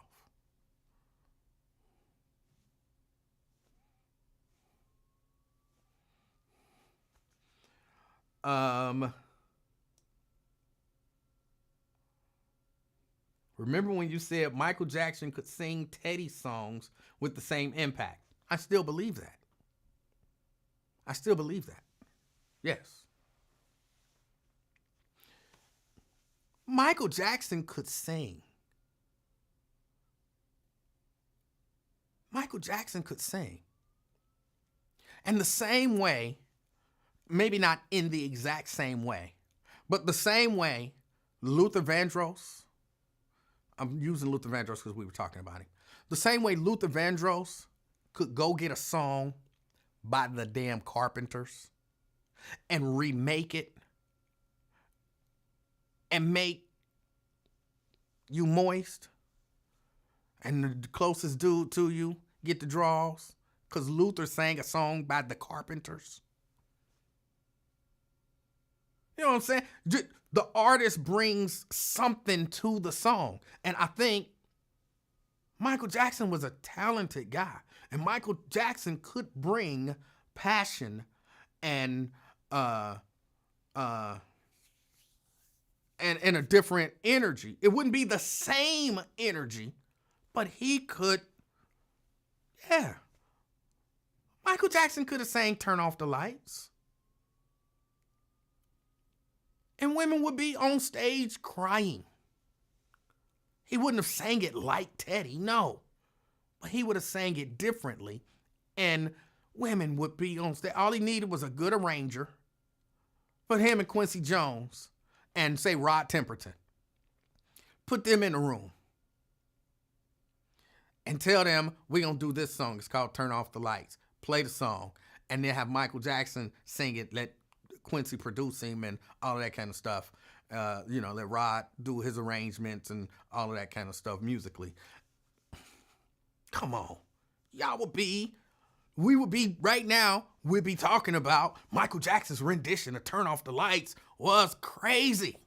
Remember when you said Michael Jackson could sing Teddy songs with the same impact? I still believe that. I still believe that. Yes. Michael Jackson could sing. Michael Jackson could sing. And the same way, maybe not in the exact same way, but the same way Luther Vandross, I'm using Luther Vandross because we were talking about him. The same way Luther Vandross could go get a song by the damn Carpenters and remake it and make you moist and the closest dude to you get the draws because Luther sang a song by the Carpenters. You know what I'm saying? The artist brings something to the song. And I think Michael Jackson was a talented guy. And Michael Jackson could bring passion and a different energy. It wouldn't be the same energy, but he could, yeah. Michael Jackson could have sang Turn Off the Lights. And women would be on stage crying. He wouldn't have sang it like Teddy, no. But he would have sang it differently. And women would be on stage. All he needed was a good arranger. Put him and Quincy Jones and say Rod Temperton. Put them in a room. And tell them, we're going to do this song. It's called Turn Off the Lights. Play the song. And then have Michael Jackson sing it. Let Quincy produce him and all of that kind of stuff. Let Rod do his arrangements and all of that kind of stuff musically. Come on. We would be, right now, we'd be talking about Michael Jackson's rendition of Turn Off the Lights was crazy.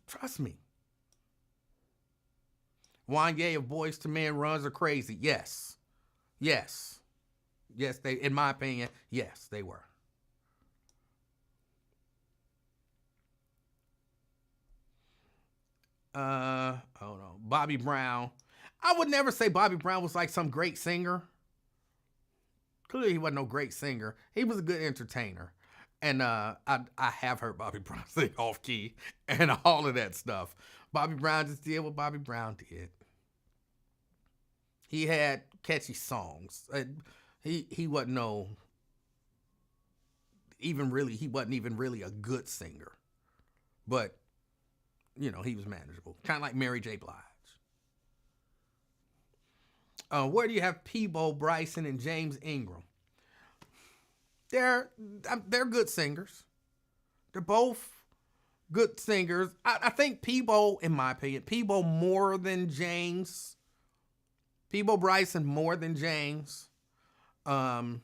Trust me. Wanye of Boyz II Men runs are crazy. Yes. Yes. Yes, they, in my opinion, yes, they were. Hold on. Bobby Brown. I would never say Bobby Brown was like some great singer. Clearly he wasn't no great singer. He was a good entertainer. And I have heard Bobby Brown sing off key and all of that stuff. Bobby Brown just did what Bobby Brown did. He had catchy songs. He wasn't even really a good singer. But, he was manageable. Kind of like Mary J. Blige. Where do you have Peabo Bryson and James Ingram? They're good singers. They're both good singers. I think Peabo, in my opinion, Peabo more than James. Peabo Bryson more than James. In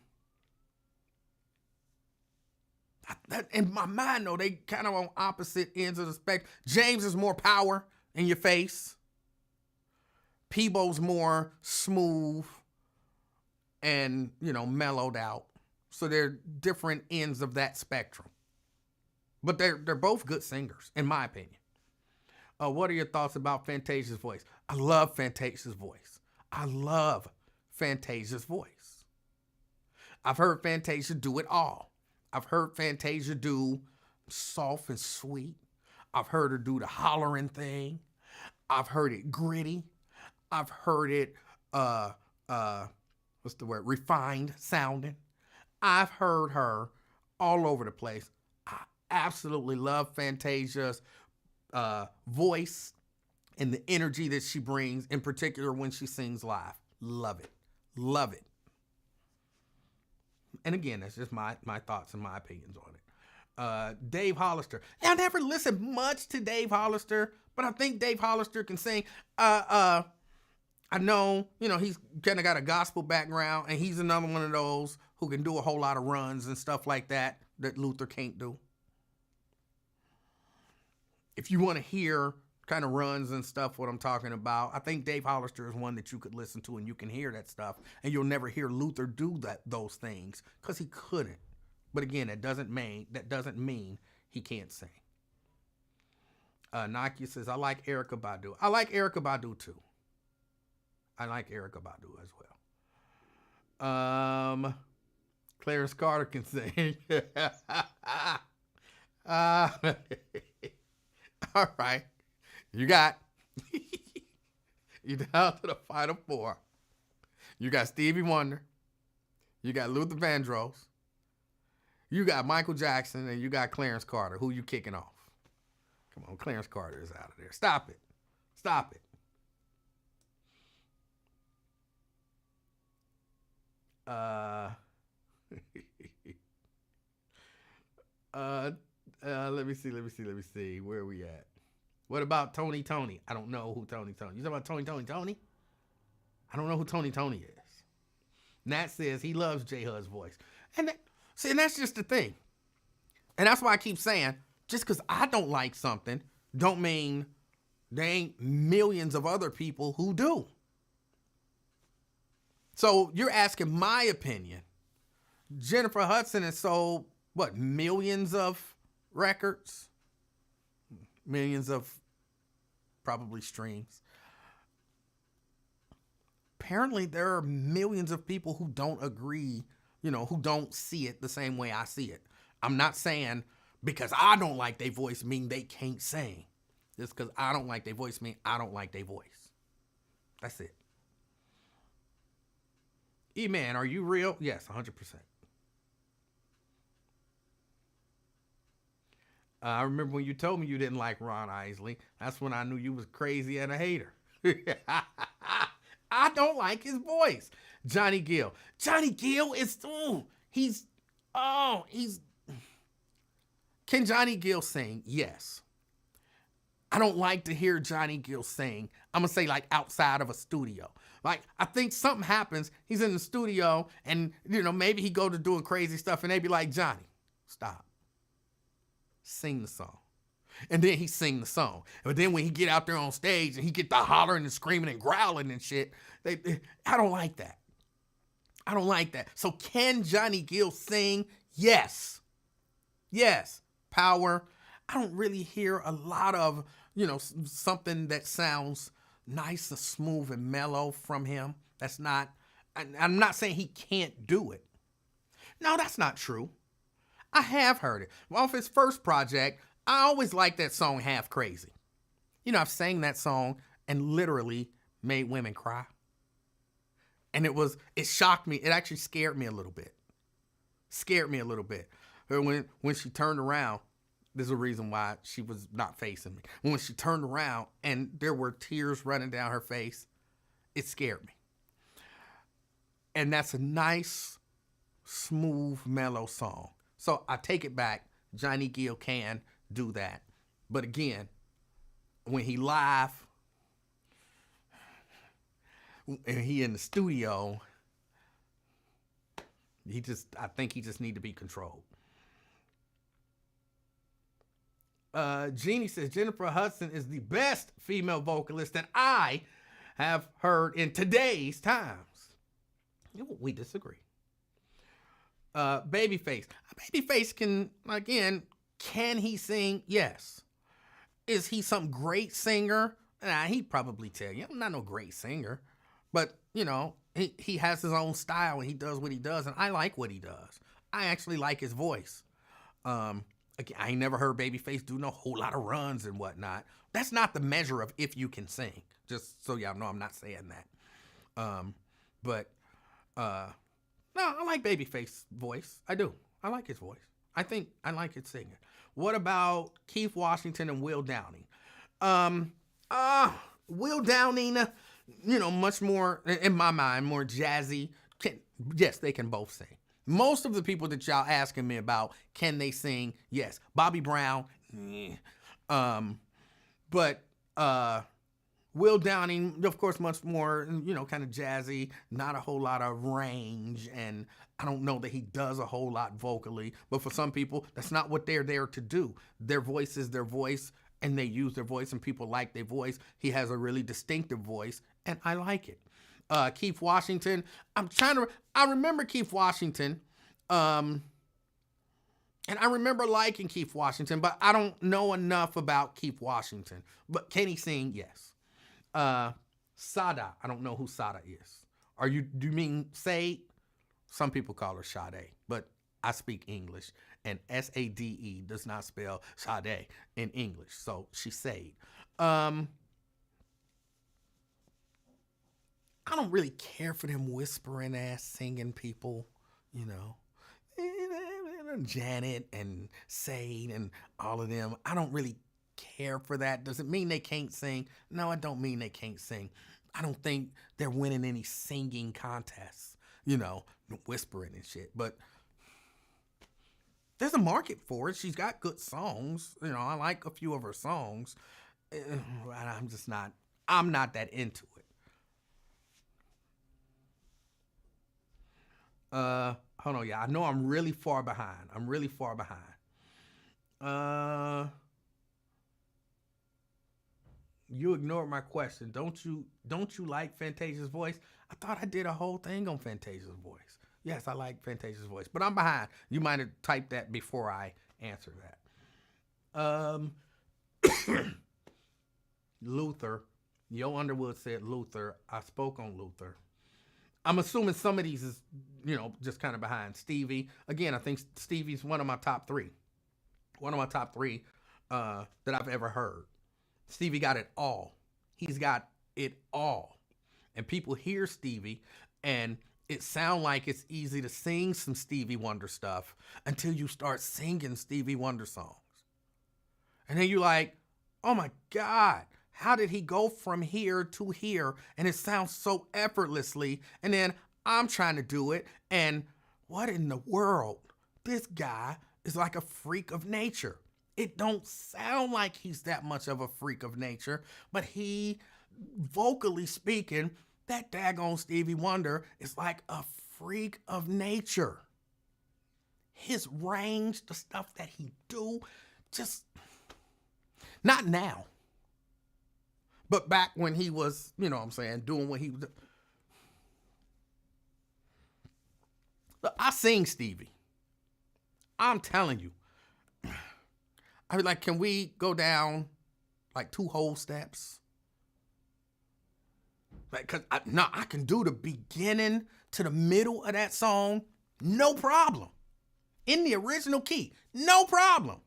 my mind, though, they kind of on opposite ends of the spectrum. James is more power in your face. Peebo's more smooth and, mellowed out. So they're different ends of that spectrum. But they're both good singers, in my opinion. What are your thoughts about Fantasia's voice? I love Fantasia's voice. I've heard Fantasia do it all. I've heard Fantasia do soft and sweet. I've heard her do the hollering thing. I've heard it gritty. I've heard it, refined sounding. I've heard her all over the place. I absolutely love Fantasia's voice and the energy that she brings, in particular when she sings live. Love it. Love it. And again, that's just my thoughts and my opinions on it. Dave Hollister. I never listened much to Dave Hollister, but I think Dave Hollister can sing. I know, he's kind of got a gospel background, and he's another one of those who can do a whole lot of runs and stuff like that Luther can't do. if you want to hear kind of runs and stuff, what I'm talking about, I think Dave Hollister is one that you could listen to and you can hear that stuff, and you'll never hear Luther do those things because he couldn't. But again, that doesn't mean he can't sing. Nakia says, I like Erykah Badu. I like Erykah Badu too. I like Erykah Badu as well. Clarence Carter can sing. All right. You down to the final four. You got Stevie Wonder. You got Luther Vandross. You got Michael Jackson, and you got Clarence Carter. Who you kicking off? Come on, Clarence Carter is out of there. Stop it. Let me see. Where are we at? What about Tony? I don't know who Tony. You talking about Tony? I don't know who Tony is. Nat says he loves J Hud's voice. And that's just the thing. And that's why I keep saying, just because I don't like something, don't mean there ain't millions of other people who do. So you're asking my opinion. Jennifer Hudson has sold, millions of records? Millions of probably streams. Apparently there are millions of people who don't agree, who don't see it the same way I see it. I'm not saying because I don't like their voice mean they can't sing. Just because I don't like their voice mean I don't like their voice. That's it. E-Man, are you real? Yes, 100%. I remember when you told me you didn't like Ron Isley. That's when I knew you was crazy and a hater. I don't like his voice. Johnny Gill. Johnny Gill is, Can Johnny Gill sing? Yes. I don't like to hear Johnny Gill sing. I'm going to say like outside of a studio. Like, I think something happens. He's in the studio and, maybe he go to doing crazy stuff and they be like, Johnny, stop. Sing the song. And then he sing the song. But then when he get out there on stage and he get the hollering and screaming and growling and shit, I don't like that. I don't like that. So can Johnny Gill sing? Yes. Yes. Power. I don't really hear a lot of, something that sounds nice and smooth and mellow from him. That's not, I'm not saying he can't do it. No, that's not true. I have heard it. Off his first project, I always liked that song, Half Crazy. I've sang that song and literally made women cry. And it shocked me. It actually scared me a little bit. When she turned around, there's a reason why she was not facing me. When she turned around and there were tears running down her face, it scared me. And that's a nice, smooth, mellow song. So I take it back. Johnny Gill can do that. But again, when he live and he in the studio, I think he just need to be controlled. Jeannie says Jennifer Hudson is the best female vocalist that I have heard in today's times. We disagree. Babyface. Babyface can he sing? Yes. Is he some great singer? He'd probably tell you, I'm not no great singer. But, he has his own style and he does what he does. And I like what he does. I actually like his voice. Again, I ain't never heard Babyface do no whole lot of runs and whatnot. That's not the measure of if you can sing. Just so y'all know, I'm not saying that. No, I like Babyface's voice. I do. I like his voice. I think I like his singing. What about Keith Washington and Will Downing? Will Downing, much more, in my mind, more jazzy. Yes, they can both sing. Most of the people that y'all asking me about, can they sing? Yes. Bobby Brown, but Will Downing, of course, much more, kind of jazzy, not a whole lot of range, and I don't know that he does a whole lot vocally, but for some people, that's not what they're there to do. Their voice is their voice, and they use their voice and people like their voice. He has a really distinctive voice, and I like it. Keith Washington, I remember Keith Washington, and I remember liking Keith Washington, but I don't know enough about Keith Washington. But can he sing? Yes. Sada, I don't know who Sada is. Do you mean Sade? Some people call her Sade, but I speak English, and Sade does not spell Sade in English, so she's Sade. I don't really care for them whispering ass singing people, you know. Janet and Sade and all of them. I don't really care for that. Does it mean they can't sing? No, I don't mean they can't sing. I don't think they're winning any singing contests, you know, whispering and shit. But there's a market for it. She's got good songs. You know, I like a few of her songs. I'm not that into it. Hold on, yeah. I know I'm really far behind. You ignored my question. Don't you like Fantasia's voice? I thought I did a whole thing on Fantasia's voice. Yes, I like Fantasia's voice, but I'm behind. You might have typed that before I answer that. Luther. Yo Underwood said Luther. I spoke on Luther. I'm assuming some of these is, you know, just kind of behind. Stevie. Again, I think Stevie's one of my top three. That I've ever heard. Stevie got it all. He's got it all. And people hear Stevie and it sounds like it's easy to sing some Stevie Wonder stuff until you start singing Stevie Wonder songs. And then you're like, oh my God, how did he go from here to here? And it sounds so effortlessly. And then I'm trying to do it. And what in the world? This guy is like a freak of nature. It don't sound like he's that much of a freak of nature, but he, vocally speaking, that daggone Stevie Wonder is like a freak of nature. His range, the stuff that he do, just, not now. But back when he was, you know what I'm saying, doing what he was. Look, I sing Stevie. I'm telling you. I was like, can we go down like 2 whole steps? Like, cause I can do the beginning to the middle of that song, no problem. In the original key, no problem.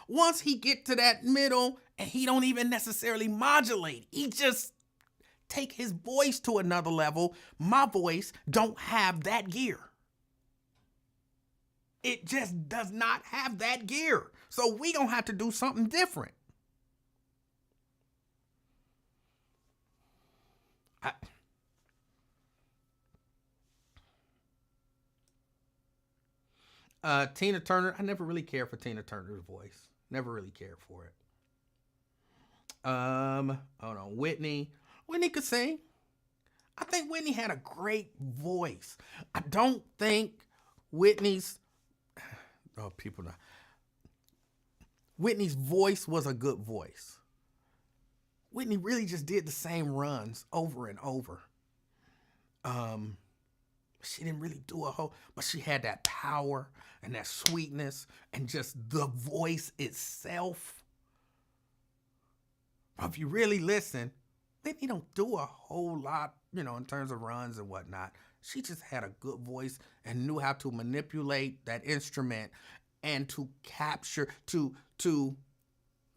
Once he get to that middle and he don't even necessarily modulate, he just take his voice to another level. My voice don't have that gear. It just does not have that gear. So we gonna have to do something different. Tina Turner, I never really cared for Tina Turner's voice. Never really cared for it. Hold on, Whitney. Whitney could sing. I think Whitney had a great voice. I don't think Whitney's voice was a good voice. Whitney really just did the same runs over and over. She didn't really do a whole, but she had that power and that sweetness and just the voice itself. If you really listen, Whitney don't do a whole lot, you know, in terms of runs and whatnot. She just had a good voice and knew how to manipulate that instrument and to capture, to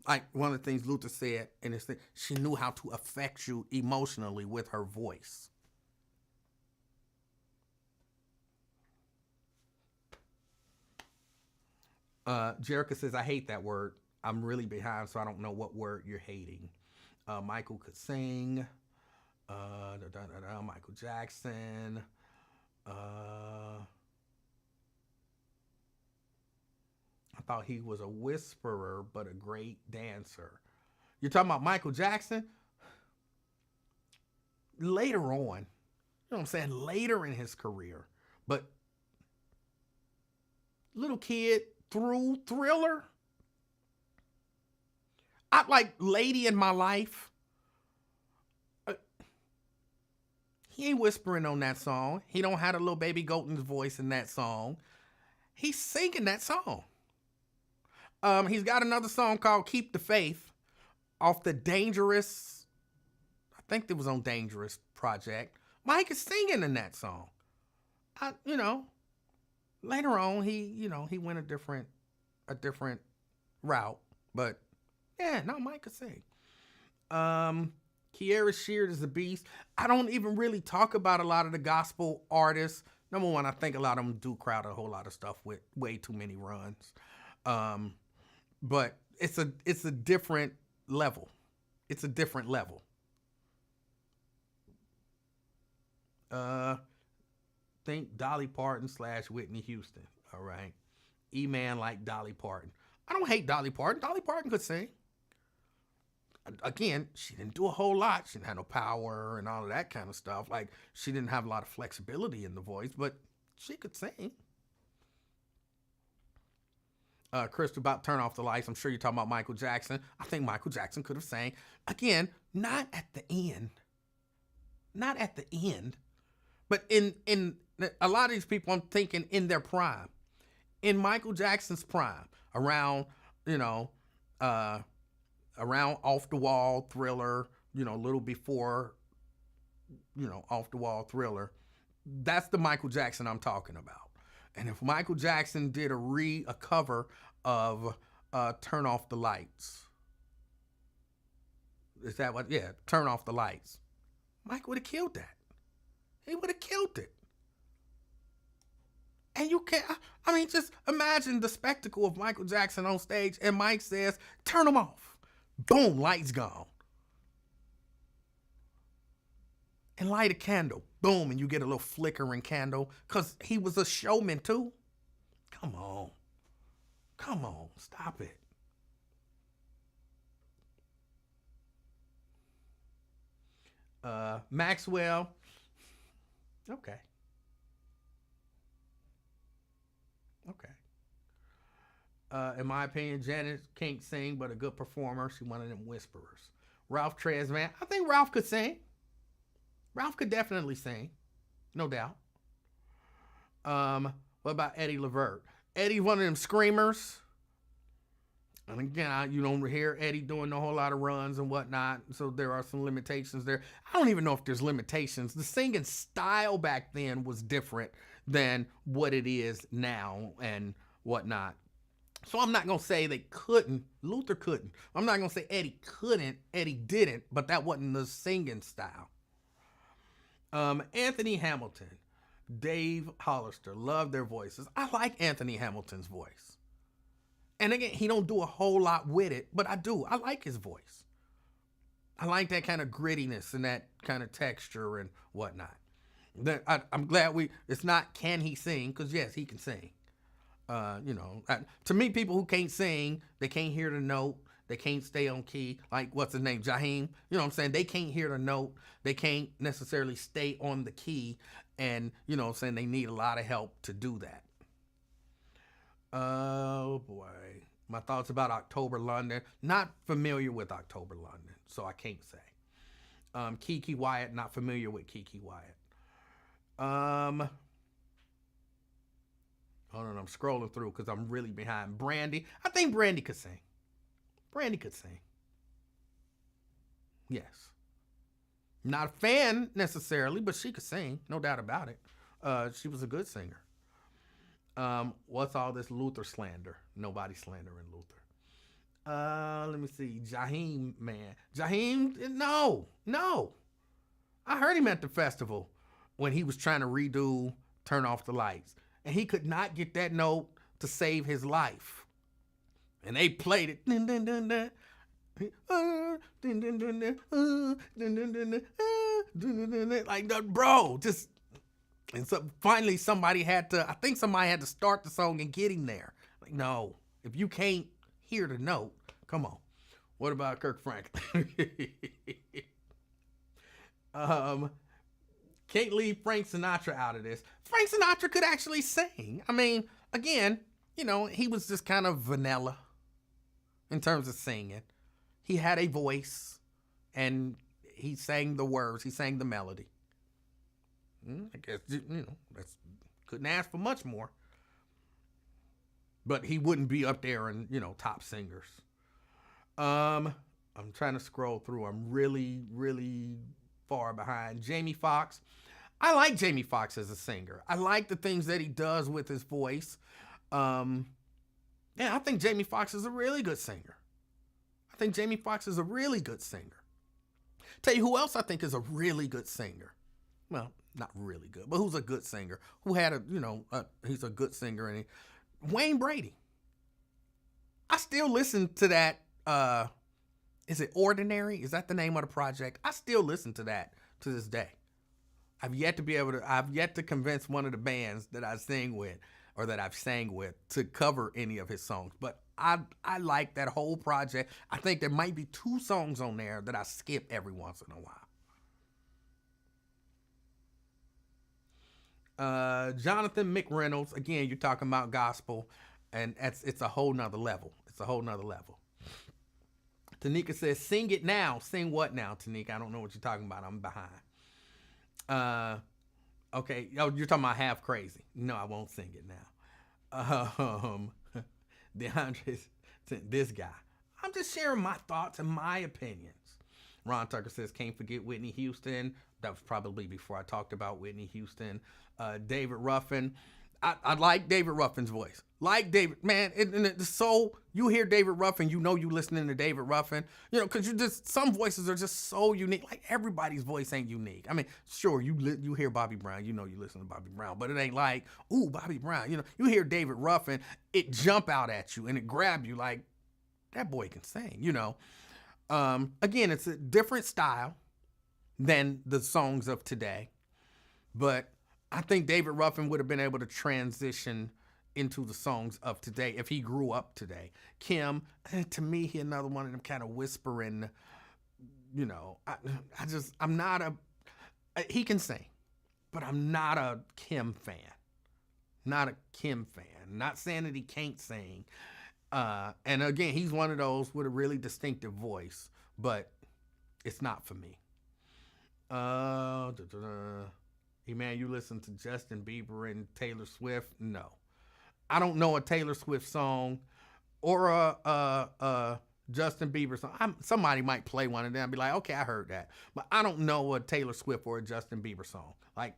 like one of the things Luther said in his thing, she knew how to affect you emotionally with her voice. Jerica says, I hate that word. I'm really behind, so I don't know what word you're hating. Michael could sing. Michael Jackson. I thought he was a whisperer, but a great dancer. You're talking about Michael Jackson? Later on, you know what I'm saying? Later in his career. But little kid through Thriller, I like Lady in My Life. He ain't whispering on that song. He don't have a little baby Golden's voice in that song. He's singing that song. He's got another song called Keep the Faith off the Dangerous, I think it was on Dangerous project. Mike is singing in that song. Later on he went a different route, but yeah, no, Mike could sing. Kiara Sheard is a beast. I don't even really talk about a lot of the gospel artists. Number one, I think a lot of them do crowd a whole lot of stuff with way too many runs. But it's a different level. It's a different level. Think Dolly Parton / Whitney Houston. All right. E-Man like Dolly Parton. I don't hate Dolly Parton. Dolly Parton could sing. Again, she didn't do a whole lot. She didn't have no power and all of that kind of stuff. Like, she didn't have a lot of flexibility in the voice, but she could sing. Crystal, about Turn Off the Lights. I'm sure you're talking about Michael Jackson. I think Michael Jackson could have sang. Again, not at the end. Not at the end. But in a lot of these people, I'm thinking in their prime. In Michael Jackson's prime, around Off the Wall, Thriller, a little before, Off the Wall, Thriller. That's the Michael Jackson I'm talking about. And if Michael Jackson did a cover of Turn Off the Lights. Is that what? Yeah, Turn Off the Lights. Mike would have killed that. He would have killed it. And you can't, just imagine the spectacle of Michael Jackson on stage and Mike says, turn them off. Boom, lights gone. And light a candle. Boom, and you get a little flickering candle because he was a showman too. Come on. Come on, stop it. Maxwell. Okay. In my opinion, Janet can't sing, but a good performer. She's one of them whisperers. Ralph Tresvant. I think Ralph could sing. Ralph could definitely sing. No doubt. What about Eddie Levert? Eddie's one of them screamers. And again, you don't hear Eddie doing a whole lot of runs and whatnot. So there are some limitations there. I don't even know if there's limitations. The singing style back then was different than what it is now and whatnot. So I'm not going to say they couldn't. Luther couldn't. I'm not going to say Eddie couldn't. Eddie didn't, but that wasn't the singing style. Anthony Hamilton, Dave Hollister, love their voices. I like Anthony Hamilton's voice. And again, he don't do a whole lot with it, but I do. I like his voice. I like that kind of grittiness and that kind of texture and whatnot. I'm glad it's not can he sing, because yes, he can sing. To me, people who can't sing, they can't hear the note, they can't stay on key, like what's his name, Jaheim, you know what I'm saying? They can't hear the note, they can't necessarily stay on the key, and you know what I'm saying, they need a lot of help to do that. Oh boy, my thoughts about October London. Not familiar with October London, so I can't say. Kiki Wyatt, not familiar with Kiki Wyatt. Hold on, I'm scrolling through because I'm really behind. Brandy. I think Brandy could sing. Brandy could sing. Yes. Not a fan necessarily, but she could sing. No doubt about it. She was a good singer. What's all this Luther slander? Nobody slandering Luther. Let me see. Jaheim, man. Jaheim, no. I heard him at the festival when he was trying to redo Turn Off the Lights. And he could not get that note to save his life. And they played it. Like, bro, just... And so finally somebody had to start the song and get him there. Like, no, if you can't hear the note, come on. What about Kirk Franklin? Can't leave Frank Sinatra out of this. Frank Sinatra could actually sing. I mean, again, he was just kind of vanilla in terms of singing. he had a voice, and he sang the words, he sang the melody. I guess, couldn't ask for much more. But he wouldn't be up there in, top singers. I'm trying to scroll through. I'm really, really far behind. Jamie Foxx. I like Jamie Foxx as a singer. I like the things that he does with his voice. I think Jamie Foxx is a really good singer. Tell you who else I think is a really good singer. Well, not really good, but who's a good singer. Who had he's a good singer. And Wayne Brady. I still listen to that. Is it Ordinary? Is that the name of the project? I still listen to that to this day. I've yet to convince one of the bands that I sing with or that I've sang with to cover any of his songs. But I like that whole project. I think there might be 2 songs on there that I skip every once in a while. Jonathan McReynolds, again, you're talking about gospel, and it's a whole nother level. Tanika says, sing it now. Sing what now, Tanika? I don't know what you're talking about. I'm behind. Okay. Oh, you're talking about Half Crazy. No, I won't sing it now. DeAndre, this guy. I'm just sharing my thoughts and my opinions. Ron Tucker says, can't forget Whitney Houston. That was probably before I talked about Whitney Houston. David Ruffin. I like David Ruffin's voice. Like David, man, you hear David Ruffin, you listening to David Ruffin, because some voices are just so unique. Like everybody's voice ain't unique. I mean, sure, you hear Bobby Brown, you listen to Bobby Brown, but it ain't like, ooh, Bobby Brown. You hear David Ruffin, it jump out at you and it grab you like, that boy can sing, Again, it's a different style than the songs of today, but I think David Ruffin would have been able to transition into the songs of today if he grew up today. Kim, to me, he another one of them kind of whispering, I'm not he can sing, but I'm not a Kim fan. Not saying that he can't sing. And again, he's one of those with a really distinctive voice, but it's not for me. Man, you listen to Justin Bieber and Taylor Swift? No. I don't know a Taylor Swift song or a Justin Bieber song. Somebody might play one of them and be like, okay, I heard that. But I don't know a Taylor Swift or a Justin Bieber song. Like,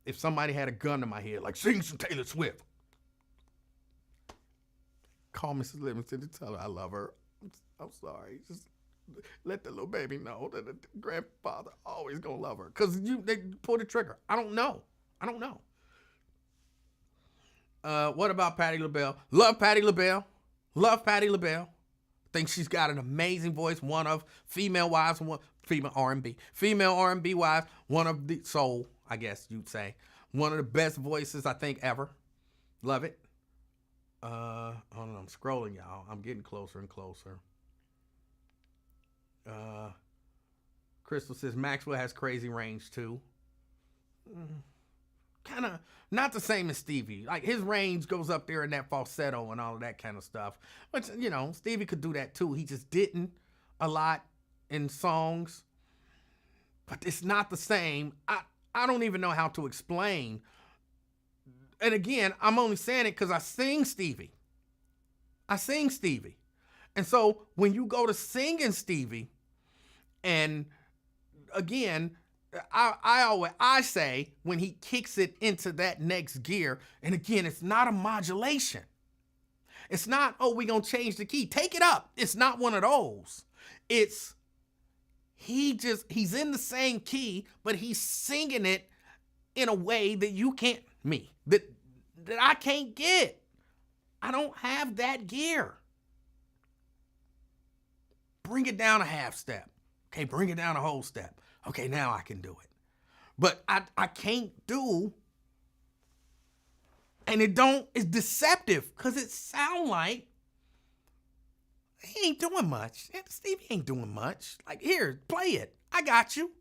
if somebody had a gun to my head, like, sing some Taylor Swift. Call Mrs. Livingston to tell her I love her. I'm sorry. Just let the little baby know that the grandfather always gonna love her. Because they pull the trigger. I don't know. What about Patti LaBelle? Love Patti LaBelle. Think she's got an amazing voice. One of female wives, female R&B wives. One of the soul, I guess you'd say. One of the best voices I think ever. Love it. Hold on, I'm scrolling, y'all. I'm getting closer and closer. Crystal says Maxwell has crazy range too. Kind of not the same as Stevie. Like his range goes up there in that falsetto and all of that kind of stuff. But Stevie could do that too. He just didn't a lot in songs. But it's not the same. I don't even know how to explain. And again, I'm only saying it because I sing Stevie. And so when you go to singing Stevie, and again, I say when he kicks it into that next gear, and again, it's not a modulation. It's not, we're going to change the key. Take it up. It's not one of those. It's, he's in the same key, but he's singing it in a way that you can't, that I can't get. I don't have that gear. Bring it down a half step. Okay, bring it down a whole step. Okay, now I can do it. But I can't do, and it's deceptive because it sound like he ain't doing much. Stevie ain't doing much. Like, here, play it. I got you.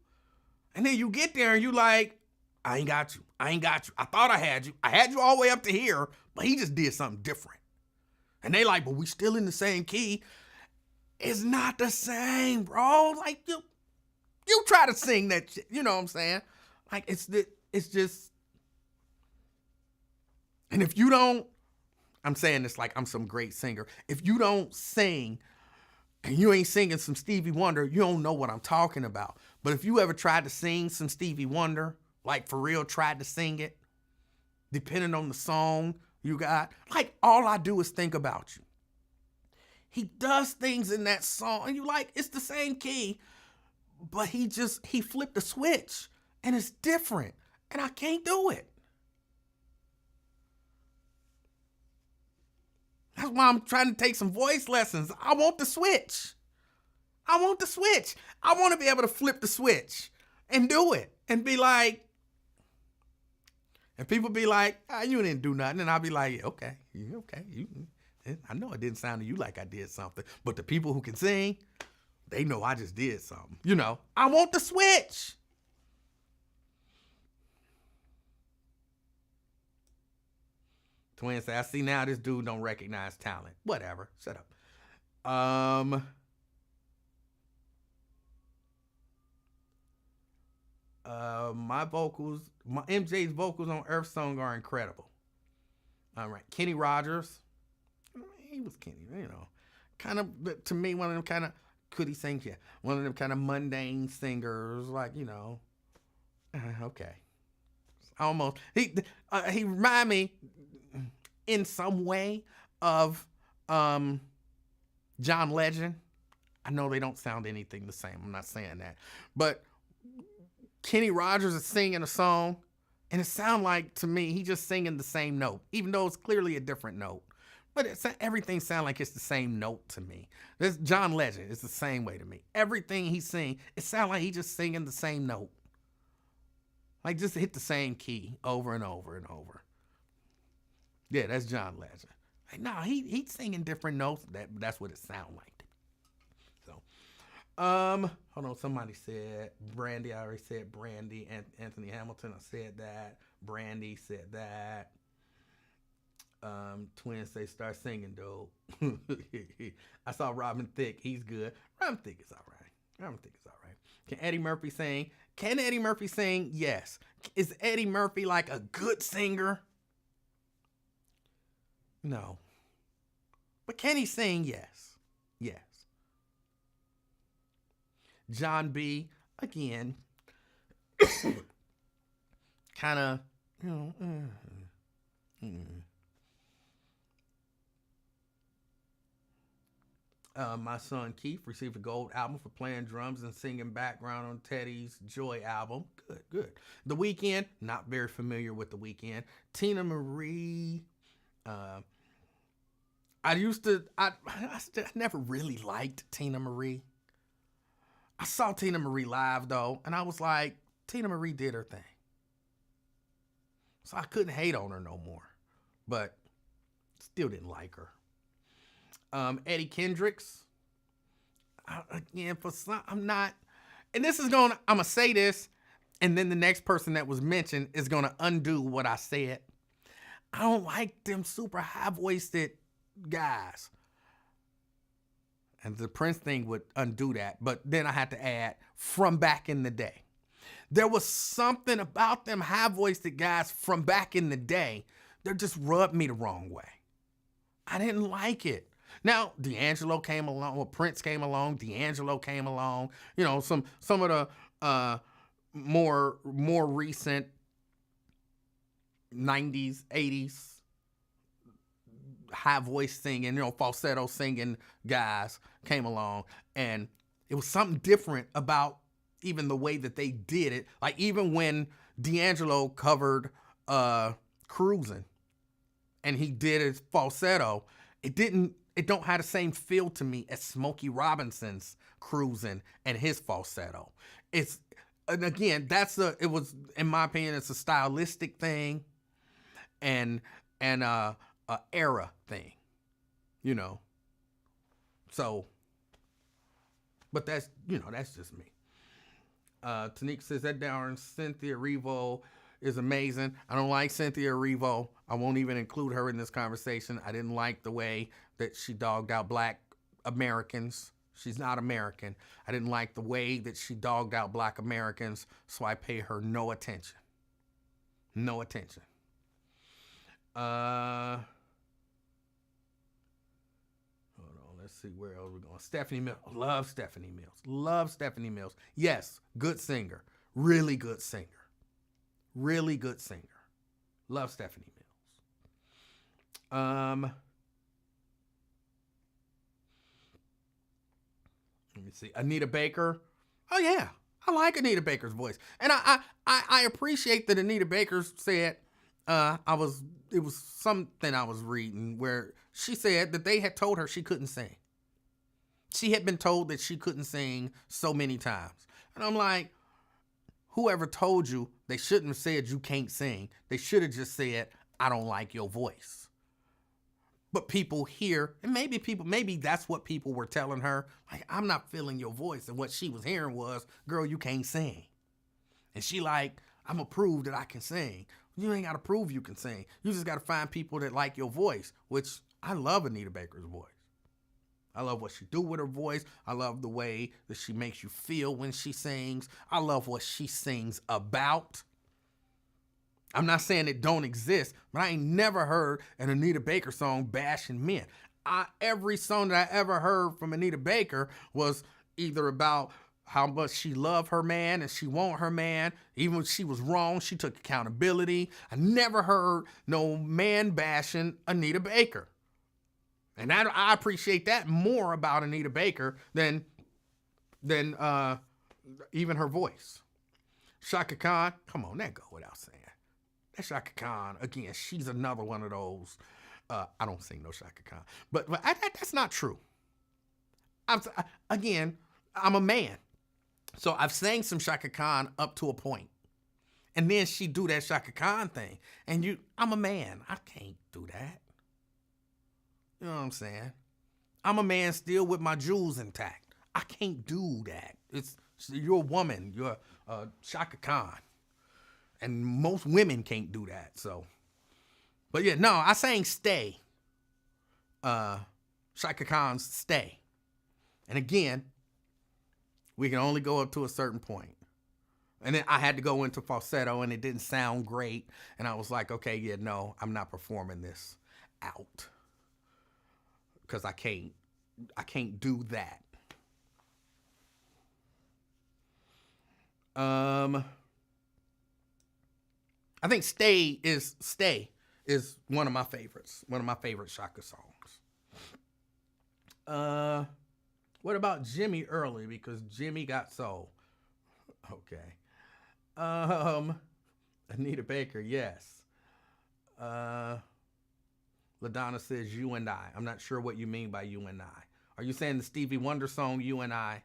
And then you get there and you like, I ain't got you. I thought I had you. I had you all the way up to here, but he just did something different. And they like, but we still in the same key. It's not the same, bro. Like you try to sing that shit. You know what I'm saying? Like it's just. And if you don't, I'm saying this like I'm some great singer. If you don't sing and you ain't singing some Stevie Wonder, you don't know what I'm talking about. But if you ever tried to sing some Stevie Wonder, like for real tried to sing it, depending on the song you got, like all I do is think about you. He does things in that song and you like, it's the same key, but he flipped the switch and it's different and I can't do it. That's why I'm trying to take some voice lessons. I want the switch. I want to be able to flip the switch and do it and be like, and people be like, you didn't do nothing. And I'll be like, yeah, okay. I know it didn't sound to you like I did something, but the people who can sing, they know I just did something. You know, I want the switch. Twin say, I see now this dude don't recognize talent. Whatever. Shut up. My MJ's vocals on Earth Song are incredible. All right. Kenny Rogers. He was Kenny, you know. Kind of, to me, one of them kind of, could he sing? Yeah. One of them kind of mundane singers, like, you know. Okay. Almost. He remind me in some way of John Legend. I know they don't sound anything the same. I'm not saying that. But Kenny Rogers is singing a song, and it sounds like, to me, he just singing the same note, even though it's clearly a different note. But everything sounds like it's the same note to me. This John Legend is the same way to me. Everything he sing, it sounds like he just singing the same note. Like just hit the same key over and over and over. Yeah, that's John Legend. Like, no, he's singing different notes. That's what it sounds like. So, hold on. Somebody said Brandy. I already said Brandy. And Anthony Hamilton. I said that. Brandy said that. Twins say start singing, dude. I saw Robin Thicke. He's good. Robin Thicke is all right. Can Eddie Murphy sing? Can Eddie Murphy sing? Yes. Is Eddie Murphy like a good singer? No. But can he sing? Yes. Yes. John B. Again. Kind of, you know. My son Keith received a gold album for playing drums and singing background on Teddy's Joy album. Good. The Weeknd, not very familiar with The Weeknd. Tina Marie. I never really liked Tina Marie. I saw Tina Marie live though, and I was like, Tina Marie did her thing. So I couldn't hate on her no more, but still didn't like her. Eddie Kendricks. Again, I'm not, and this is I'm gonna say this, and then the next person that was mentioned is gonna undo what I said. I don't like them super high-voiced guys. And the Prince thing would undo that, but then I had to add from back in the day. There was something about them high-voiced guys from back in the day that just rubbed me the wrong way. I didn't like it. Now, D'Angelo came along, or Prince came along, D'Angelo came along, you know, some of the more recent 90s, 80s high voice singing, you know, falsetto singing guys came along, and it was something different about even the way that they did it. Like even when D'Angelo covered Cruising and he did his falsetto, it don't have the same feel to me as Smokey Robinson's Cruising and his falsetto. And again, it was, in my opinion, it's a stylistic thing and a era thing, you know. So, but that's just me. Tanika says that darn Cynthia Erivo is amazing. I don't like Cynthia Erivo. I won't even include her in this conversation. I didn't like the way that she dogged out Black Americans She's not American. I didn't like the way that she dogged out black Americans, so I pay her no attention. No attention. Hold on, let's see where else we're going. Stephanie Mills. Love Stephanie Mills. Love Stephanie Mills. Yes, good singer. Really good singer. Really good singer. Love Stephanie Mills. Let me see. Anita Baker. Oh yeah, I like Anita Baker's voice, and I appreciate that Anita Baker said it was something I was reading where she said that they had told her she couldn't sing. She had been told that she couldn't sing so many times, and I'm like, whoever told you? They shouldn't have said you can't sing. They should have just said I don't like your voice. But people hear, and maybe that's what people were telling her. Like, I'm not feeling your voice. And what she was hearing was, girl, you can't sing. And she like, I'm going to prove that I can sing. You ain't got to prove you can sing. You just got to find people that like your voice, which I love Anita Baker's voice. I love what she do with her voice. I love the way that she makes you feel when she sings. I love what she sings about. I'm not saying it don't exist, but I ain't never heard an Anita Baker song bashing men. Every song that I ever heard from Anita Baker was either about how much she loved her man and she want her man. Even when she was wrong, she took accountability. I never heard no man bashing Anita Baker. And I appreciate that more about Anita Baker than even her voice. Shaka Khan, come on, that go without saying. That Shaka Khan, again, she's another one of those. I don't sing no Shaka Khan, but that's not true. I'm a man, so I've sang some Shaka Khan up to a point, and then she do that Shaka Khan thing, and I'm a man, I can't do that. You know what I'm saying? I'm a man still with my jewels intact. I can't do that. You're a woman. You're Shaka Khan. And most women can't do that. So, but yeah, no, I sang Stay. Shaka Khan's Stay. And again, we can only go up to a certain point. And then I had to go into falsetto and it didn't sound great. And I was like, okay, yeah, no, I'm not performing this out. Because I can't do that. I think Stay is one of my favorites. One of my favorite Shaka songs. What about Jimmy Early? Because Jimmy got soul. Okay. Anita Baker, yes. LaDonna says You and I. I'm not sure what you mean by You and I. Are you saying the Stevie Wonder song You and I?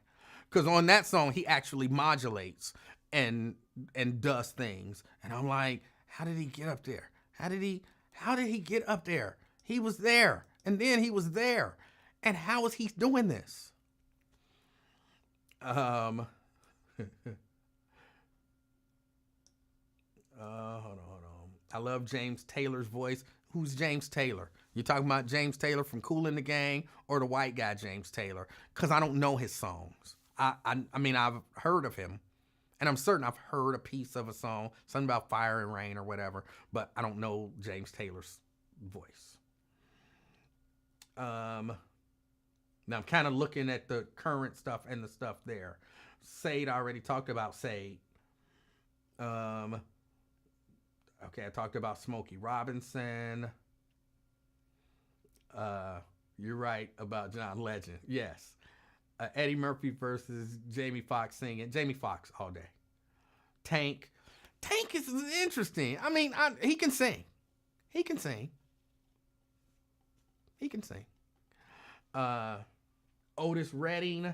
Because on that song he actually modulates and does things, and I'm like, how did he get up there? How did he get up there? He was there, and then he was there, and how is he doing this? Hold on. I love James Taylor's voice. Who's James Taylor? You talking about James Taylor from Kool and the Gang or the white guy James Taylor? Because I don't know his songs. I mean, I've heard of him. And I'm certain I've heard a piece of a song, something about fire and rain or whatever, but I don't know James Taylor's voice. Now I'm kind of looking at the current stuff and the stuff there. Sade, I already talked about Sade. Okay, I talked about Smokey Robinson. You're right about John Legend. Yes. Eddie Murphy versus Jamie Foxx singing. Jamie Foxx all day. Tank is interesting. I mean, he can sing. Otis Redding.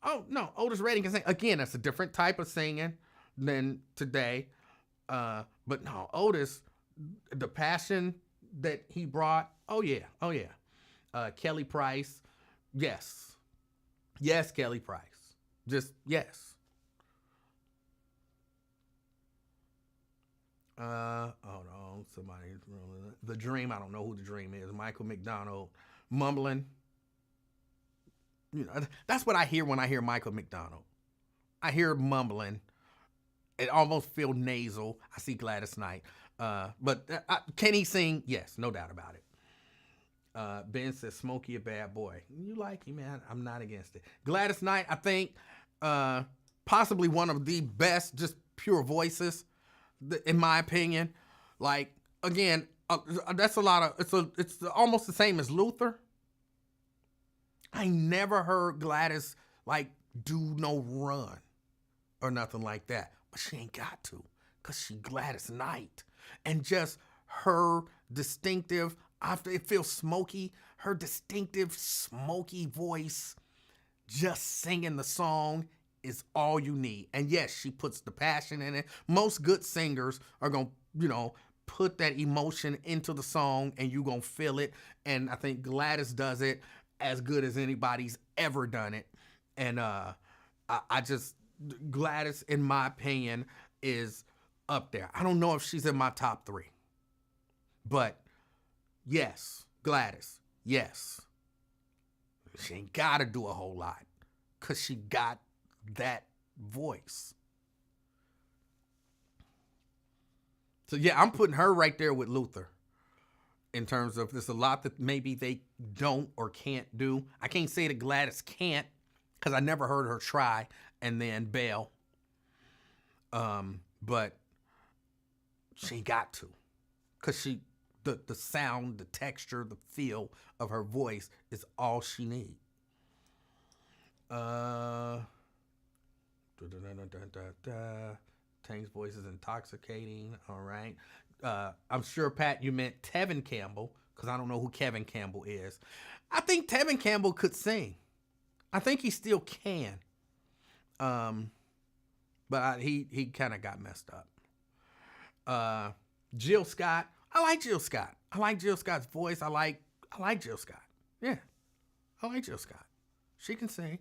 Oh, no, Otis Redding can sing. Again, that's a different type of singing than today. But no, Otis, the passion that he brought, oh yeah. Kelly Price, yes. Yes, Kelly Price. Just, yes. Hold on, somebody. The Dream, I don't know who The Dream is. Michael McDonald, mumbling. that's what I hear when I hear Michael McDonald. I hear mumbling. It almost feels nasal. I see Gladys Knight. But can he sing? Yes, no doubt about it. Ben says, Smokey a bad boy. You like him, man. I'm not against it. Gladys Knight, I think, possibly one of the best, just pure voices, in my opinion. Like, again, that's a lot of, it's almost the same as Luther. I never heard Gladys, like, do no run or nothing like that. But she ain't got to, because she Gladys Knight. And just her distinctive, after it feels smoky, her distinctive smoky voice, just singing the song is all you need. And yes, she puts the passion in it. Most good singers are going to, put that emotion into the song and you going to feel it. And I think Gladys does it as good as anybody's ever done it. And I just, Gladys, in my opinion, is up there. I don't know if she's in my top 3. But yes, Gladys, yes. She ain't got to do a whole lot because she got that voice. So yeah, I'm putting her right there with Luther in terms of there's a lot that maybe they don't or can't do. I can't say that Gladys can't because I never heard her try and then bail. But she got to, because the sound, the texture, the feel of her voice is all she needs. Tank's voice is intoxicating. All right. I'm sure, Pat, you meant Tevin Campbell, because I don't know who Kevin Campbell is. I think Tevin Campbell could sing. I think he still can. But he kind of got messed up. Jill Scott. I like Jill Scott. I like Jill Scott's voice. I like Jill Scott. Yeah. I like Jill Scott. She can sing.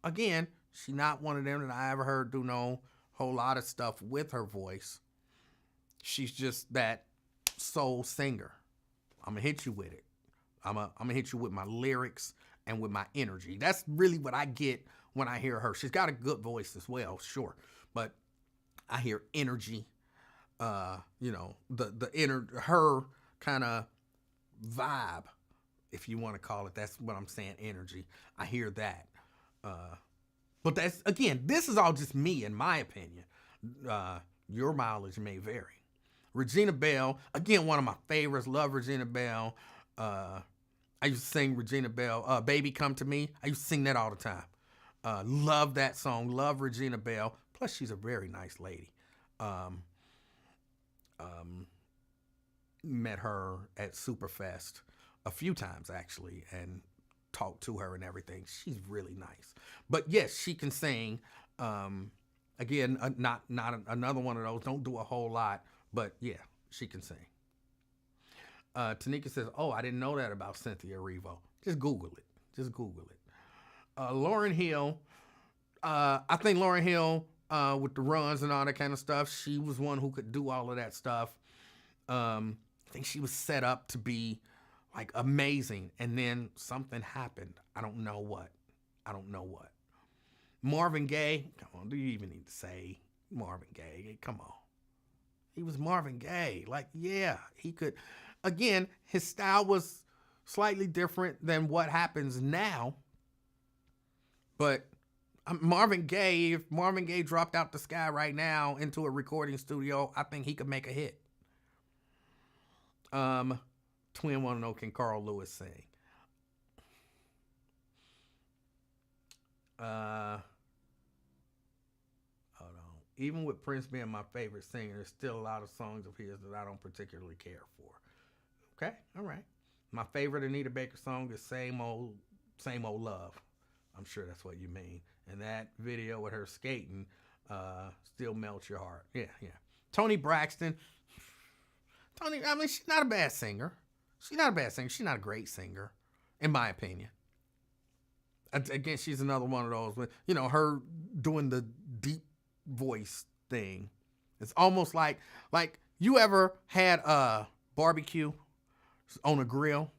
Again, she not one of them that I ever heard do no whole lot of stuff with her voice. She's just that soul singer. I'm going to hit you with it. I'm going to hit you with my lyrics and with my energy. That's really what I get when I hear her. She's got a good voice as well, sure. But I hear energy, the her kind of vibe, if you want to call it. That's what I'm saying, energy. I hear that. But that's, again, this is all just me, in my opinion. Your mileage may vary. Regina Belle, again, one of my favorites. Love Regina Belle. I used to sing Regina Belle, Baby Come to Me. I used to sing that all the time. Love that song. Love Regina Belle. Plus, she's a very nice lady. Met her at Superfest a few times, actually, and talked to her and everything. She's really nice. But yes, she can sing. Again, not another one of those. Don't do a whole lot, but yeah, she can sing. Tanika says, "Oh, I didn't know that about Cynthia Erivo." Just Google it. Lauryn Hill. I think Lauryn Hill, with the runs and all that kind of stuff, she was one who could do all of that stuff. I think she was set up to be like amazing, and then something happened. I don't know what. Marvin Gaye. Come on, do you even need to say Marvin Gaye? Come on. He was Marvin Gaye. Like, yeah, he could. Again, his style was slightly different than what happens now. But Marvin Gaye, if Marvin Gaye dropped out the sky right now into a recording studio, I think he could make a hit. Twin want to know, can Carl Lewis sing? Hold on. Even with Prince being my favorite singer, there's still a lot of songs of his that I don't particularly care for. Okay, all right. My favorite Anita Baker song is Same Old Love. I'm sure that's what you mean. And that video with her skating still melts your heart. Yeah. Toni Braxton. She's not a bad singer. She's not a great singer, in my opinion. Again, she's another one of those with, her doing the deep voice thing. It's almost like you ever had a barbecue on a grill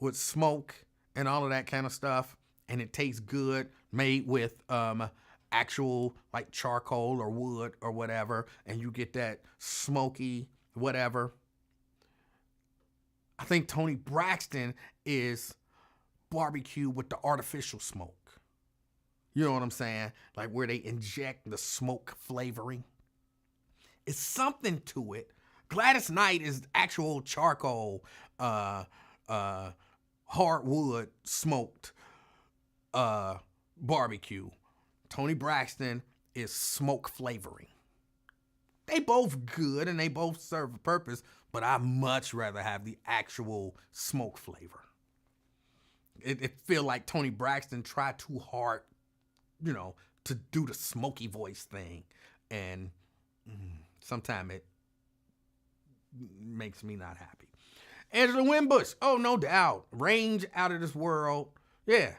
with smoke and all of that kind of stuff, and it tastes good, made with actual like charcoal or wood or whatever, and you get that smoky whatever. I think Tony Braxton is barbecue with the artificial smoke. You know what I'm saying? Like where they inject the smoke flavoring. It's something to it. Gladys Knight is actual charcoal, hardwood smoked barbecue. Tony Braxton is smoke flavoring. They both good and they both serve a purpose, but I much rather have the actual smoke flavor. It feel like Tony Braxton tried too hard, to do the smoky voice thing, and sometimes it makes me not happy. Angela Winbush, oh, no doubt. Range out of this world. Yeah,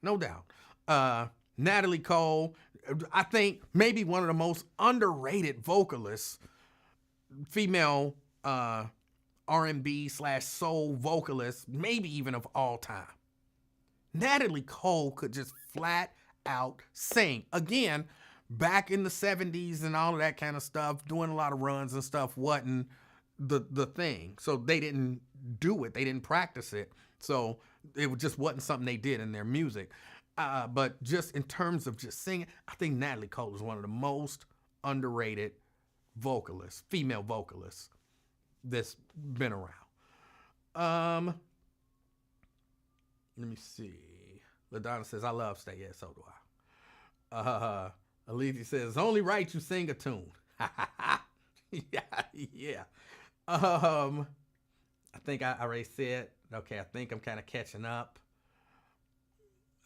no doubt. Natalie Cole, I think maybe one of the most underrated vocalists, female R&B/soul vocalists, maybe even of all time. Natalie Cole could just flat out sing. Again, back in the 70s and all of that kind of stuff, doing a lot of runs and stuff wasn't the thing. So they didn't do it. They didn't practice it. So it just wasn't something they did in their music. But just in terms of just singing, I think Natalie Cole is one of the most underrated vocalists, female vocalists that's been around. Let me see. LaDonna says, I love Stay. Yeah, so do I. Alethea says, it's only right you sing a tune. Yeah. I think I already said, okay, I think I'm kind of catching up.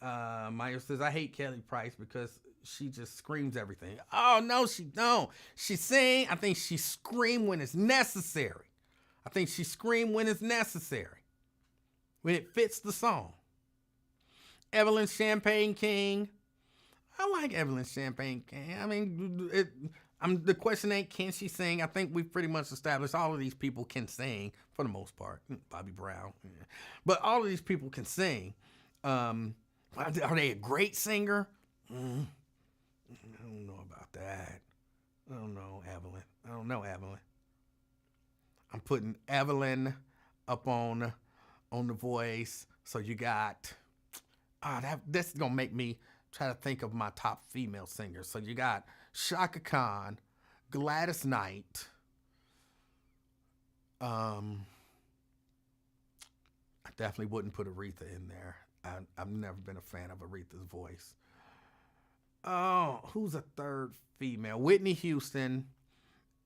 Maya says, I hate Kelly Price because she just screams everything. Oh, no, she don't. She sing. I think she scream when it's necessary. When it fits the song. Evelyn Champagne King. I like Evelyn Champagne King. I mean, the question ain't can she sing. I think we've pretty much established all of these people can sing for the most part. Bobby Brown. Yeah. But all of these people can sing. Are they a great singer? I don't know about that. I don't know, Evelyn. I'm putting Evelyn up on The Voice. So you got, this is going to make me try to think of my top female singers. So you got Shaka Khan, Gladys Knight. I definitely wouldn't put Aretha in there. I've never been a fan of Aretha's voice. Oh, who's a third female? Whitney Houston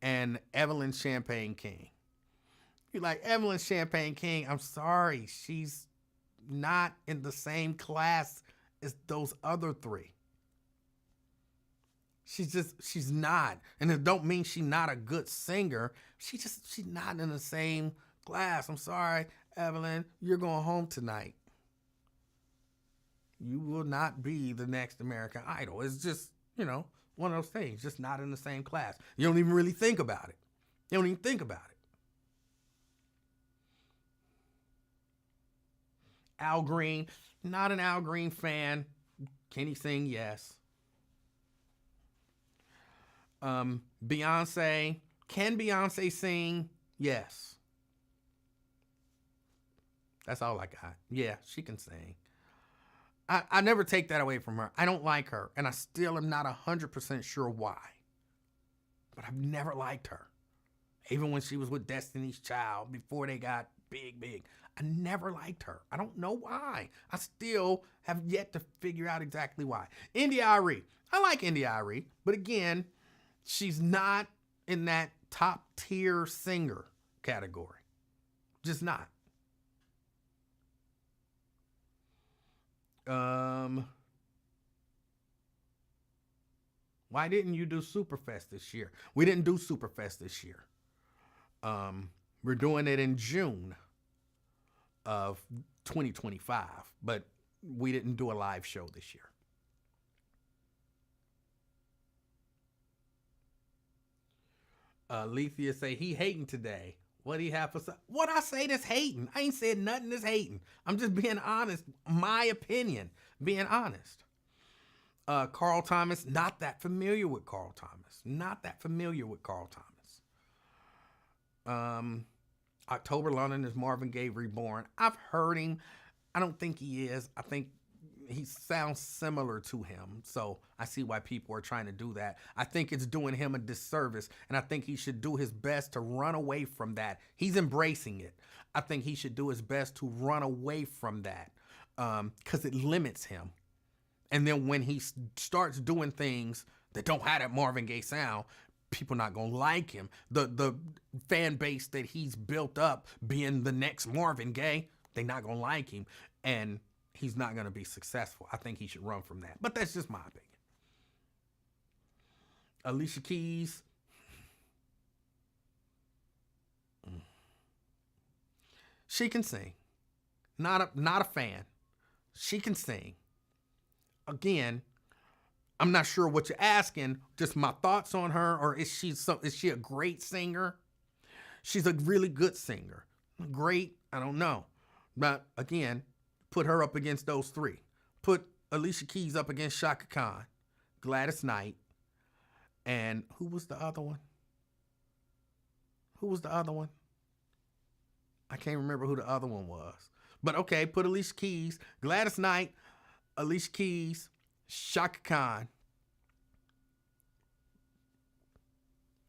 and Evelyn Champagne King. You like Evelyn Champagne King? I'm sorry, she's not in the same class as those other three. She's not. And it don't mean she's not a good singer. She's not in the same class. I'm sorry, Evelyn, you're going home tonight. You will not be the next American Idol. It's just, one of those things, just not in the same class. You don't even really think about it. Al Green, not an Al Green fan. Can he sing? Yes. Beyonce, can Beyonce sing? Yes. That's all I got. Yeah, she can sing. I never take that away from her. I don't like her, and I still am not 100% sure why. But I've never liked her. Even when she was with Destiny's Child, before they got big. I never liked her. I don't know why. I still have yet to figure out exactly why. India.Arie. I like India.Arie, but again, she's not in that top tier singer category. Just not. Why didn't you do Superfest this year? We didn't do Superfest this year. We're doing it in June of 2025, but we didn't do a live show this year. Alethea say he hating today. What do you have for what I say that's hating? I ain't said nothing that's hating. I'm just being honest. My opinion. being honest. Carl Thomas, not that familiar with Carl Thomas. October London is Marvin Gaye reborn. I've heard him. I don't think he is. I think he sounds similar to him. So I see why people are trying to do that. I think it's doing him a disservice, and I think he should do his best to run away from that. He's embracing it. I think he should do his best to run away from that because it limits him. And then when he starts doing things that don't have that Marvin Gaye sound, people not going to like him. The fan base that he's built up being the next Marvin Gaye, they're not going to like him. And he's not going to be successful. I think he should run from that. But that's just my opinion. Alicia Keys. She can sing. Not a fan. She can sing. Again, I'm not sure what you're asking. Just my thoughts on her, or is she a great singer? She's a really good singer. Great, I don't know. But again, put her up against those three. Put Alicia Keys up against Shaka Khan, Gladys Knight, and who was the other one? I can't remember who the other one was. But okay, put Alicia Keys, Gladys Knight, Alicia Keys, Shaka Khan.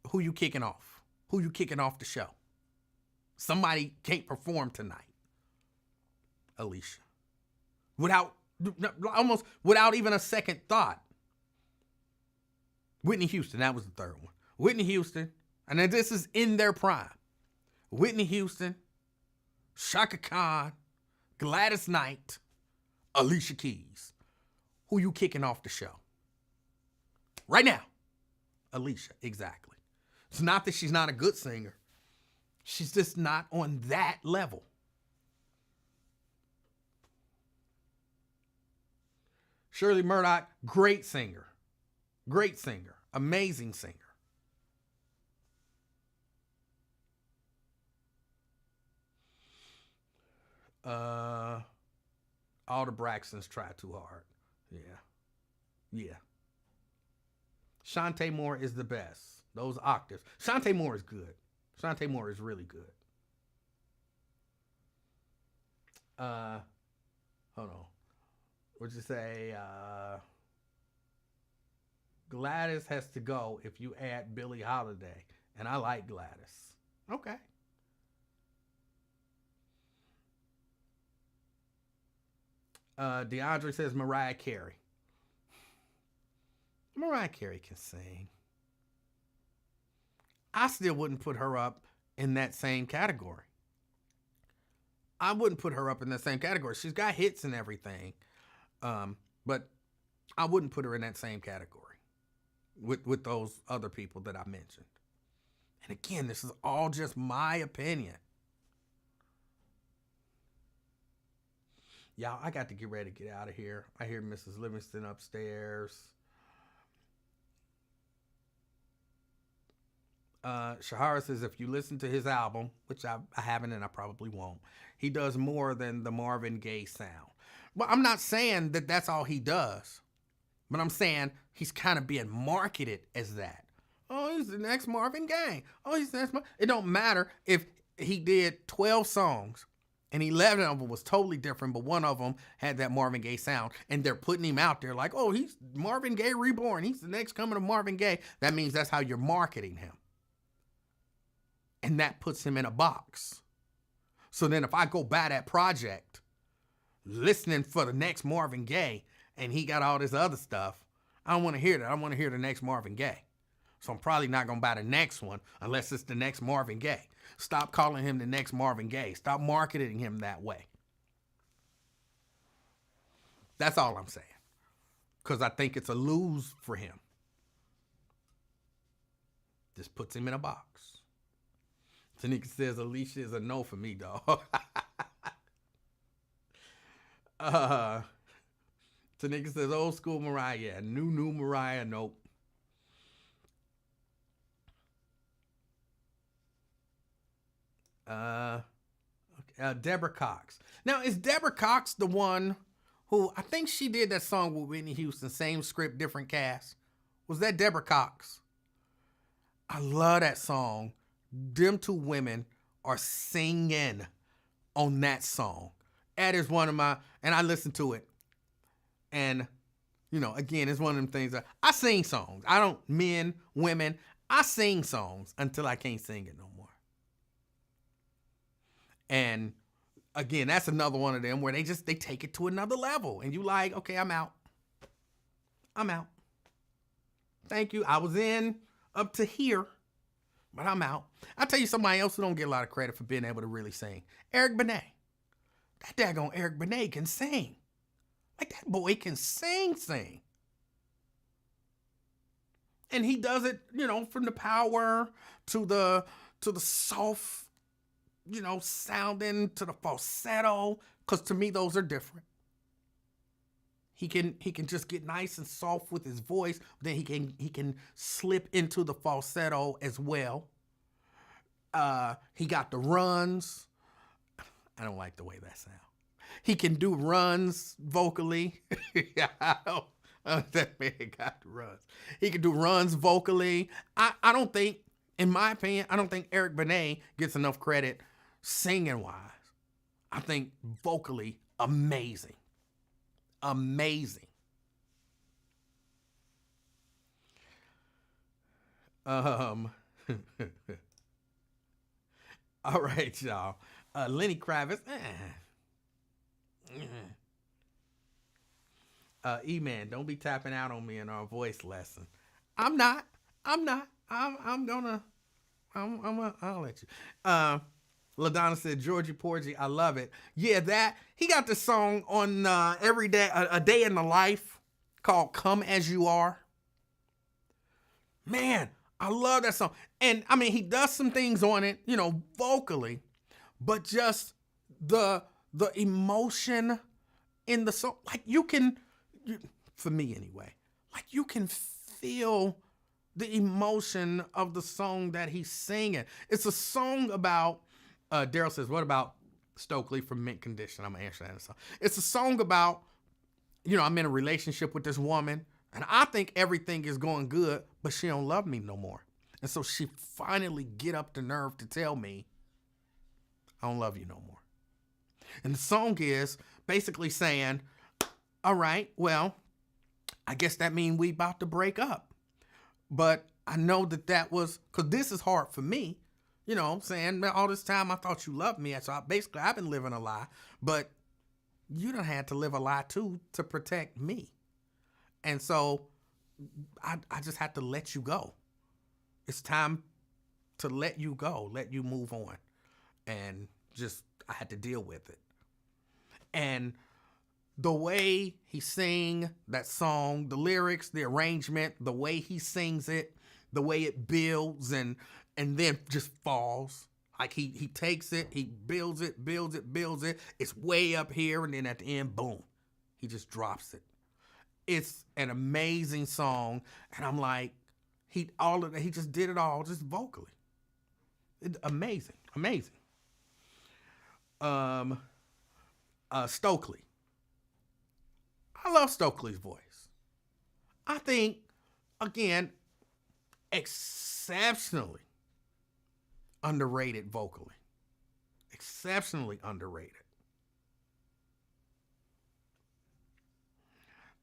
Who you kicking off? Who you kicking off the show? Somebody can't perform tonight. Alicia. Almost without even a second thought. Whitney Houston, that was the third one. Whitney Houston, and then this is in their prime. Whitney Houston, Shaka Khan, Gladys Knight, Alicia Keys. Who you kicking off the show? Right now. Alicia, exactly. It's not that she's not a good singer. She's just not on that level. Shirley Murdoch, great singer. Amazing singer. All the Braxtons tried too hard. Yeah. Shantae Moore is the best. Those octaves. Shantae Moore is good. Shantae Moore is really good. Hold on. What'd you say? Gladys has to go if you add Billie Holiday. And I like Gladys. Okay. DeAndre says Mariah Carey. Mariah Carey can sing. I still wouldn't put her up in that same category. She's got hits and everything. But I wouldn't put her in that same category with those other people that I mentioned. And again, this is all just my opinion. Y'all, I got to get ready to get out of here. I hear Mrs. Livingston upstairs. Shahara says if you listen to his album, which I haven't and I probably won't, he does more than the Marvin Gaye sound. Well, I'm not saying that that's all he does, but I'm saying he's kind of being marketed as that. Oh, he's the next Marvin Gaye. Oh, he's the next. It don't matter if he did 12 songs and 11 of them was totally different, but one of them had that Marvin Gaye sound, and they're putting him out there like, oh, he's Marvin Gaye reborn. He's the next coming of Marvin Gaye. That means that's how you're marketing him. And that puts him in a box. So then if I go buy that project, listening for the next Marvin Gaye, and he got all this other stuff, I don't want to hear that. I want to hear the next Marvin Gaye. So I'm probably not going to buy the next one unless it's the next Marvin Gaye. Stop calling him the next Marvin Gaye. Stop marketing him that way. That's all I'm saying. Because I think it's a lose for him. Just puts him in a box. Tanika says Alicia is a no for me, dog. Tanika says old school Mariah, yeah. New Mariah, nope. Deborah Cox. Now, is Deborah Cox the one who I think she did that song with Whitney Houston, same script, different cast. Was that Deborah Cox? I love that song. Them two women are singing on that song. That is one of my, and I listen to it. And, you know, again, it's one of them things that I sing songs. I don't, men, women, I sing songs until I can't sing it no more. And again, that's another one of them where they take it to another level. And you like, okay, I'm out. Thank you. I was in up to here, but I'm out. I'll tell you somebody else who don't get a lot of credit for being able to really sing. Eric Benet. That daggone Eric Benet can sing. Like, that boy can sing. And he does it, you know, from the power to the soft, you know, sounding, to the falsetto, because to me those are different. He can just get nice and soft with his voice, then he can slip into the falsetto as well. He got the runs. I don't like the way that sounds. He can do runs vocally. That man got the runs. He can do runs vocally. I don't think, in my opinion, I don't think Eric Benet gets enough credit singing wise. I think vocally, amazing. Amazing. All right, y'all. Lenny Kravitz. E-Man, don't be tapping out on me in our voice lesson. I'm not. I'll let you. LaDonna said, Georgie Porgy, I love it. Yeah, that. He got the song on Every Day, A Day in the Life called Come As You Are. Man, I love that song. And, I mean, he does some things on it, you know, vocally, but just the emotion in the song. Like, for me anyway, like, you can feel the emotion of the song that he's singing. It's a song about, Daryl says, what about Stokely from Mint Condition? I'm going to answer that in a song. It's a song about, you know, I'm in a relationship with this woman, and I think everything is going good, but she don't love me no more. And so she finally get up the nerve to tell me, I don't love you no more. And the song is basically saying, all right, well, I guess that means we about to break up. But I know that was, because this is hard for me. You know what I'm saying? All this time I thought you loved me. So I've been living a lie. But you done had to live a lie too to protect me. And so I just had to let you go. It's time to let you go, let you move on. And just, I had to deal with it. And the way he sing that song, the lyrics, the arrangement, the way he sings it, the way it builds and then just falls. Like he takes it, he builds it. It's way up here, and then at the end, boom, he just drops it. It's an amazing song, and I'm like, he just did it all just vocally. Amazing. Stokely. I love Stokely's voice. I think, again, exceptionally underrated vocally. Exceptionally underrated.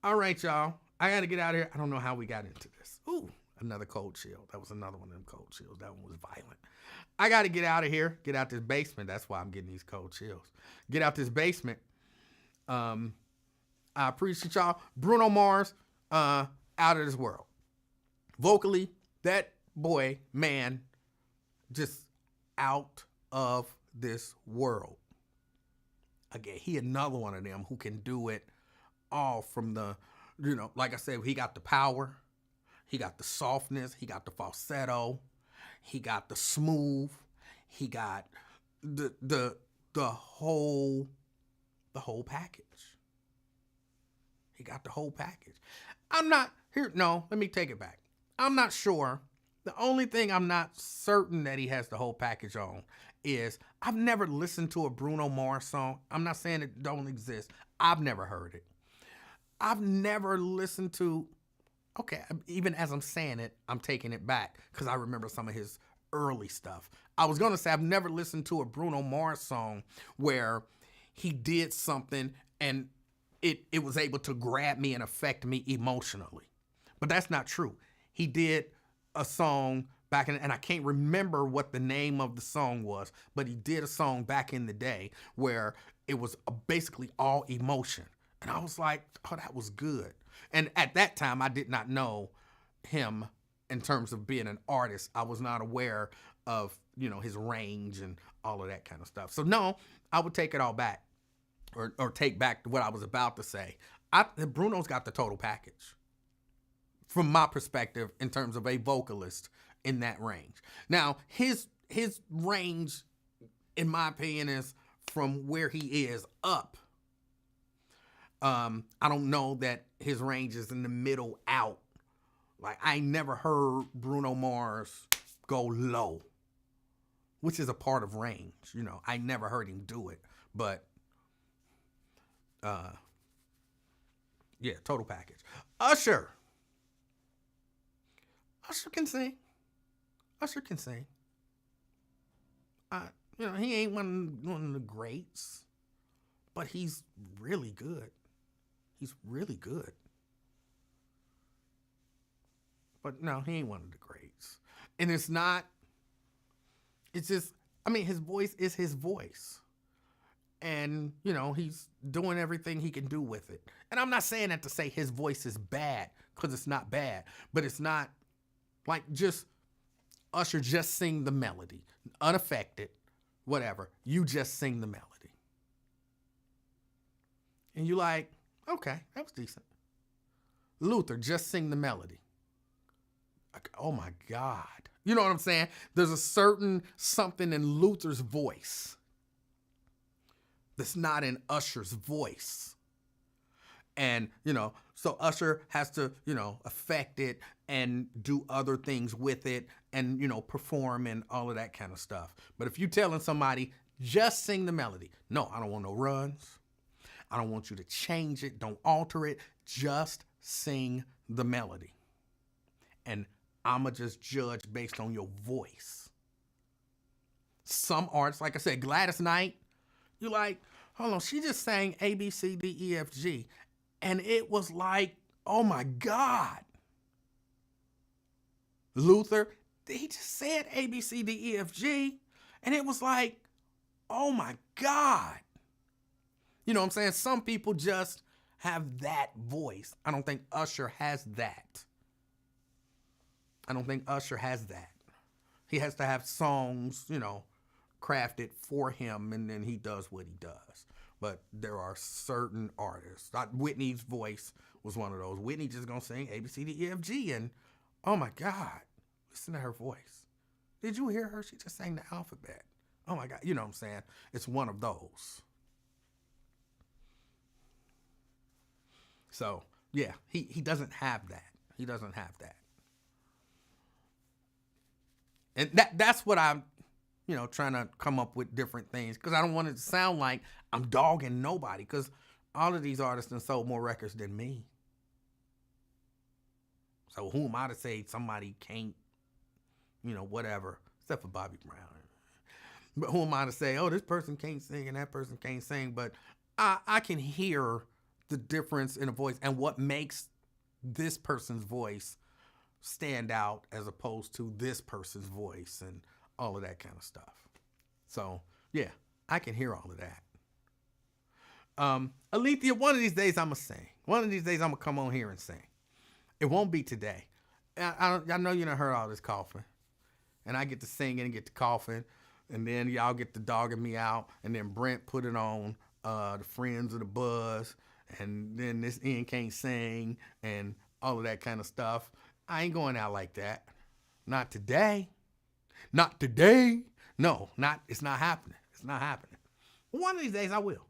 All right, y'all. I got to get out of here. I don't know how we got into this. Ooh, another cold chill. That was another one of them cold chills. That one was violent. I got to get out of here. Get out this basement. That's why I'm getting these cold chills. Get out this basement. I appreciate y'all. Bruno Mars, out of this world. Vocally, that boy, man, just out of this world. Again, he another one of them who can do it all from the, you know, like I said, he got the power, he got the softness, he got the falsetto, he got the smooth, he got the whole package. He got the whole package. Let me take it back. I'm not sure. The only thing I'm not certain that he has the whole package on is I've never listened to a Bruno Mars song. I'm not saying it don't exist. I've never heard it. I've never listened to, okay, even as I'm saying it, I'm taking it back because I remember some of his early stuff. I was going to say I've never listened to a Bruno Mars song where he did something and it was able to grab me and affect me emotionally. But that's not true. He did a song back in, and I can't remember what the name of the song was, but he did a song back in the day where it was basically all emotion. And I was like, oh, that was good. And at that time, I did not know him in terms of being an artist. I was not aware of, his range and all of that kind of stuff. So no, I would take it all back or take back what I was about to say. Bruno's got the total package from my perspective in terms of a vocalist in that range. Now, his range, in my opinion, is from where he is up. I don't know that his range is in the middle out. Like, I never heard Bruno Mars go low, which is a part of range. I never heard him do it, but yeah, total package. Usher can sing. He ain't one of the greats, but he's really good. But no, he ain't one of the greats. And it's just, his voice is his voice. And, he's doing everything he can do with it. And I'm not saying that to say his voice is bad, because it's not bad. But it's not like just Usher just sing the melody. Unaffected, whatever. You just sing the melody. And you're like, okay, that was decent. Luther, just sing the melody. Like, oh my God. You know what I'm saying? There's a certain something in Luther's voice that's not in Usher's voice. And, so Usher has to, affect it and do other things with it and, perform and all of that kind of stuff. But if you're telling somebody, just sing the melody. No, I don't want no runs. I don't want you to change it. Don't alter it. Just sing the melody. And I'ma just judge based on your voice. Some artists, like I said, Gladys Knight, you're like, hold on, she just sang A, B, C, D, E, F, G. And it was like, oh my God. Luther, he just said A, B, C, D, E, F, G. And it was like, oh my God. You know what I'm saying? Some people just have that voice. I don't think Usher has that. He has to have songs, crafted for him, and then he does what he does. But there are certain artists. Whitney's voice was one of those. Whitney just gonna sing A, B, C, D, E, F, G, and oh my God, listen to her voice. Did you hear her? She just sang the alphabet. Oh my God, you know what I'm saying? It's one of those. So, yeah, he doesn't have that. And that's what I'm, trying to come up with different things. Because I don't want it to sound like I'm dogging nobody. Because all of these artists have sold more records than me. So who am I to say somebody can't, whatever. Except for Bobby Brown. But who am I to say, oh, this person can't sing and that person can't sing. But I can hear the difference in a voice and what makes this person's voice stand out as opposed to this person's voice and all of that kind of stuff. So, yeah, I can hear all of that. Alethea, one of these days I'm going to sing. One of these days I'm going to come on here and sing. It won't be today. I know you done heard all this coughing. And I get to singing and get to coughing. And then y'all get to dogging me out. And then Brent put it on the Friends of the Buzz. And then this Ian can't sing and all of that kind of stuff. I ain't going out like that. Not today. No, it's not happening. One of these days I will.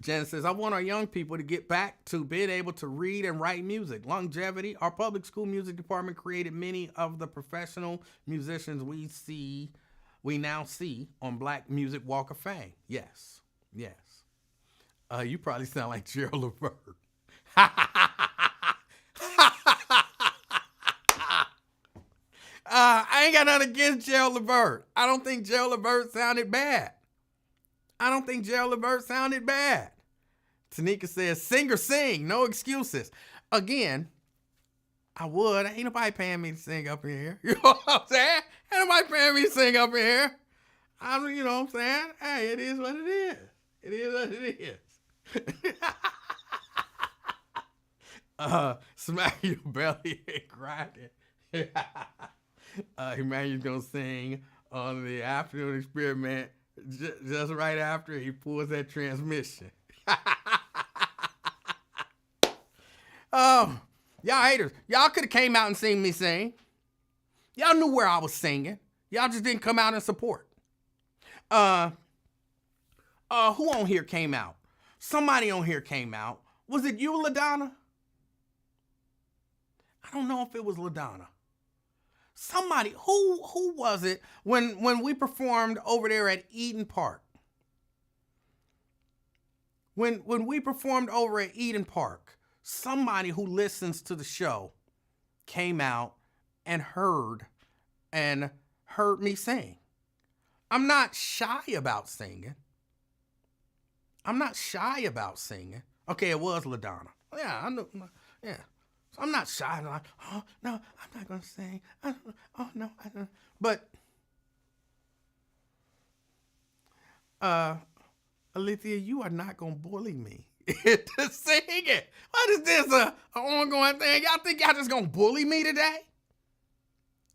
Jen says, I want our young people to get back to being able to read and write music. Longevity. Our public school music department created many of the professional musicians we now see on Black Music Walk of Fame. Yes. You probably sound like Gerald Levert. I ain't got nothing against Gerald Levert. I don't think Gerald Levert sounded bad. Tanika says, singer sing, no excuses. Again, I would. Ain't nobody paying me to sing up in here. You know what I'm saying? Ain't nobody paying me to sing up in here. You know what I'm saying? Hey, it is what it is. It is what it is. Smack your belly and grind it. Emmanuel's gonna sing on the afternoon experiment just right after he pulls that transmission. Y'all haters, y'all could have came out and seen me sing. Y'all knew where I was singing. Y'all just didn't come out and support. Who on here came out? Somebody on here came out. Was it you, LaDonna? I don't know if it was LaDonna. Somebody, who was it when we performed over there at Eden Park? When we performed over at Eden Park, somebody who listens to the show came out and heard me sing. I'm not shy about singing. Okay, it was LaDonna. Yeah, I know. Yeah. So I'm not shy. I'm like, oh, no, I'm not going to sing. Oh, no, I don't. But, Alethea, you are not going to bully me to sing it. What is this, an ongoing thing? Y'all think y'all just going to bully me today?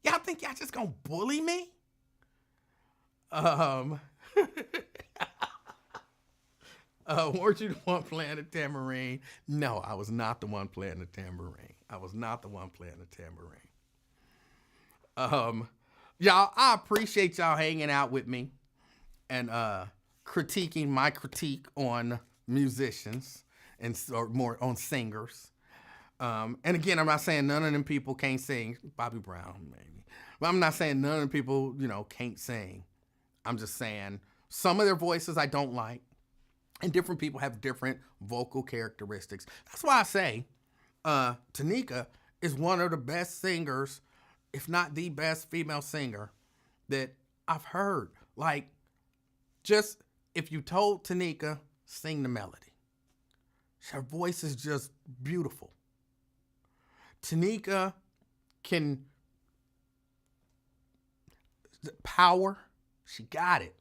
Y'all think y'all just going to bully me? Weren't you the one playing the tambourine? No, I was not the one playing the tambourine. Y'all, I appreciate y'all hanging out with me and critiquing my critique on musicians or more on singers. And again, I'm not saying none of them people can't sing. Bobby Brown, maybe. But I'm not saying none of them people, can't sing. I'm just saying some of their voices I don't like. And different people have different vocal characteristics. That's why I say Tanika is one of the best singers, if not the best female singer that I've heard. Like, just if you told Tanika, sing the melody. Her voice is just beautiful. Tanika can power. She got it.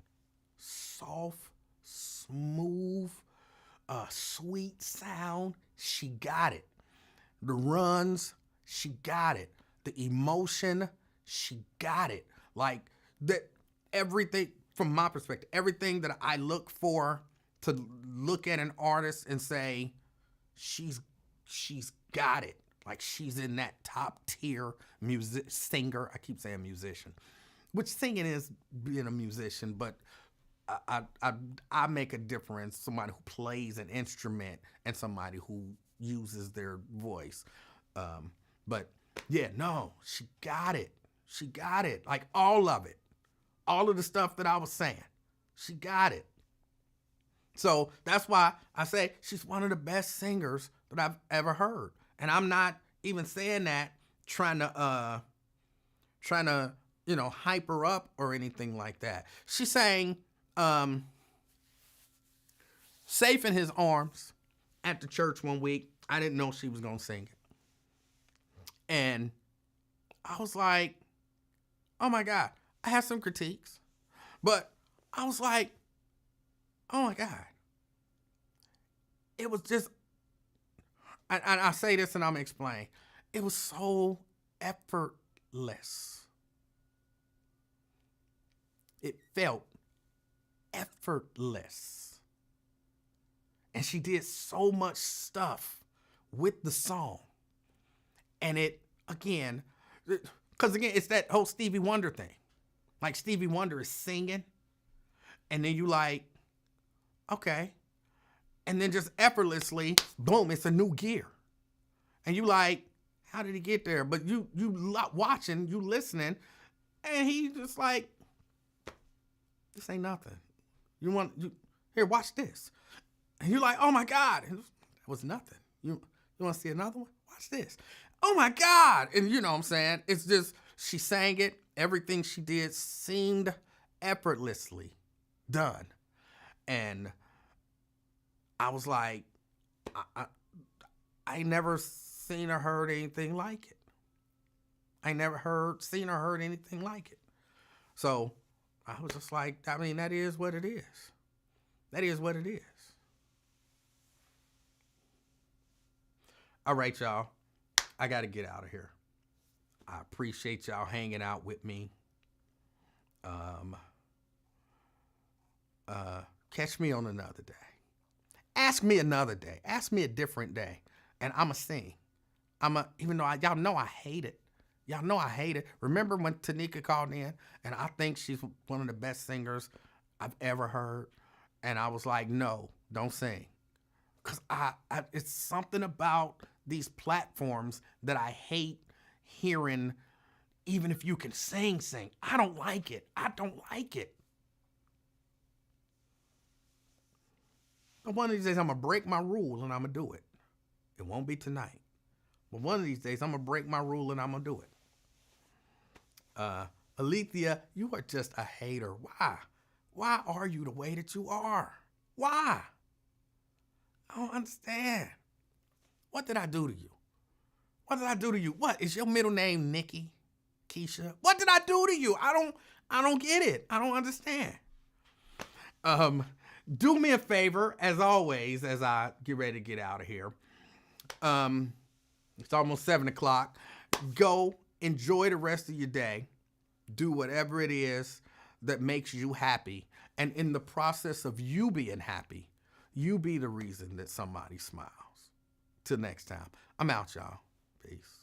Soft, smooth, sweet sound. She got it. The runs, she got it. The emotion, she got it. Like that, everything from my perspective, everything that I look for to look at an artist and say, she's got it. Like she's in that top tier singer. I keep saying musician, which singing is being a musician, but I make a difference. Somebody who plays an instrument and somebody who uses their voice. But yeah, no, she got it. Like all of it. All of the stuff that I was saying. She got it. So that's why I say she's one of the best singers that I've ever heard. And I'm not even saying that trying to hype her up or anything like that. She sang Safe in His Arms at the church one week. I didn't know she was going to sing it. And I was like, oh my God. I had some critiques. But I was like, oh my God. It was just, I say this and I'm going to explain. It was so effortless. It felt effortless. And she did so much stuff with the song. And it, again, because again, it's that whole Stevie Wonder thing. Like Stevie Wonder is singing, and then you like, okay. And then just effortlessly, boom, it's a new gear. And you like, how did he get there? But you watching, you listening, and he just like, this ain't nothing. Here, watch this. And you're like, oh my God. And that was nothing. You want to see another one? Watch this. Oh my God. And you know what I'm saying? It's just, she sang it. Everything she did seemed effortlessly done. And I was like, I never seen or heard anything like it. I never seen or heard anything like it. So I was just like, I mean, that is what it is. That is what it is. All right, y'all. I got to get out of here. I appreciate y'all hanging out with me. Catch me on another day. Ask me another day. Ask me a different day. And I'ma sing. Even though y'all know I hate it. Y'all know I hate it. Remember when Tanika called in and I think she's one of the best singers I've ever heard. And I was like, no, don't sing. Because it's something about these platforms that I hate hearing, even if you can sing. I don't like it. I don't like it. But one of these days, I'm going to break my rule and I'm going to do it. It won't be tonight. But one of these days, I'm going to break my rule and I'm going to do it. Alethea, you are just a hater. Why? Why are you the way that you are? Why? I don't understand. What did I do to you? What did I do to you? What? Is your middle name Nikki? Keisha? What did I do to you? I don't get it. I don't understand. Do me a favor, as always, as I get ready to get out of here. It's almost 7 o'clock. Go enjoy the rest of your day. Do whatever it is that makes you happy. And in the process of you being happy, you be the reason that somebody smiles. Till next time. I'm out, y'all. Peace.